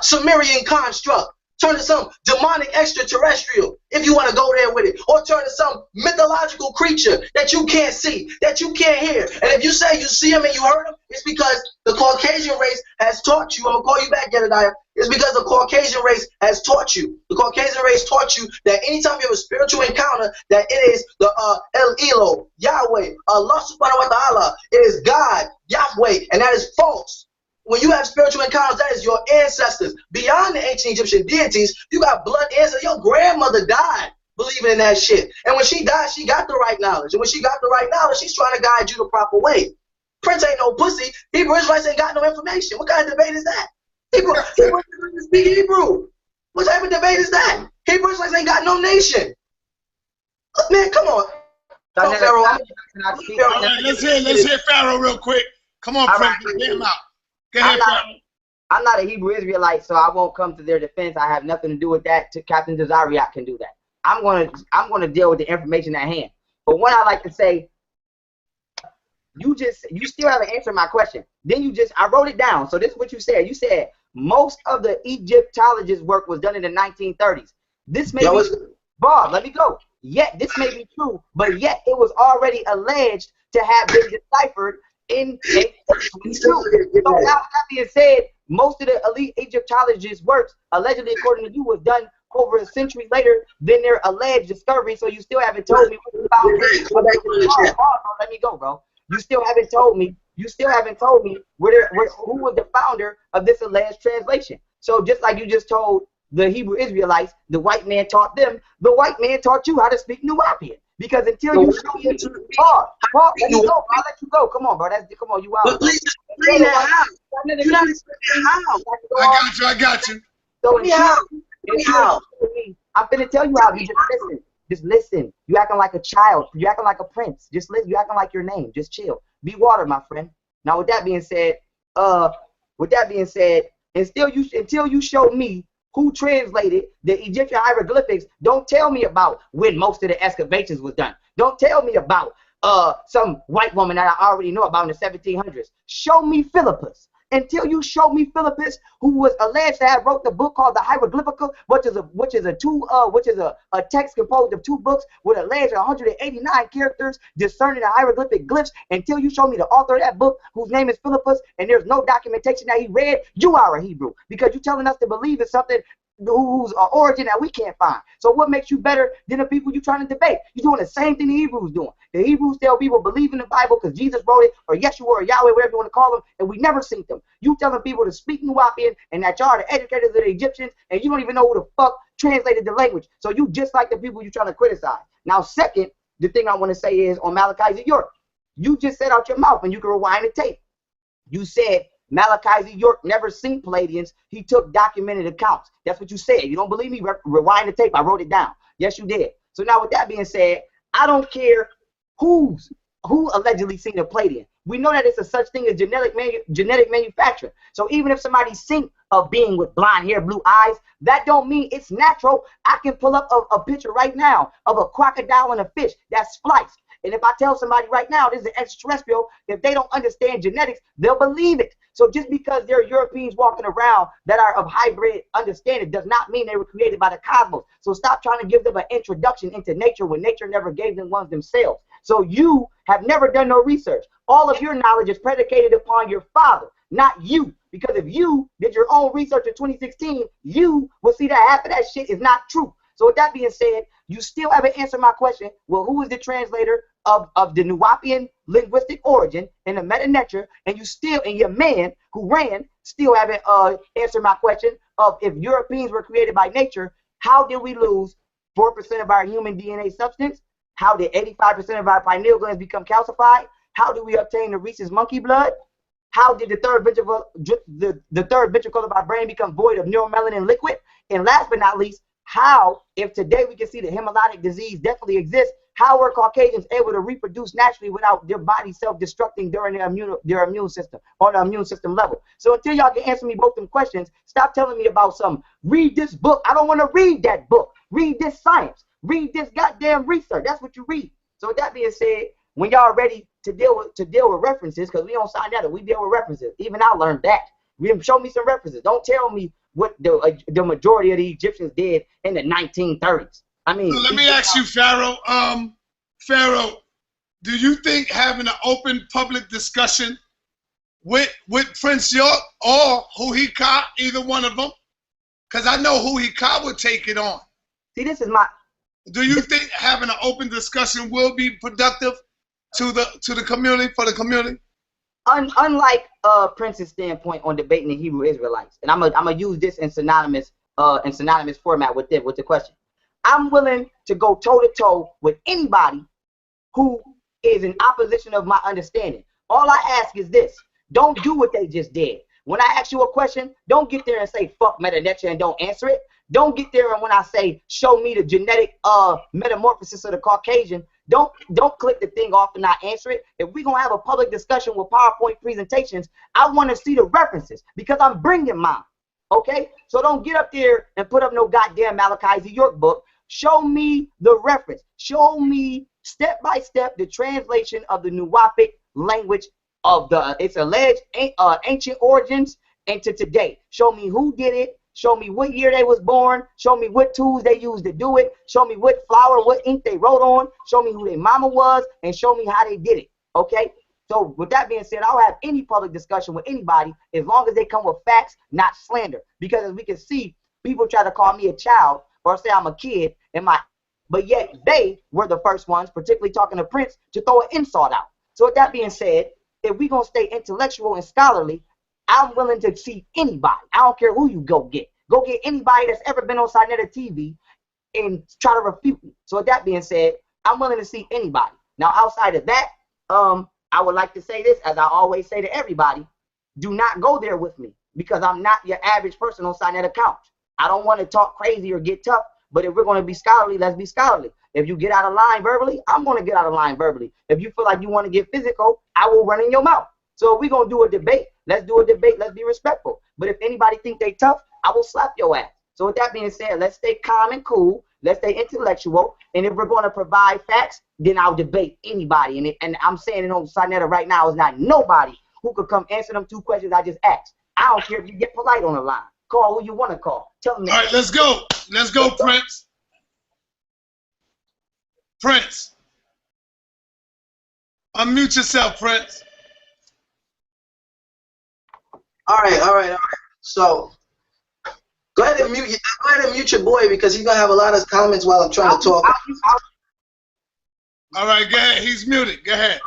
Sumerian construct. Turn to some demonic extraterrestrial, if you want to go there with it. Or turn to some mythological creature that you can't see, that you can't hear. And if you say you see him and you heard him, it's because the Caucasian race has taught you. I'm going to call you back, Jedediah. It's because the Caucasian race has taught you. The Caucasian race taught you that anytime you have a spiritual encounter, that it is the El Elo, Yahweh, Allah subhanahu wa ta'ala. It is God, Yahweh, and that is false. When you have spiritual encounters, that is your ancestors. Beyond the ancient Egyptian deities, you got blood ancestors. Your grandmother died believing in that shit. And when she died, she got the right knowledge. And when she got the right knowledge, she's trying to guide you the proper way. Prince ain't no pussy. Hebrew Israelites ain't got no information. What kind of debate is that? Hebrew Israelites speak Hebrew. What type of debate is that? Hebrew Israelites ain't got no nation. Man, come on. Come on, Pharaoh. All right, let's hear Pharaoh real quick. Come on, Prince, get him out. I'm not a Hebrew Israelite, so I won't come to their defense. I have nothing to do with that. Captain Tazariak can do that. I'm gonna deal with the information at hand. But what I like to say, you still haven't answered my question. Then I wrote it down. So this is what you said. You said most of the Egyptologists' work was done in the 1930s. This may be Bob. Let me go. Yet this may be true, but yet it was already alleged to have been deciphered in 1822. So now that being said, most of the elite Egyptologists' works, allegedly according to you, was done over a century later than their alleged discovery. So you still haven't told me what about let me go, bro. You still haven't told me. You still haven't told me who was the founder of this alleged translation. So just like you just told the Hebrew Israelites, the white man taught them. The white man taught you how to speak Nuwaupu. Because until you show me, let me go. I'll let you go. Come on, bro. Come on, you out. But please explain that how. You're not explaining how. I got you. So I'm finna tell you how. You just listen. Just listen. You acting like a child. You acting like a prince. Just listen. You acting like your name. Just chill. Be water, my friend. Now, with that being said, until you show me who translated the Egyptian hieroglyphics, don't tell me about when most of the excavations was done. Don't tell me about some white woman that I already know about in the 1700s. Show me Philippus. Until you show me Philippus, who was alleged to have wrote the book called the Hieroglyphica, which is a text composed of 2 books with alleged 189 characters discerning the hieroglyphic glyphs. Until you show me the author of that book, whose name is Philippus, and there's no documentation that he read, you are a Hebrew, because you're telling us to believe in something whose origin that we can't find. So what makes you better than the people you're trying to debate? You're doing the same thing the Hebrews doing. The Hebrews tell people believe in the Bible because Jesus wrote it, or Yeshua or Yahweh, whatever you want to call them, and we never seen them. You telling people to speak wu-nuwaupu and that y'all are the educators of the Egyptians, and you don't even know who the fuck translated the language. So you just like the people you're trying to criticize. Now, second, the thing I want to say is on Malachi York. You just said out your mouth, and you can rewind the tape. You said Malachi York never seen Palladians. He took documented accounts. That's what you said. You don't believe me? Rewind the tape. I wrote it down. Yes, you did. So now with that being said, I don't care who allegedly seen a Palladian. We know that it's a such thing as genetic manufacturing. So even if somebody's seen a being with blonde hair, blue eyes, that don't mean it's natural. I can pull up a picture right now of a crocodile and a fish that's spliced. And if I tell somebody right now this is an extraterrestrial, if they don't understand genetics, they'll believe it. So just because there are Europeans walking around that are of hybrid understanding does not mean they were created by the cosmos. So stop trying to give them an introduction into nature when nature never gave them one themselves. So you have never done no research. All of your knowledge is predicated upon your father, not you. Because if you did your own research in 2016, you will see that half of that shit is not true. So with that being said, you still haven't answered my question. Well, who is the translator of the Nuwaupian linguistic origin in the meta-nature? And you still, and your man who ran, still haven't answered my question of if Europeans were created by nature, how did we lose 4% of our human DNA substance? How did 85% of our pineal glands become calcified? How do we obtain the rhesus monkey blood? How did the third ventricle of our brain become void of neuromelanin liquid? And last but not least, how, if today we can see that hemolytic disease definitely exists, how were Caucasians able to reproduce naturally without their body self-destructing during their immune system, on the immune system level? So until y'all can answer me both them questions, stop telling me about some, read this book. I don't want to read that book. Read this science. Read this goddamn research. That's what you read. So with that being said, when y'all ready to deal with references, because we don't sign that, we deal with references. Even I learned that. Show me some references. Don't tell me what the majority of the Egyptians did in the 1930s. I mean, so let me ask you, Pharaoh. Pharaoh, do you think having an open public discussion with Prince York or Huhi Kaa, either one of them, because I know Huhi Kaa would take it on. See, this is my. Do you think having an open discussion will be productive to the community, for the community? Unlike Prince's standpoint on debating the Hebrew Israelites, and I'm gonna use this in synonymous format with the question. I'm willing to go toe to toe with anybody who is in opposition of my understanding. All I ask is this: don't do what they just did. When I ask you a question, don't get there and say fuck meta-nature and don't answer it. Don't get there and when I say show me the genetic metamorphosis of the Caucasian, don't click the thing off and not answer it. If we're gonna have a public discussion with PowerPoint presentations, I want to see the references because I'm bringing mine. Okay, so don't get up there and put up no goddamn Malachi York book. Show me the reference. Show me step by step the translation of the Nuwaupic language of its alleged ancient origins into today. Show me who did it. Show me what year they was born. Show me what tools they used to do it. Show me what flour, what ink they wrote on. Show me who their mama was, and show me how they did it. Okay? So with that being said, I'll have any public discussion with anybody as long as they come with facts, not slander. Because as we can see, people try to call me a child or say I'm a kid, but yet they were the first ones, particularly talking to Prince, to throw an insult out. So with that being said, if we're going to stay intellectual and scholarly, I'm willing to see anybody. I don't care who you go get. Go get anybody that's ever been on Sinetta TV and try to refute me. So with that being said, I'm willing to see anybody. Now, outside of that, I would like to say this, as I always say to everybody, do not go there with me because I'm not your average person on Sinetta couch. I don't want to talk crazy or get tough, but if we're going to be scholarly, let's be scholarly. If you get out of line verbally, I'm going to get out of line verbally. If you feel like you want to get physical, I will run in your mouth. So if we're going to do a debate, let's do a debate. Let's be respectful. But if anybody think they tough, I will slap your ass. So with that being said, let's stay calm and cool. Let's stay intellectual. And if we're going to provide facts, then I'll debate anybody. And I'm saying it on Sinetta right now is not nobody who could come answer them 2 questions I just asked. I don't care if you get polite on the line. Call who you want to call. Tell them. All right, let's go. Let's go, Prince. Prince. Unmute yourself, Prince. All right. So go ahead and mute your boy because he's gonna have a lot of comments while I'm trying to talk. All right, go ahead. He's muted. Go ahead.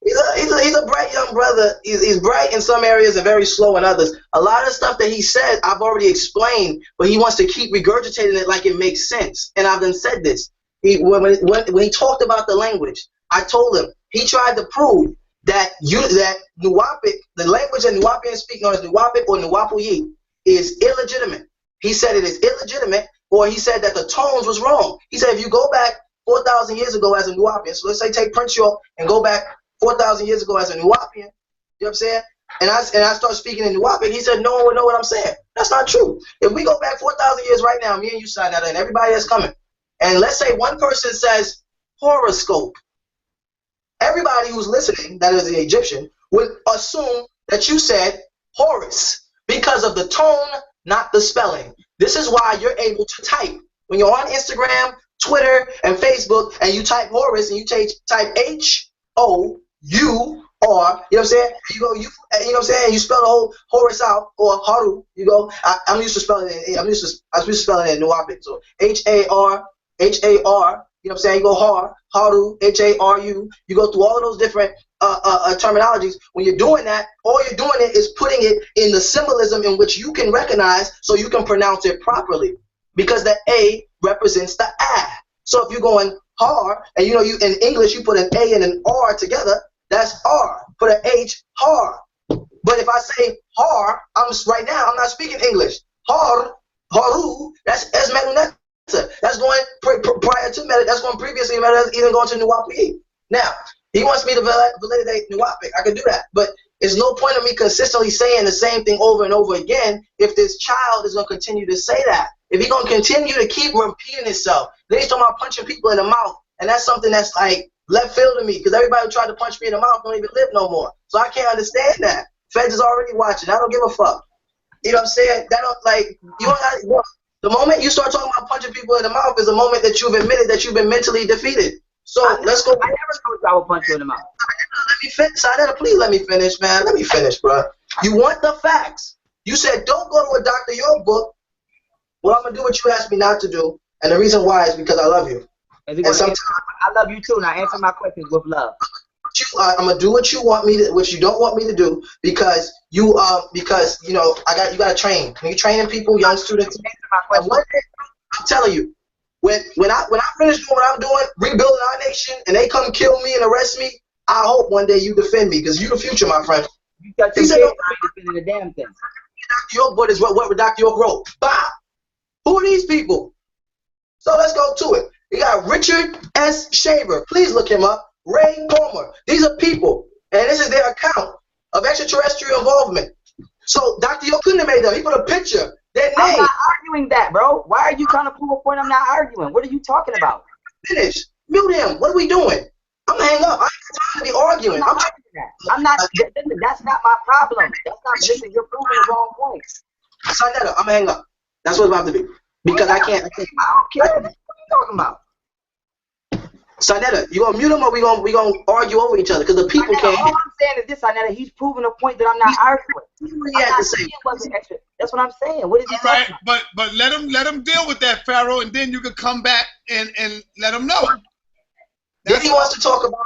He's a bright young brother. He's bright in some areas and very slow in others. A lot of stuff that he said I've already explained, but he wants to keep regurgitating it like it makes sense. And I've done said this. When he talked about the language, I told him he tried to prove that Nuwaupic, the language that Nuwaupians speak, known as Nuwaupic or wu-nuwaupu, is illegitimate. He said it is illegitimate, or he said that the tones was wrong. He said if you go back 4,000 years ago as a Nuwaupian, so let's say take Prince York and go back 4,000 years ago as a Nuwaupian, you know what I'm saying? And I start speaking in Nuwaupic, he said no one would know what I'm saying. That's not true. If we go back 4,000 years right now, me and you sign that, and everybody that's coming, and let's say one person says horoscope, everybody who's listening, that is the Egyptian, would assume that you said Horus because of the tone, not the spelling. This is why you're able to type. When you're on Instagram, Twitter, and Facebook, and you type Horus and you type H-O-U-R, you know what I'm saying? You go, you know what I'm saying? You spell the whole Horus out, or Haru, you go, I'm used to spelling it, I was used to spelling it in Nuwaupic, so H-A-R, you know what I'm saying? You go Haru, H-A-R-U. You go through all of those different terminologies. When you're doing that, all you're doing it is putting it in the symbolism in which you can recognize so you can pronounce it properly. Because the A represents the A. So if you're going har, and you know you in English you put an A and an R together, that's R. Put an H, har. But if I say har, right now I'm not speaking English. Haru, that's Esmeruneta. That's going prior to Meta. That's going previously Meta, even going to Nuwaupu. Now, he wants me to validate Nuwaupic. I can do that. But there's no point of me consistently saying the same thing over and over again if this child is going to continue to say that. If he's going to continue to keep repeating himself, then he's talking about punching people in the mouth. And that's something that's like left field to me because everybody who tried to punch me in the mouth don't even live no more. So I can't understand that. Feds is already watching. I don't give a fuck. You know what I'm saying? That don't, like, you don't have to, the moment you start talking about punching people in the mouth is the moment that you've admitted that you've been mentally defeated. So let's go. I never told you I would punch you in the mouth. Let me finish. Please let me finish, man. Let me finish, bro. You want the facts. You said don't go to a Dr. York book. Well, I'm going to do what you asked me not to do. And the reason why is because I love you. And sometimes I love you too. Now answer my questions with love. I'm gonna do what you want me to, what you don't want me to do, because you know you gotta train. When you're training people, young students, and one day, I'm telling you, when I finish doing what I'm doing, rebuilding our nation, and they come kill me and arrest me, I hope one day you defend me, because you the future, my friend. You got your kids defending the damn thing. Dr. York book is what Dr. York wrote. Bah! Who are these people? So let's go to it. You got Richard S. Shaver. Please look him up. Ray Palmer. These are people, and this is their account of extraterrestrial involvement. So Dr. York couldn't have made them. He put a picture. Their name. I'm not arguing that, bro. Why are you trying to prove a point I'm not arguing? What are you talking about? Finish. Mute him. What are we doing? I'm gonna hang up. I ain't got time to be arguing. I'm not. That's not my problem. That's not. Listen, you're proving the wrong point. Sinetta, I'm gonna hang up. That's what it's about to be. Because I can't. I don't care. What are you talking about? Sinetta, you gonna mute him or we gonna argue over each other? Because the people can't. All I'm saying is this, Sinetta. He's proving a point that I'm not arguing. That's what I'm saying. What is he saying? But let him deal with that, Pharaoh, and then you can come back and let him know. Then he wants to talk about.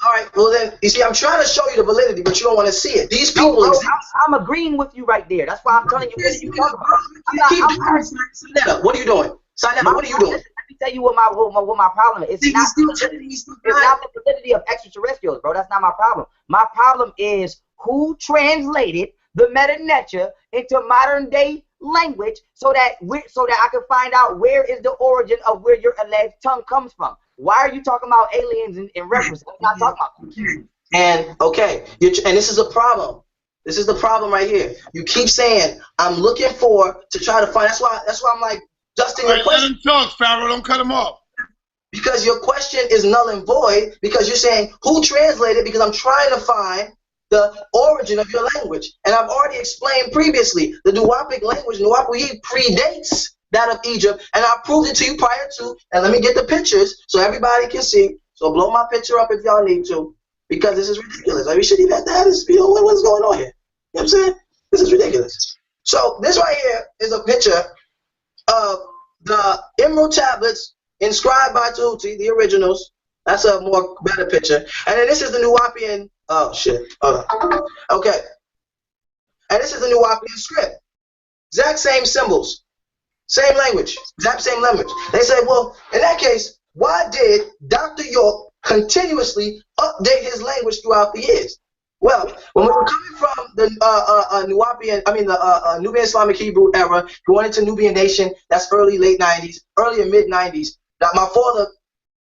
All right. Well then, you see, I'm trying to show you the validity, but you don't want to see it. These people exist. I'm agreeing with you right there. That's why I'm telling you. What are you talking about? Sinetta, what are you doing? Sinetta, what are you doing? Let me tell you what my problem is. It's not the validity of extraterrestrials, bro. That's not my problem. My problem is who translated the Meta Netia into modern day language so that I can find out where is the origin of where your alleged tongue comes from. Why are you talking about aliens in reference? I'm not talking about them. And okay, and this is a problem. This is the problem right here. You keep saying I'm looking to try to find. That's why I'm like, Justin, your question. Let him talk, Pharaoh. Don't cut him off. Because your question is null and void. Because you're saying who translated? Because I'm trying to find the origin of your language, and I've already explained previously. The Nuwaupic language, wu-nuwaupu, predates that of Egypt, and I proved it to you prior to. And let me get the pictures so everybody can see. So blow my picture up if y'all need to. Because this is ridiculous. Like, we shouldn't even have to have this. You know what's going on here? You know what I'm saying? This is ridiculous. So this right here is a picture of the emerald tablets inscribed by Tahuti, the originals. That's a more better picture. And then this is the Nuwaupian. Oh shit. Hold on. Okay. And this is the Nuwaupian script. Exact same symbols, same language, exact same language. They say, well, in that case, why did Dr. York continuously update his language throughout the years? Well, when we were coming from the Nubian Islamic Hebrew era, going into Nubian Nation, that's early and mid 90s, that my father,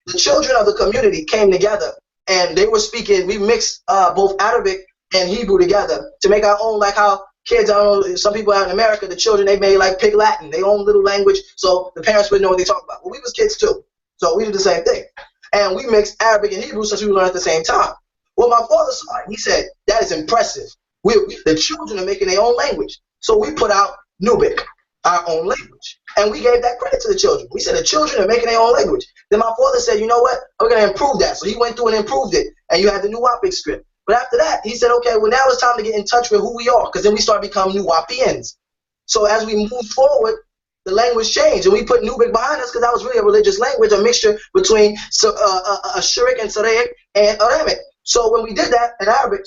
the children of the community came together and they were speaking, we mixed both Arabic and Hebrew together to make our own, like how kids, I don't know, some people out in America, the children, they made like Pig Latin, their own little language, so the parents would know what they talk about. Well, we was kids too, so we did the same thing. And we mixed Arabic and Hebrew since we learned at the same time. Well, my father saw it. He said, that is impressive. The children are making their own language. So we put out Nubic, our own language. And we gave that credit to the children. We said the children are making their own language. Then my father said, you know what? We're going to improve that. So he went through and improved it. And you had the Nuwaupic script. But after that, he said, okay, well, now it's time to get in touch with who we are. Because then we start becoming Nuwaupians. So as we move forward, the language changed, and we put Nubic behind us because that was really a religious language, a mixture between Ashuric and Saraic and Aramic. So when we did that, in Arabic,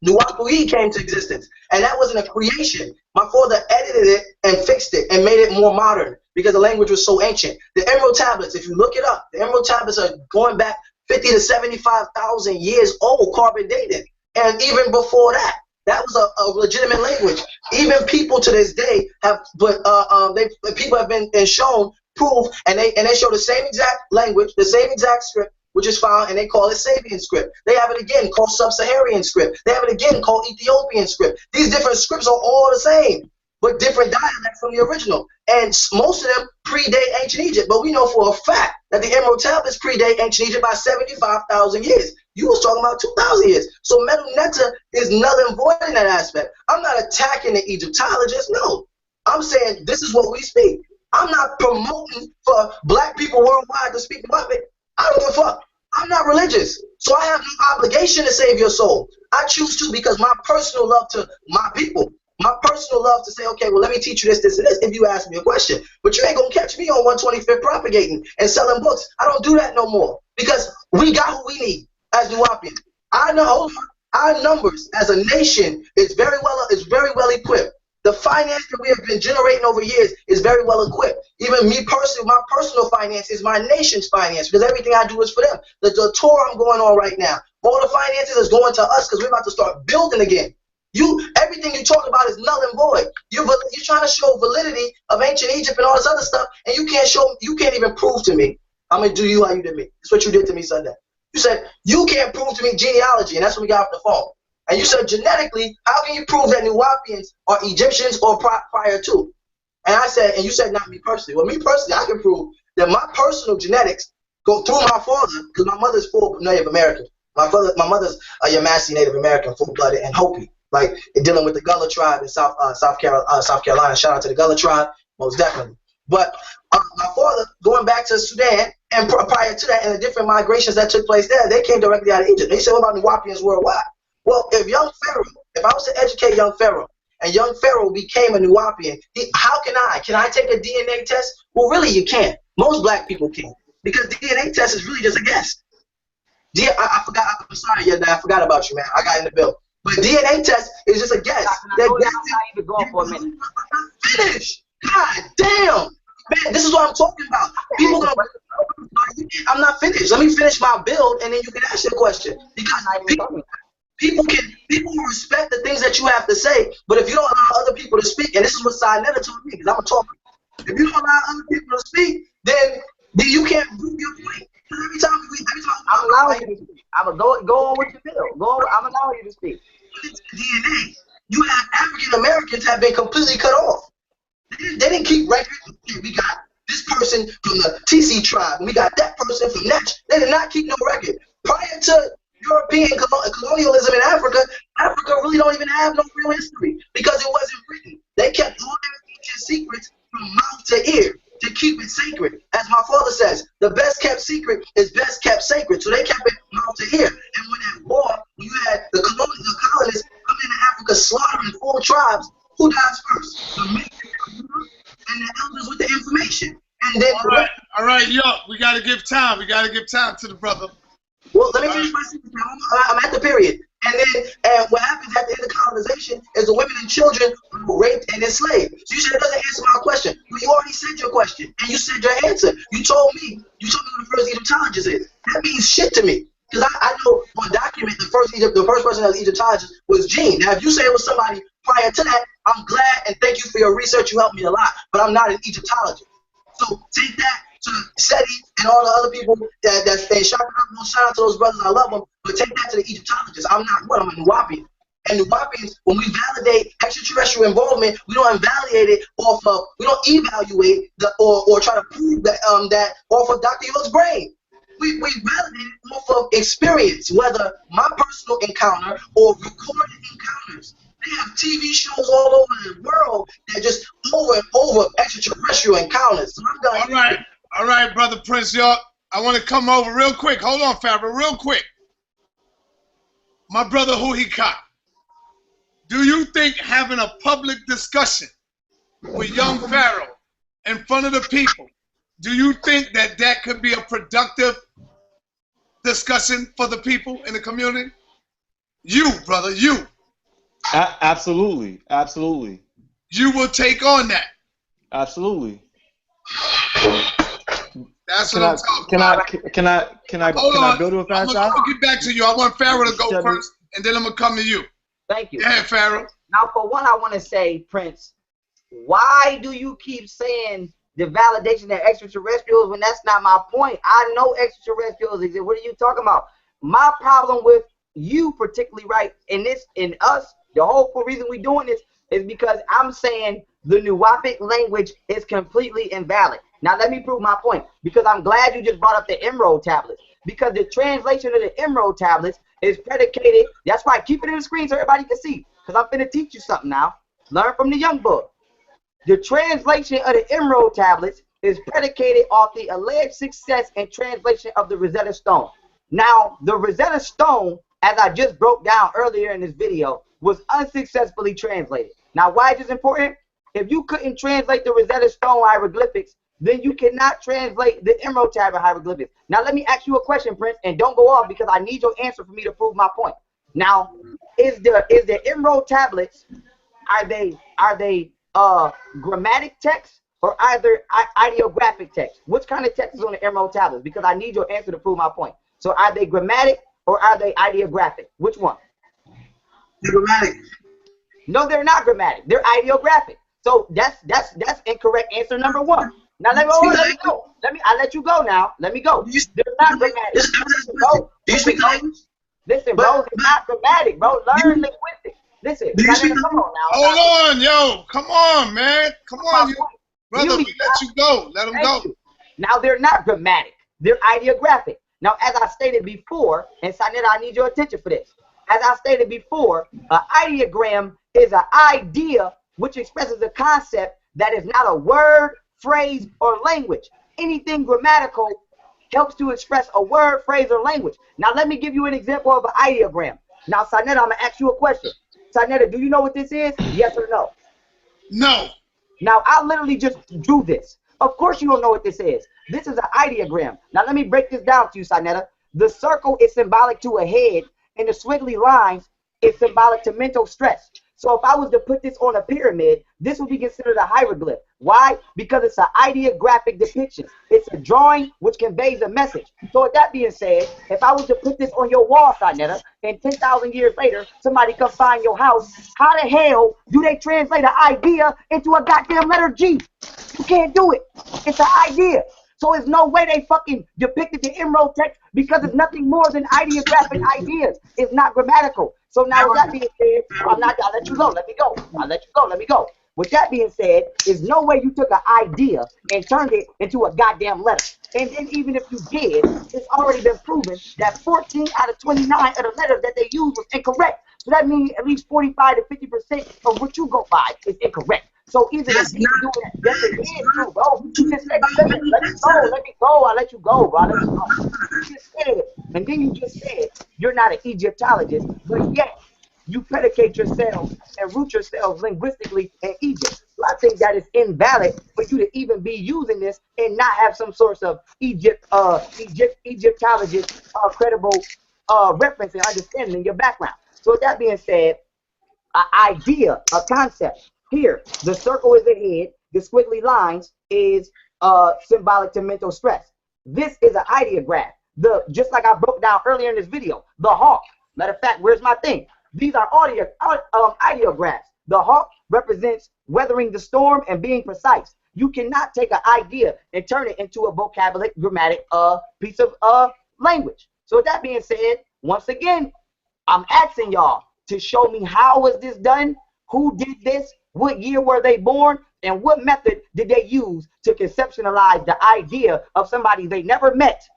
Nuwaupu came to existence. And that wasn't a creation. My father edited it and fixed it and made it more modern because the language was so ancient. The Emerald Tablets, if you look it up, the Emerald Tablets are going back 50 to 75,000 years old, carbon dated. And even before that, that was a legitimate language. Even people to this day have, people have been shown, proof, and they show the same exact language, the same exact script, which is found, and they call it Sabian script. They have it again called Sub-Saharan script. They have it again called Ethiopian script. These different scripts are all the same, but different dialects from the original. And most of them predate ancient Egypt, but we know for a fact that the Emerald Tablets predate ancient Egypt by 75,000 years. You was talking about 2,000 years. So Medu Neter is null and void in that aspect. I'm not attacking the Egyptologists, no. I'm saying this is what we speak. I'm not promoting for black people worldwide to speak Nuwaupic. I don't give a fuck. I'm not religious, so I have no obligation to save your soul. I choose to because my personal love to my people, my personal love to say, okay, well, let me teach you this, this, and this if you ask me a question. But you ain't going to catch me on 125th propagating and selling books. I don't do that no more because we got who we need as Nuwaupians. I know our numbers as a nation is very well equipped. The finance that we have been generating over years is very well equipped. Even me personally, my personal finance is my nation's finance because everything I do is for them. The tour I'm going on right now, all the finances is going to us because we're about to start building again. Everything you talk about is null and void. You're trying to show validity of ancient Egypt and all this other stuff, and you can't even prove to me. I'm gonna do you how you did me. That's what you did to me Sunday. You said you can't prove to me genealogy, and that's when we got off the phone. And you said genetically, how can you prove that Nuwaupians are Egyptians or prior to? And I said, and you said not me personally. Well, me personally, I can prove that my personal genetics go through my father because my mother's full Native American. My mother's a Yamasee Native American, full-blooded, and Hopi. Like dealing with the Gullah tribe in South Carolina. Shout out to the Gullah tribe, most definitely. But my father, going back to Sudan, and prior to that, and the different migrations that took place there, they came directly out of Egypt. They said, what about Nuwaupians worldwide? Well, if I was to educate young Pharaoh, and young Pharaoh became a Nuwaupian, how can I take a DNA test? Well, really, you can't. Most black people can't, because DNA test is really just a guess. I forgot. I'm sorry, I forgot about you, man. I got in the bill. But DNA test is just a guess. I'm not even going for a minute. Finish. God damn. Man, this is what I'm talking about. People gonna. I'm not finished. Let me finish my build, and then you can ask your question. Because People will respect the things that you have to say, but if you don't allow other people to speak, and this is what Sinetta told me, because I'm a talker. If you don't allow other people to speak, then you can't prove your point. Every time I'm allowing you to speak. I'm gonna go on with your bill. I'm allowing you to speak. It's DNA. You have African Americans have been completely cut off. They didn't keep record. We got this person from the TC tribe, and we got that person from that. They did not keep no record. Prior to European colonialism in Africa, Africa really don't even have no real history because it wasn't written. They kept all their ancient secrets from mouth to ear to keep it sacred. As my father says, the best kept secret is best kept sacred. So they kept it mouth to ear. And when at war, when you had the colonists come into Africa slaughtering 4 tribes, who dies first? The men and the elders with the information. And then all right, yo, we gotta give time. We gotta give time to the brother. Well, let me finish my sentence. I'm at the period. And then what happens at the end of colonization is the women and children were raped and enslaved. So you said it doesn't answer my question. Well, you already said your question, and you said your answer. You told me who the first Egyptologist is. That means shit to me. Because I know on document the first person that was Egyptologist was Gene. Now, if you say it was somebody prior to that, I'm glad and thank you for your research. You helped me a lot. But I'm not an Egyptologist. So take that to SETI and all the other people that stay shout out to those brothers, I love them, but take that to the Egyptologists. I'm not one, I'm a wu-nuwaupu. And wu-nuwaupu, when we validate extraterrestrial involvement, we don't invalidate it off of, we don't evaluate or try to prove that that off of Dr. York's brain. We validate it off of experience, whether my personal encounter or recorded encounters. They have TV shows all over the world that just over and over extraterrestrial encounters. So I'm done. All right, Brother Prince York. I want to come over real quick. Hold on, Pharaoh, real quick. My brother Huhi Kaa, do you think having a public discussion with young Pharaoh in front of the people, do you think that that could be a productive discussion for the people in the community? You, brother, you. Absolutely, absolutely. You will take on that. Absolutely. That's what I'm talking about. Can I build a fast shot? I'll get back to you. I want Pharaoh to go first, and then I'm gonna come to you. Thank you. Yeah, Pharaoh. Now, for one, I want to say, Prince, why do you keep saying the validation of extraterrestrials when that's not my point? I know extraterrestrials exist. What are you talking about? My problem with you, particularly, right, in us, the whole reason we're doing this is because I'm saying the wu-nuwaupu language is completely invalid. Now, let me prove my point, because I'm glad you just brought up the emerald tablets, because the translation of the emerald tablets is predicated. That's why keep it in the screen so everybody can see, because I'm finna teach you something now. Learn from the young book. The translation of the emerald tablets is predicated off the alleged success and translation of the Rosetta Stone. Now, the Rosetta Stone, as I just broke down earlier in this video, was unsuccessfully translated. Now, why is this important? If you couldn't translate the Rosetta Stone hieroglyphics, then you cannot translate the Emerald Tablet hieroglyphics. Now, let me ask you a question, Prince, and don't go off because I need your answer for me to prove my point. Now, is the Emerald Tablets, are they grammatic text or either ideographic text? Which kind of text is on the Emerald Tablets? Because I need your answer to prove my point. So, are they grammatic or are they ideographic? Which one? They're grammatic. No, they're not grammatic. They're ideographic. So that's incorrect answer number one. Now let me go. I let you go now. Let me go. They're not grammatic. Do you speak language? Listen, bro, they're not grammatic, bro. Learn linguistics. Listen, come on now. Hold on, yo. Come on, man. Come on, you. Brother, we let you go. Let them go. Now they're not grammatic. They're ideographic. Now, as I stated before, and Sinetta, I need your attention for this. As I stated before, an ideogram is an idea which expresses a concept that is not a word, phrase, or language. Anything grammatical helps to express a word, phrase, or language. Now, let me give you an example of an ideogram. Now, Sinetta, I'm going to ask you a question. Sinetta, do you know what this is? Yes or no? No. Now, I literally just drew this. Of course you don't know what this is. This is an ideogram. Now, let me break this down to you, Sinetta. The circle is symbolic to a head, and the squiggly lines is symbolic to mental stress. So if I was to put this on a pyramid, this would be considered a hieroglyph. Why? Because it's an ideographic depiction. It's a drawing which conveys a message. So with that being said, if I was to put this on your wall, Sinetta, and 10,000 years later, somebody come find your house, how the hell do they translate an idea into a goddamn letter G? You can't do it. It's an idea. So there's no way they fucking depicted the emerald text because it's nothing more than ideographic ideas. It's not grammatical. So now with that being said, I'll let you go. Let me go. I'll let you go. Let me go. With that being said, there's no way you took an idea and turned it into a goddamn letter. And then even if you did, it's already been proven that 14 out of 29 of the letters that they used was incorrect. So that means at least 45 to 50% of what you go by is incorrect. So either they didn't do it, yes it is true, bro. You just said, let me go, I'll let you go, bro. You just said, and then you just said, you're not an Egyptologist, but yet you predicate yourselves and root yourselves linguistically in Egypt. So I think that is invalid for you to even be using this and not have some sort of Egyptologist credible reference and understanding in your background. So with that being said, an idea, a concept. Here, the circle is the head, the squiggly lines is symbolic to mental stress. This is an ideograph. Just like I broke down earlier in this video, the hawk. Matter of fact, where's my thing? These are ideographs. The hawk represents weathering the storm and being precise. You cannot take an idea and turn it into a vocabulary, grammatic piece of language. So with that being said, once again, I'm asking y'all to show me how was this done, who did this, what year were they born, and what method did they use to conceptualize the idea of somebody they never met.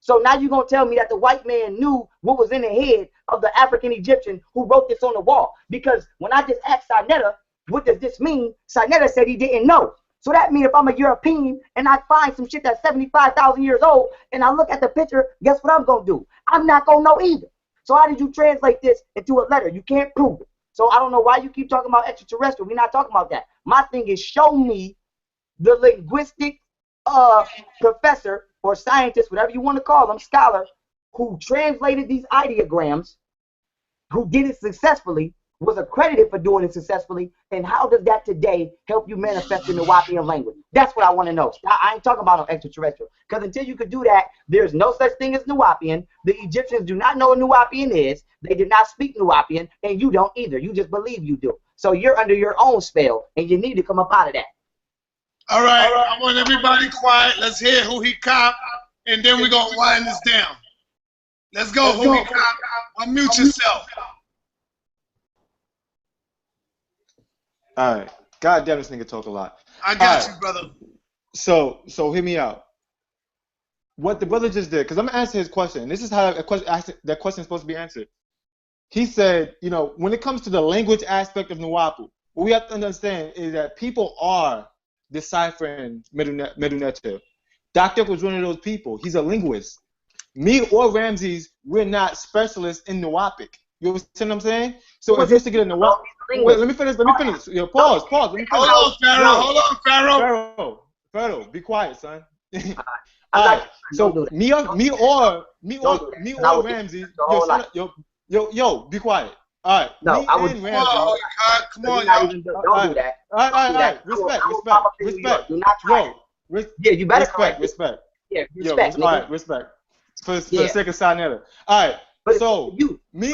So now you're going to tell me that the white man knew what was in the head of the African Egyptian who wrote this on the wall. Because when I just asked Sinetta, what does this mean? Sinetta said he didn't know. So that means if I'm a European and I find some shit that's 75,000 years old and I look at the picture, guess what I'm going to do? I'm not going to know either. So how did you translate this into a letter? You can't prove it. So I don't know why you keep talking about extraterrestrial. We're not talking about that. My thing is show me the linguistic professor or scientist, whatever you want to call them, scholar, who translated these ideograms, who did it successfully, was accredited for doing it successfully, and how does that today help you manifest in the Nuwaupuan language? That's what I want to know. I ain't talking about no extraterrestrial, because until you could do that, there's no such thing as Nuwaupuan. The Egyptians do not know what Nuwaupuan is. They did not speak Nuwaupuan, and you don't either. You just believe you do. So you're under your own spell, and you need to come up out of that. All right, I want everybody quiet. Let's hear Huhi Kaa, and then we're going to wind this down. Let's go, Huhi Kaa. Unmute yourself. All right. God damn, this nigga talk a lot. I got you, brother. So hear me out. What the brother just did, because I'm gonna answer his question. This is how that question is supposed to be answered. He said, you know, when it comes to the language aspect of Nuwaupu, what we have to understand is that people are deciphering Meduneter. Dr. was one of those people. He's a linguist. Me or Ramses, we're not specialists in Nuwaupic. You understand what I'm saying? So if you used to get a Nuwaupic, wait, let me finish. Yo, pause. Let me finish. Hold on, Pharaoh. Pharaoh, be quiet, son. All right. So me or Ramses. Yo, be quiet. All right. No, I was. Come on, y'all. Don't do that. All right. Respect. Do not try. Yeah, you better respect. Yeah, respect. All right, respect. For the sake of Sinetta. All right. But so me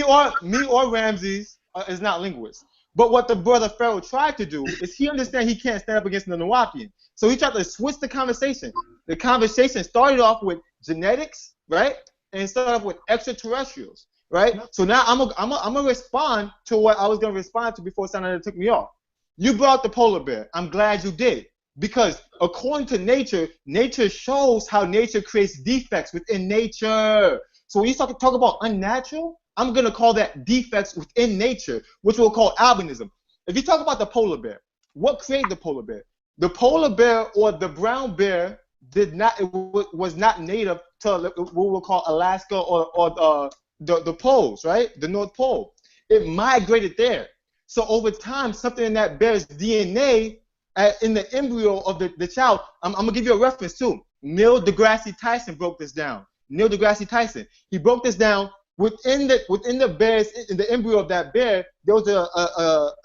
or Ramses is not linguist. But what the brother Pharaoh tried to do is he understand he can't stand up against the Nuwaupian. So he tried to switch the conversation. The conversation started off with genetics, right? And started off with extraterrestrials, right? So now I'm gonna respond to what I was gonna respond to before Sinetta took me off. You brought the polar bear. I'm glad you did. Because according to nature, nature shows how nature creates defects within nature. So when you talk about unnatural, I'm going to call that defects within nature, which we'll call albinism. If you talk about the polar bear, what created the polar bear? The polar bear or the brown bear was not native to what we'll call Alaska or the poles, right? The North Pole. It migrated there. So over time, something in that bear's DNA in the embryo of the child, I'm going to give you a reference too. Neil deGrasse Tyson broke this down. Neil deGrasse Tyson. He broke this down within the bear's, in the embryo of that bear, there was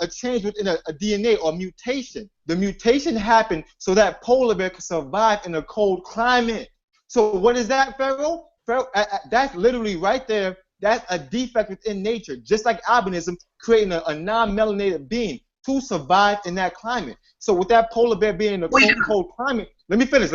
a change within a DNA or mutation. The mutation happened so that polar bear could survive in a cold climate. So what is that, Pharaoh? That's literally right there. That's a defect within nature, just like albinism, creating a non-melanated being to survive in that climate. So with that polar bear being in a cold climate, let me finish.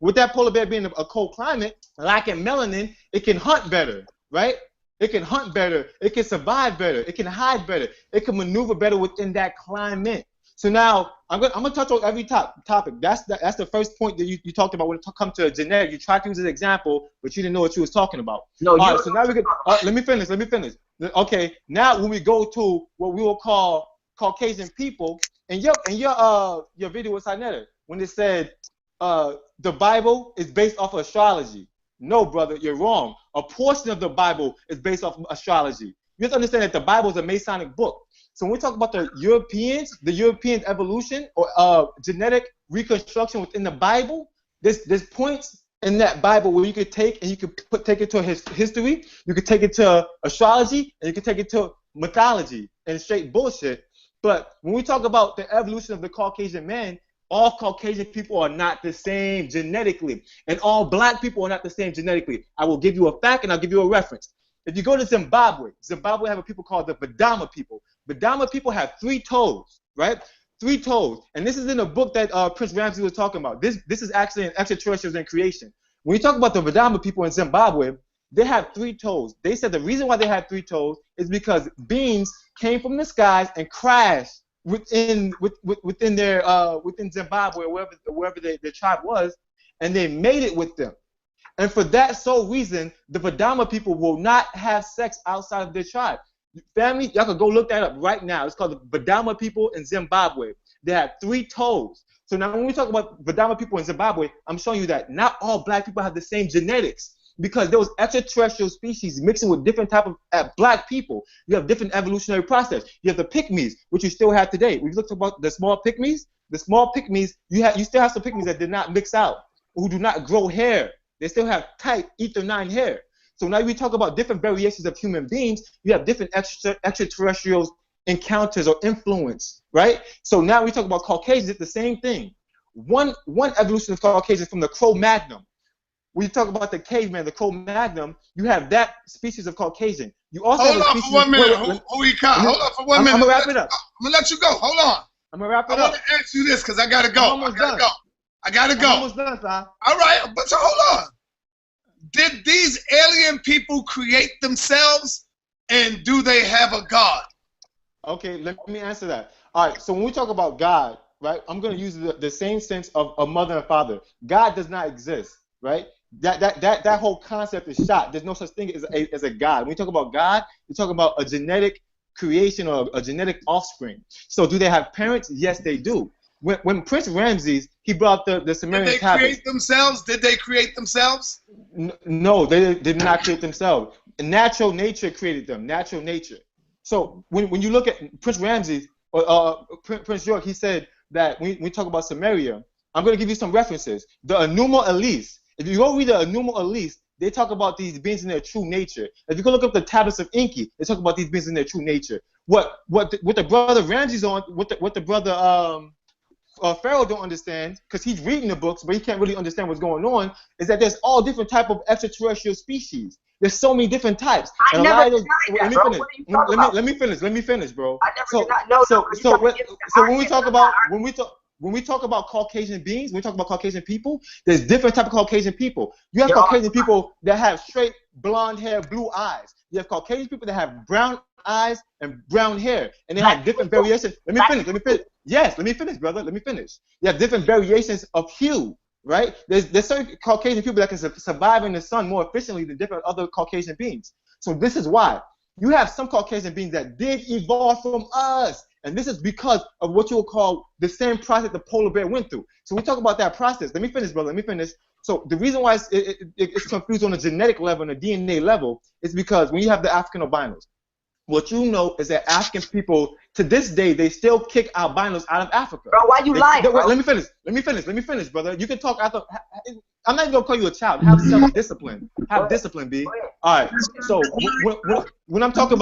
With that polar bear being in a cold climate, lacking melanin, it can hunt better, right? It can hunt better. It can survive better. It can hide better. It can maneuver better within that climate. So now I'm gonna touch on every topic. That's the first point that you talked about when it comes to genetic. You tried to use an example, but you didn't know what you was talking about. No, all right, so now we can. Let me finish. Okay, now when we go to what we will call Caucasian people, and your video was Sinetta, when it said the Bible is based off of astrology. No, brother, you're wrong. A portion of the Bible is based off of astrology. You have to understand that the Bible is a Masonic book. So when we talk about the European evolution or genetic reconstruction within the Bible, there's points in that Bible where you could take and you could take it to history, you could take it to astrology, and you could take it to mythology and straight bullshit. But when we talk about the evolution of the Caucasian man, all Caucasian people are not the same genetically, and all black people are not the same genetically. I will give you a fact and I'll give you a reference. If you go to Zimbabwe have a people called the Badama people. Badama people have 3 toes, right? 3 toes. And this is in a book that Prince Ramsey was talking about. This is actually an extraterrestrials in creation. When you talk about the Badama people in Zimbabwe, they have 3 toes. They said the reason why they had 3 toes is because beings came from the skies and crashed within Zimbabwe or wherever their tribe was, and they made it with them. And for that sole reason, the Badama people will not have sex outside of their tribe. Family, y'all can go look that up right now. It's called the Badama people in Zimbabwe. They have 3 toes. So now when we talk about Badama people in Zimbabwe, I'm showing you that not all black people have the same genetics, because there was extraterrestrial species mixing with different type of black people. You have different evolutionary process. You have the pygmies, which you still have today. We've looked about the small pygmies. The small pygmies, you still have some pygmies that did not mix out, who do not grow hair. They still have tight ether 9 hair. So now we talk about different variations of human beings. You have different extraterrestrial encounters or influence, right? So now we talk about Caucasians, it's the same thing. One evolution of Caucasians from the Cro-Magnon. When you talk about the caveman, the Cro-Magnon, you have that species of Caucasian. You also hold on for 1 minute, Huhi Kaa. Hold on for 1 minute. I'm gonna wrap it up. I'm gonna let you go. Hold on. I'm gonna wrap it up. I want to ask you this because I gotta go. I gotta go. I'm almost done, Si. All right, but so hold on. Did these alien people create themselves, and do they have a God? Okay, let me answer that. All right, so when we talk about God, right, I'm going to use the same sense of a mother and father. God does not exist, right? That whole concept is shot. There's no such thing as a God. When we talk about God, we talk about a genetic creation or a genetic offspring. So do they have parents? Yes, they do. When Prince Ramses, he brought the Sumerian tablets. Did they create themselves? No, they did not create themselves. Natural nature created them. Natural nature. So when you look at Prince Ramses or Prince York, he said that when we talk about Sumeria, I'm going to give you some references. The Enuma Elish. If you go read the Enuma Elish, they talk about these beings in their true nature. If you go look up the tablets of Enki, they talk about these beings in their true nature. What the brother Ramses what the brother Pharaoh don't understand, because he's reading the books, but he can't really understand what's going on, is that there's all different type of extraterrestrial species. There's so many different types. I never denied that, bro. What are you talking about? Let me finish, bro. I never denied. No, so when we talk about Caucasian beings, when we talk about Caucasian people, there's different type of Caucasian people. You have Caucasian people that have straight blonde hair, blue eyes. You have Caucasian people that have brown eyes and brown hair, and they have different variations. Let me finish. Yes, let me finish, brother. Let me finish. You have different variations of hue, right? There's certain Caucasian people that can survive in the sun more efficiently than different other Caucasian beings. So this is why you have some Caucasian beings that did evolve from us, and this is because of what you will call the same process the polar bear went through. So we talk about that process. Let me finish, brother. Let me finish. So the reason why it's confused on a genetic level and a DNA level is because when you have the African albinos, what you know is that African people, to this day, they still kick albinos out of Africa. Bro, why you lying? Let me finish, brother. You can talk after. I'm not even gonna call you a child. Have self-discipline. Have discipline, B. All right. So when I'm talking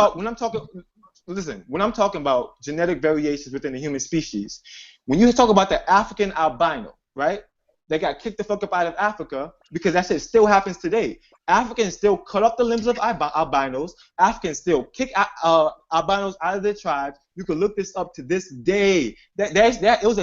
about genetic variations within the human species, when you talk about the African albino, right? They got kicked the fuck up out of Africa because that shit still happens today. Africans still cut off the limbs of albinos. Africans still kick albinos out of their tribes. You can look this up to this day. It was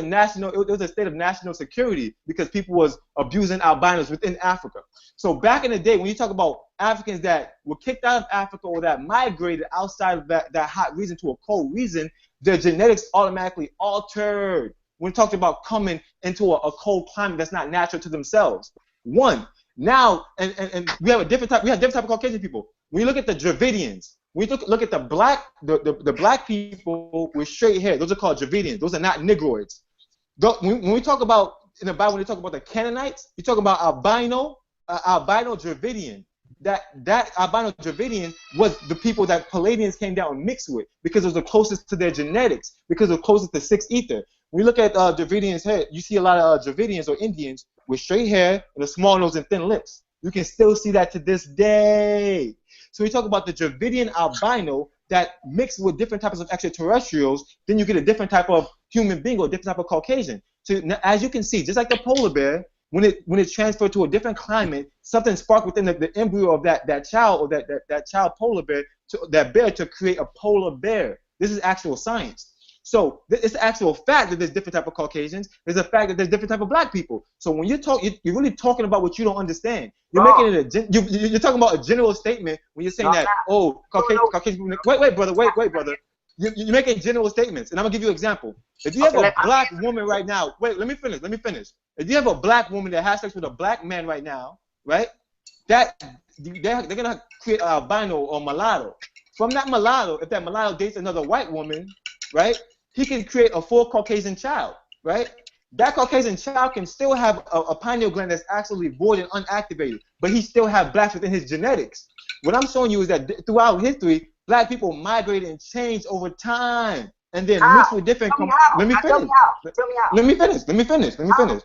a state of national security because people was abusing albinos within Africa. So back in the day, when you talk about Africans that were kicked out of Africa or that migrated outside of that hot region to a cold region, their genetics automatically altered. When we talked about coming into a cold climate that's not natural to themselves. Now, and we have different type of Caucasian people. When you look at the Dravidians, when you look at the black people with straight hair, those are called Dravidians. Those are not Negroids. When we talk about in the Bible, when they talk about the Canaanites, you talk about albino Dravidian. That albino Dravidian was the people that Palladians came down and mixed with because it was the closest to their genetics, because it was closest to sixth ether. When you look at Dravidians' hair, you see a lot of Dravidians or Indians with straight hair and a small nose and thin lips. You can still see that to this day. So we talk about the Dravidian albino that mixed with different types of extraterrestrials, then you get a different type of human being or a different type of Caucasian. So as you can see, just like the polar bear, when it transferred to a different climate, something sparked within the embryo of that child or that child polar bear to create a polar bear. This is actual science. So it's the actual fact that there's different type of Caucasians. There's a fact that there's different type of black people. So when you're really talking about what you don't understand. You're making it you're talking about a general statement when you're saying Caucasian. Wait, brother. You're making general statements, and I'm gonna give you an example. If you have a black woman right now, let me finish. If you have a black woman that has sex with a black man right now, right? They're gonna create an albino or mulatto. From that mulatto, if that mulatto dates another white woman, right? He can create a full Caucasian child, right? That Caucasian child can still have a pineal gland that's actually void and unactivated, but he still have blacks within his genetics. What I'm showing you is that throughout history, black people migrated and changed over time, and then mixed with different. Let me finish.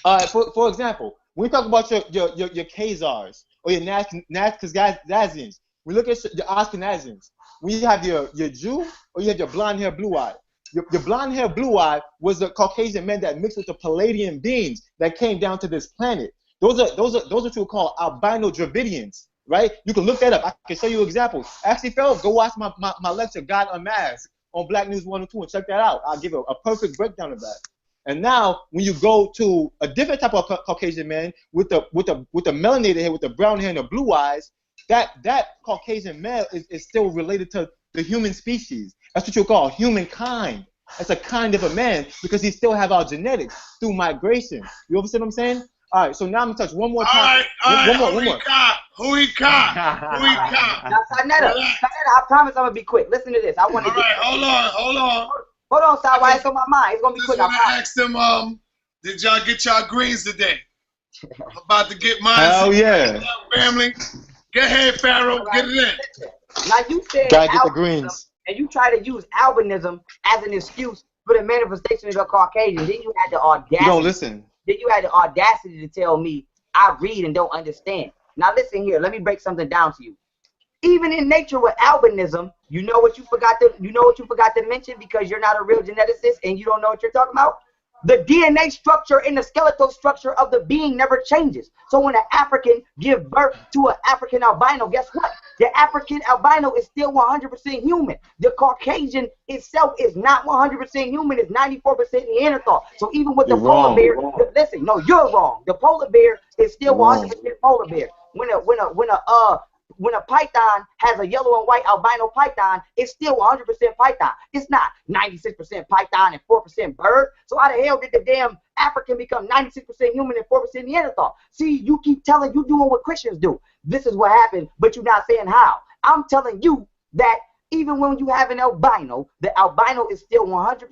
All right. For example, when we talk about your Khazars or your Nazcazians, we look at your Ashkenazians. When you have your Jew or you have your blonde hair, blue eye. Your blonde hair, blue eye was the Caucasian men that mixed with the Palladian beings that came down to this planet. Those are what you would call albino Dravidians, right? You can look that up. I can show you examples. Actually, Pharaoh, go watch my lecture, God Unmasked, on Black News 102 and check that out. I'll give a perfect breakdown of that. And now, when you go to a different type of Caucasian man with the melanated hair, with the brown hair and the blue eyes, that Caucasian male is still related to the human species. That's what you call humankind. That's a kind of a man because he still have our genetics through migration. You understand what I'm saying? All right, so now I'm gonna touch one more time. One more. Huhi Kaa. Now, Sarnetta, I promise I'm gonna be quick. Listen to this. I want to. All right, hold on. Hold on, Sal. Why it's on my mind? It's gonna be quick. I asked them, did y'all get y'all greens today? I'm about to get mine. Hell yeah. Family. Go ahead, Pharaoh. Get it in. Now you said gotta get the greens. And you try to use albinism as an excuse for the manifestation of the Caucasian. Then you had the audacity. You don't listen. Then you had the audacity to tell me I read and don't understand. Now listen here. Let me break something down to you. Even in nature with albinism, you know what you forgot to mention because you're not a real geneticist and you don't know what you're talking about? The DNA structure and the skeletal structure of the being never changes. So when an African gives birth to an African albino, guess what? The African albino is still 100% human. The Caucasian itself is not 100% human. It's 94% Neanderthal. So even with the polar bear, listen, no, you're wrong. The polar bear is still 100% polar bear. When a python has a yellow and white albino python, it's still 100% python. It's not 96% python and 4% bird. So how the hell did the damn African become 96% human and 4% Neanderthal? See, you keep telling you doing what Christians do. This is what happened, but you're not saying how. I'm telling you that even when you have an albino, the albino is still 100%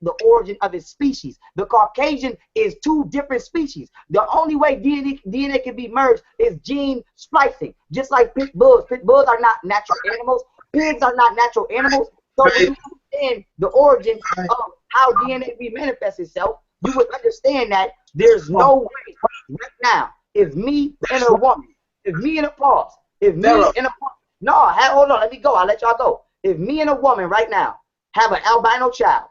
the origin of its species. The Caucasian is two different species. The only way DNA can be merged is gene splicing, just like pit bulls. Pit bulls are not natural animals. Pigs are not natural animals. So when you understand the origin of how DNA manifests itself, you would understand that there's no way right now, if me and a woman, if me and a pause, if me and a no, hold on, let me go. I'll let y'all go. If me and a woman right now have an albino child,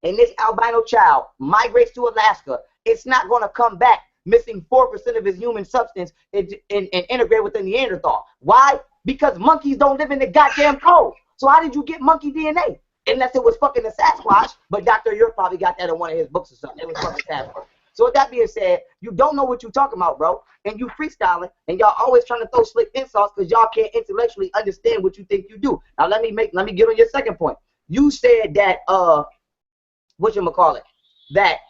and this albino child migrates to Alaska, it's not going to come back missing 4% of his human substance and integrate with the Neanderthal. Why? Because monkeys don't live in the goddamn cold. So how did you get monkey DNA? Unless it was fucking the Sasquatch, but Dr. York probably got that in one of his books or something. It was fucking Sasquatch. So with that being said, you don't know what you're talking about, bro, and you freestyling, and y'all always trying to throw slick insults because y'all can't intellectually understand what you think you do. Now let me get on your second point. You said that whatchamacallit, that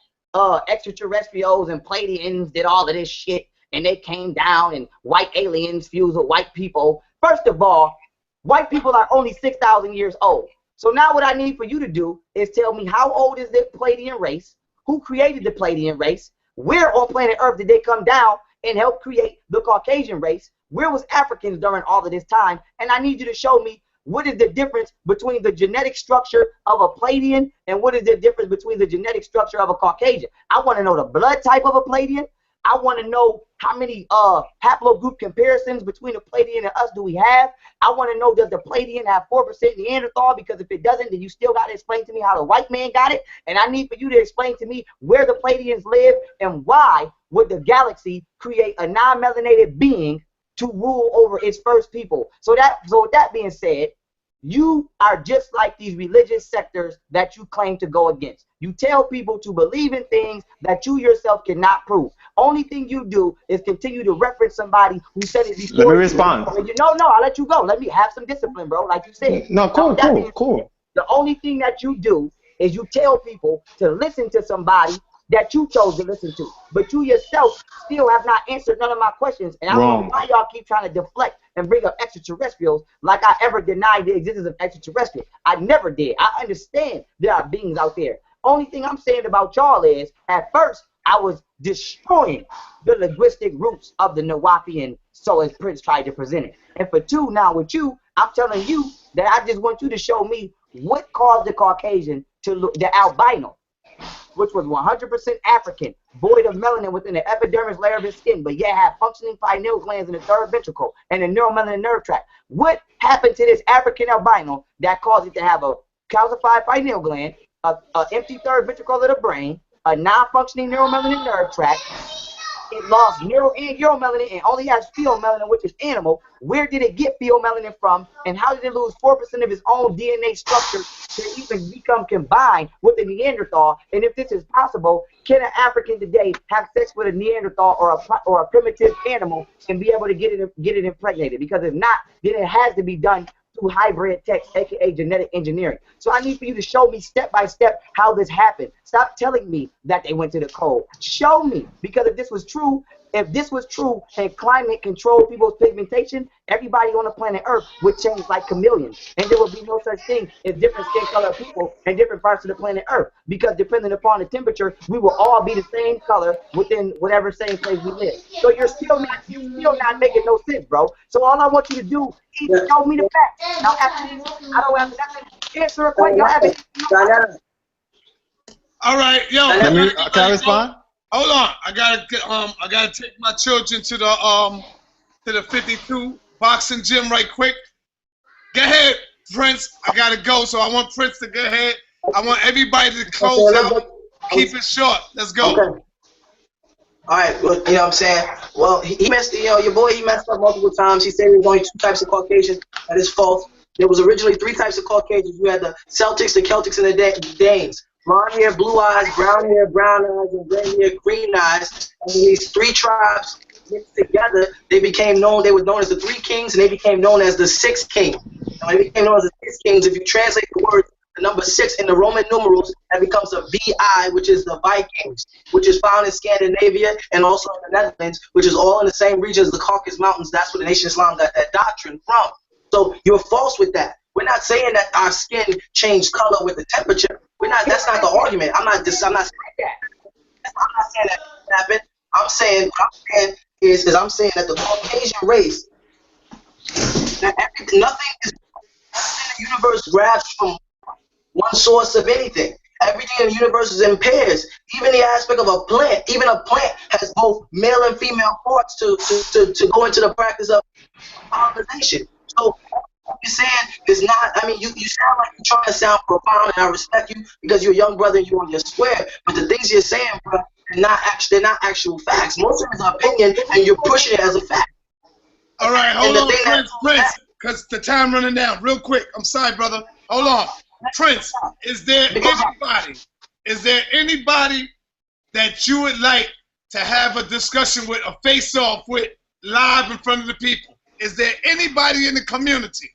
extraterrestrials and Pleiadians did all of this shit, and they came down, and white aliens fused with white people. First of all, white people are only 6,000 years old. So now what I need for you to do is tell me how old is the Pleiadian race? Who created the Pleiadian race? Where on planet Earth did they come down and help create the Caucasian race? Where was Africans during all of this time? And I need you to show me what is the difference between the genetic structure of a Pleiadian and what is the difference between the genetic structure of a Caucasian. I want to know the blood type of a Pleiadian. I want to know how many haplogroup comparisons between a Pleiadian and us do we have. I want to know, does the Pleiadian have 4% Neanderthal? Because if it doesn't, then you still got to explain to me how the white man got it. And I need for you to explain to me where the Pleiadians live and why would the galaxy create a non-melanated being to rule over its first people. So with that being said, you are just like these religious sectors that you claim to go against. You tell people to believe in things that you yourself cannot prove. Only thing you do is continue to reference somebody who said it before. Let me respond. No, I'll let you go. Let me have some discipline, bro, like you said. No, cool. The only thing that you do is you tell people to listen to somebody that you chose to listen to. But you yourself still have not answered none of my questions. And I don't know why y'all keep trying to deflect and bring up extraterrestrials like I ever denied the existence of extraterrestrials. I never did. I understand there are beings out there. Only thing I'm saying about y'all is, at first, I was destroying the linguistic roots of the wu-nuwaupu, so as Prince tried to present it. And for two, now with you, I'm telling you that I just want you to show me what caused the Caucasian to look, the albino, which was 100% African, void of melanin within the epidermis layer of his skin, but yet had functioning pineal glands in the third ventricle and a neuromelanin nerve tract. What happened to this African albino that caused it to have a calcified pineal gland, an empty third ventricle of the brain, a non-functioning neuromelanin nerve tract? It lost neuro and uromelanin and only has pheomelanin, which is animal. Where did it get pheomelanin from? And how did it lose 4% of its own DNA structure to even become combined with a Neanderthal? And if this is possible, can an African today have sex with a Neanderthal or a primitive animal and be able to get it impregnated? Because if not, then it has to be done through hybrid text, aka genetic engineering. So I need for you to show me step by step how this happened. Stop telling me that they went to the cold. Show me, because if this was true and climate controlled people's pigmentation, everybody on the planet Earth would change like chameleons, and there would be no such thing as different skin color people in different parts of the planet Earth, because depending upon the temperature, we will all be the same color within whatever same place we live. So you're still not making no sense, bro. So all I want you to do is show me the facts. Now after this, I don't have nothing. Answer a question. All right, yo. Can I respond? Hold on, I gotta take my children to the 52 boxing gym right quick. Go ahead, Prince. I gotta go, so I want Prince to go ahead. I want everybody to close out. Keep it short. Let's go. Okay. All right, well, you know what I'm saying? Well, he messed, your boy, he messed up multiple times. He said there was only 2 types of Caucasians. That is false. There was originally 3 types of Caucasians. You had the Celtics, the Celtics, and the Danes. Blonde hair, blue eyes, brown hair, brown eyes, and green hair, green eyes. And when these 3 tribes mixed together, they were known as the 3 kings, and they became known as the 6 kings. Now, they became known as the 6 kings. If you translate the word, the number 6 in the Roman numerals, that becomes a VI, which is the Vikings, which is found in Scandinavia and also in the Netherlands, which is all in the same region as the Caucasus Mountains. That's where the Nation of Islam got that doctrine from. So you're false with that. We're not saying that our skin changed color with the temperature. That's not the argument. I'm not saying that. I'm not saying that happened. I'm saying that the Caucasian race, nothing in the universe grabs from one source of anything. Everything in the universe is in pairs. Even the aspect of a plant, even a plant has both male and female parts to go into the practice of pollination. So what you're saying is not, I mean, you sound like you're trying to sound profound, and I respect you because you're a young brother and you're on your square. But the things you're saying, bro, they're not actual facts. Most of it is an opinion, and you're pushing it as a fact. All right, hold on, Prince, because the time running down. Real quick, I'm sorry, brother. Hold on. Prince, is there anybody that you would like to have a discussion with, a face-off with, live in front of the people? Is there anybody in the community?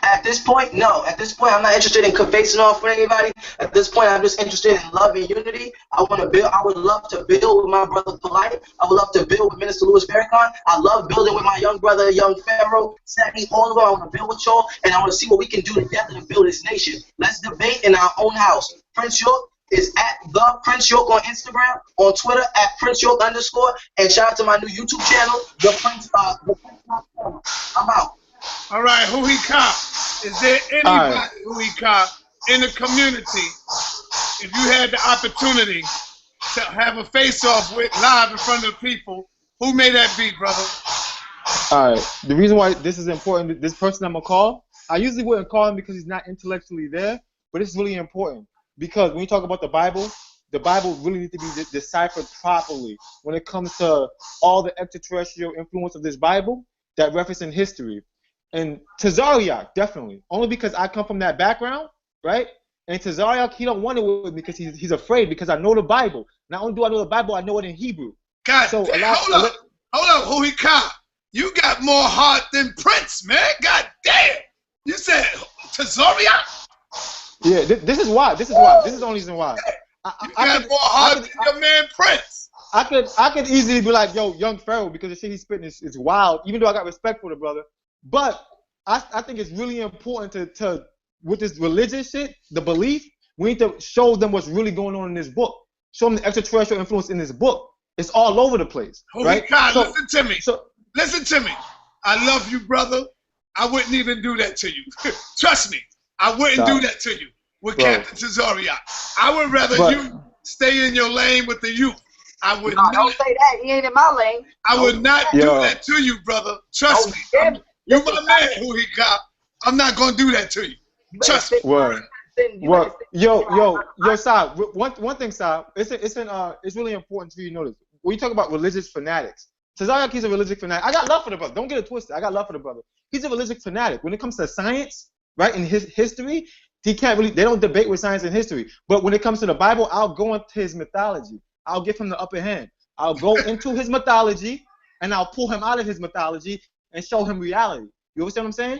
At this point, no. At this point, I'm not interested in facing off with anybody. At this point, I'm just interested in love and unity. I want to build. I would love to build with my brother Polite. I would love to build with Minister Louis Farrakhan. I love building with my young brother, young Pharaoh, Sadie, all of them. I want to build with y'all, and I want to see what we can do together to build this nation. Let's debate in our own house. Prince York is at the Prince York on Instagram, on Twitter at Prince York _, and shout out to my new YouTube channel, the Prince York. I'm out. All right, Huhi Kaa. Is there anybody, Huhi Kaa, in the community, if you had the opportunity to have a face-off with live in front of the people, who may that be, brother? All right. The reason why this is important, this person I'm going to call, I usually wouldn't call him because he's not intellectually there, but it's really important because when you talk about the Bible really needs to be deciphered properly when it comes to all the extraterrestrial influence of this Bible that reference in history. And Tazariak, definitely. Only because I come from that background, right? And Tazariak, he don't want it with me because he's afraid because I know the Bible. Not only do I know the Bible, I know it in Hebrew. God, so hold up, Huhi Kaa. You got more heart than Prince, man. God damn. You said Tazariak? Yeah, this is why. This is why. This is the only reason why. You got more heart than your man Prince. I could easily be like, yo, young Pharaoh, because the shit he's spitting is wild, even though I got respect for the brother. But I think it's really important to with this religious shit, the belief, we need to show them what's really going on in this book. Show them the extraterrestrial influence in this book. It's all over the place. Right? Kaa, listen to me. Listen to me. I love you, brother. I wouldn't even do that to you. Trust me. I wouldn't do that to you with Captain Tazariak. I would rather you stay in your lane with the youth. I would not. Don't say that. He ain't in my lane. I would not do that to you, brother. Trust me. You my man, Huhi Kaa. I'm not gonna do that to you. Trust me. Yo, Saab. One thing, Saab. It's really important for you to notice. When you talk about religious fanatics, Tazariak, he's a religious fanatic. I got love for the brother. Don't get it twisted. I got love for the brother. He's a religious fanatic. When it comes to science, right, in his history, they don't debate with science and history. But when it comes to the Bible, I'll go into his mythology. I'll give him the upper hand. I'll go into his mythology, and I'll pull him out of his mythology and show him reality. You understand what I'm saying?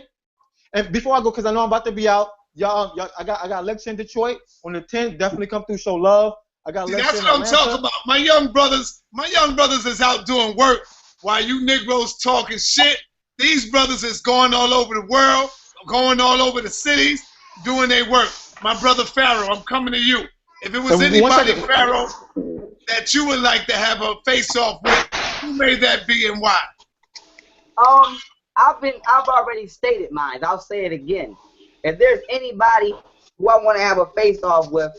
And before I go, because I know I'm about to be out, y'all, I got a lecture in Detroit on the 10th. Definitely come through, show love. I got a lecture that's what I'm talking about. My young brothers is out doing work while you Negroes talking shit. These brothers is going all over the world, going all over the cities, doing their work. My brother Pharaoh, I'm coming to you. If it was anybody, Pharaoh, that you would like to have a face-off with, who may that be and why? I've already stated mine. I'll say it again. If there's anybody who I want to have a face-off with,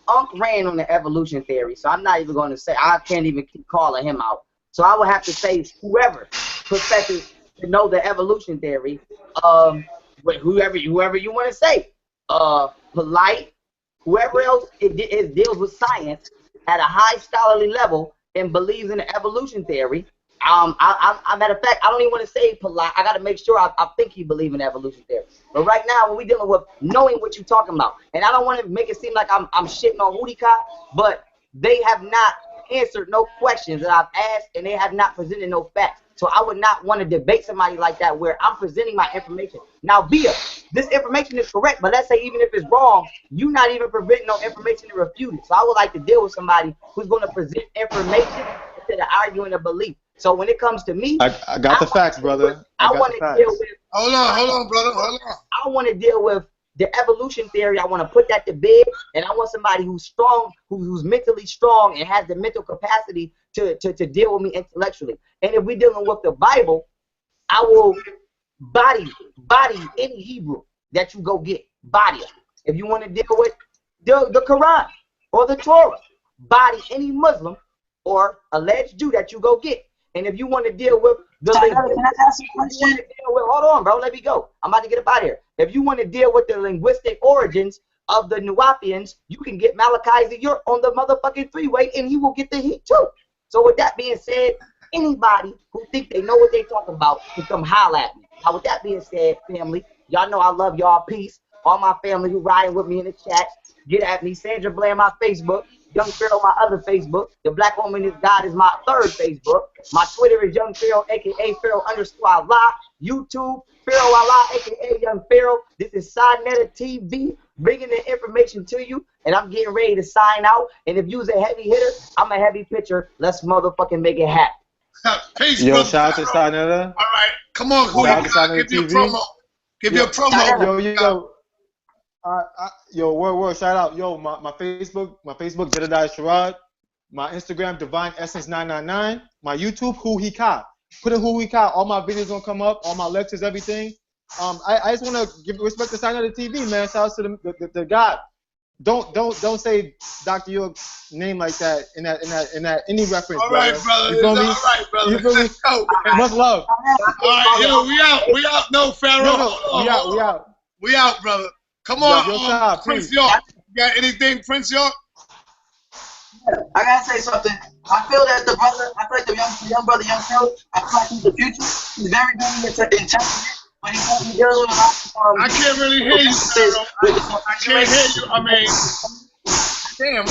Unc ran on the evolution theory, so I'm not even going to say, I can't even keep calling him out. So I would have to say whoever professes to know the evolution theory, whoever you want to say, Polite, whoever else it deals with science at a high scholarly level and believes in the evolution theory. Matter of fact, I don't even want to say Polite. I got to make sure I think he believes in evolution theory. But right now, when we're dealing with knowing what you're talking about, and I don't want to make it seem like I'm shitting on Huhi Kaa, but they have not answered no questions that I've asked, and they have not presented no facts. So I would not want to debate somebody like that where I'm presenting my information. Now, Bia, this information is correct, but let's say even if it's wrong, you're not even presenting no information to refute it. So I would like to deal with somebody who's going to present information instead of arguing a belief. So when it comes to me, I got the facts, brother. I want to deal with. Hold on, brother. Hold on. I want to deal with the evolution theory. I want to put that to bed, and I want somebody who's strong, who's mentally strong, and has the mental capacity to deal with me intellectually. And if we're dealing with the Bible, I will body any Hebrew that you go get, body it. If you want to deal with the Quran or the Torah, body any Muslim or alleged Jew that you go get. And if you want to deal with the hold on, bro, let me go. I'm about to get up out of here. If you want to deal with the linguistic origins of the Nuwaupians, you can get Malachi York on the motherfucking freeway, and he will get the heat too. So with that being said, anybody who think they know what they talking about can come holler at me. Now with that being said, family, y'all know I love y'all. Peace. All my family who riding with me in the chat, get at me. Sandra Blair, my Facebook. Young Pharaoh, my other Facebook. The Black Woman is God is my third Facebook. My Twitter is Young Pharaoh, aka Pharaoh_Allah. YouTube, Pharaoh Allah, aka Young Pharaoh. This is Sinetta TV, bringing the information to you, and I'm getting ready to sign out. And if you's a heavy hitter, I'm a heavy pitcher. Let's motherfucking make it happen. Peace, Yo, brother. shout out to Sinetta. All right, come on, Huhi Kaa, give your promo. Give your promo. Yo, word, shout out. Yo, my Facebook, Jedediah Sherrod. My Instagram, Divine Essence 999. My YouTube, Huhi Kaa. Put in Huhi Kaa. All my videos gonna come up. All my lectures, everything. I just wanna give respect to Sinetta TV, man. Shout out to the God. Don't say Dr. York's name like that in that any reference. All right, brother. You feel me? All right, brother. You feel me? Go. Much love. All right, yo, we out. No, Pharaoh. No, we out. We out, brother. Come on, Prince York. You got anything, Prince York? I gotta say something. I feel that the brother, I feel like the young brother, young Phil, I feel like he's the future. He's very, very intelligent, but he deals with a lot of I can't really hear you, Pharaoh. I can't hear you. I mean, damn.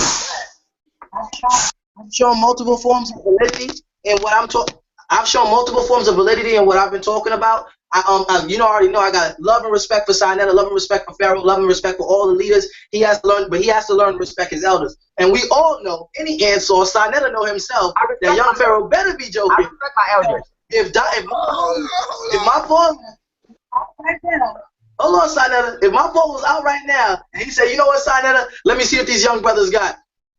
I've shown multiple forms of validity in what I'm talking. I've shown multiple forms of validity in what I've been talking about. You already know I got love and respect for Sinetta, love and respect for Pharaoh, love and respect for all the leaders. He has to learn, but he has to learn to respect his elders. And we all know, any answer, Sinetta know himself, that young Pharaoh better be joking. I respect my elders. If my phone, hold on, Sinetta, if my phone was out right now, and he said, you know what, Sinetta, let me see what these young brothers got.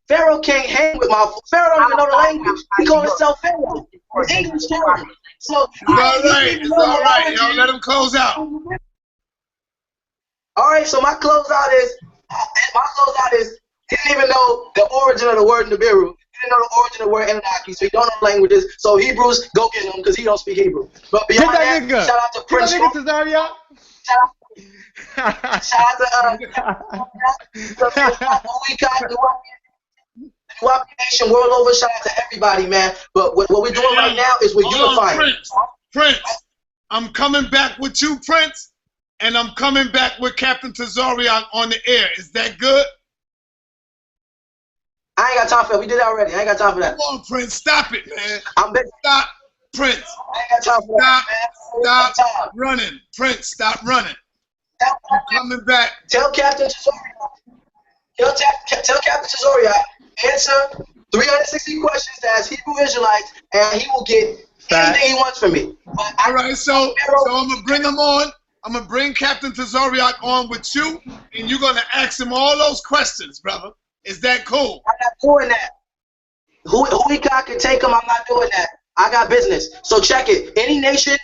Pharaoh can't hang with Pharaoh don't even know the language. He called himself Pharaoh. He's English Pharaoh. So it's all right. It's all right. Yo, let him close out. All right. So my closeout is he didn't even know the origin of the word Nibiru. He didn't know the origin of the word Anunnaki, so he don't know languages. So Hebrews, go get him because he don't speak Hebrew. But beyond that, shout out to Prince. Shout out to Huhi Kaa, Nuwaupu Nation world over. Shout out to everybody, man. But what we're doing right now is we're unifying. Prince, I'm coming back with you, Prince, and I'm coming back with Captain Tazariak on the air. Is that good? I ain't got time for that. We did that already. I ain't got time for that. Come on, Prince. Stop it, man. Stop, Prince. I ain't got time for that, man. Stop running. Prince, stop running. I'm coming back. Tell Captain Tazariak. Tell Captain Tazariak. Answer 360 questions as Hebrew Israelites, and he will get anything he wants from me. All right, so I'm gonna bring him on. I'm gonna bring Captain Tazariak on with you, and you're gonna ask him all those questions, brother. Is that cool? I'm not doing that. Huhi Kaa can take him. I'm not doing that. I got business. So check it. Any nation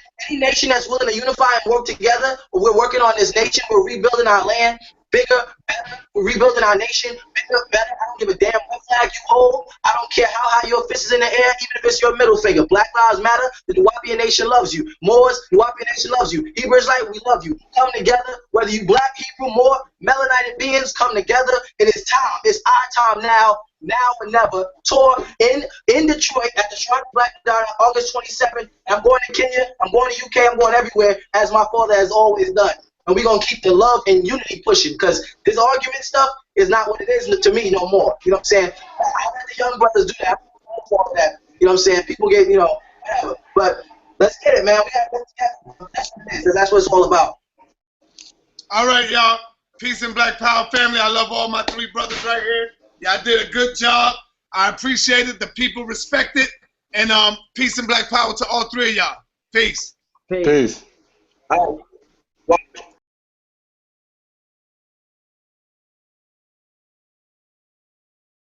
that's willing to unify and work together, we're working on this nation. We're rebuilding our land. Bigger, better. We're rebuilding our nation. Bigger, better. I don't give a damn what flag you hold. I don't care how high your fist is in the air, even if it's your middle finger. Black Lives Matter. The Nuwaupian Nation loves you. Moors, Nuwaupian Nation loves you. Hebrew Israelite, we love you. Come together. Whether you black, Hebrew, Moor, melanated beings, come together. It is time. It's our time now. Now or never. Tour in Detroit at the Shrine of Black Madonna, August 27th. I'm going to Kenya. I'm going to UK. I'm going everywhere, as my father has always done. And we're going to keep the love and unity pushing, because this argument stuff is not what it is to me no more. You know what I'm saying? I let the young brothers do that. You know what I'm saying? People get, whatever. But let's get it, man. That's what it's all about. All right, y'all. Peace and Black Power family. I love all my three brothers right here. Y'all did a good job. I appreciate it. The people respect it. And peace and Black Power to all three of y'all. Peace. Peace. All right.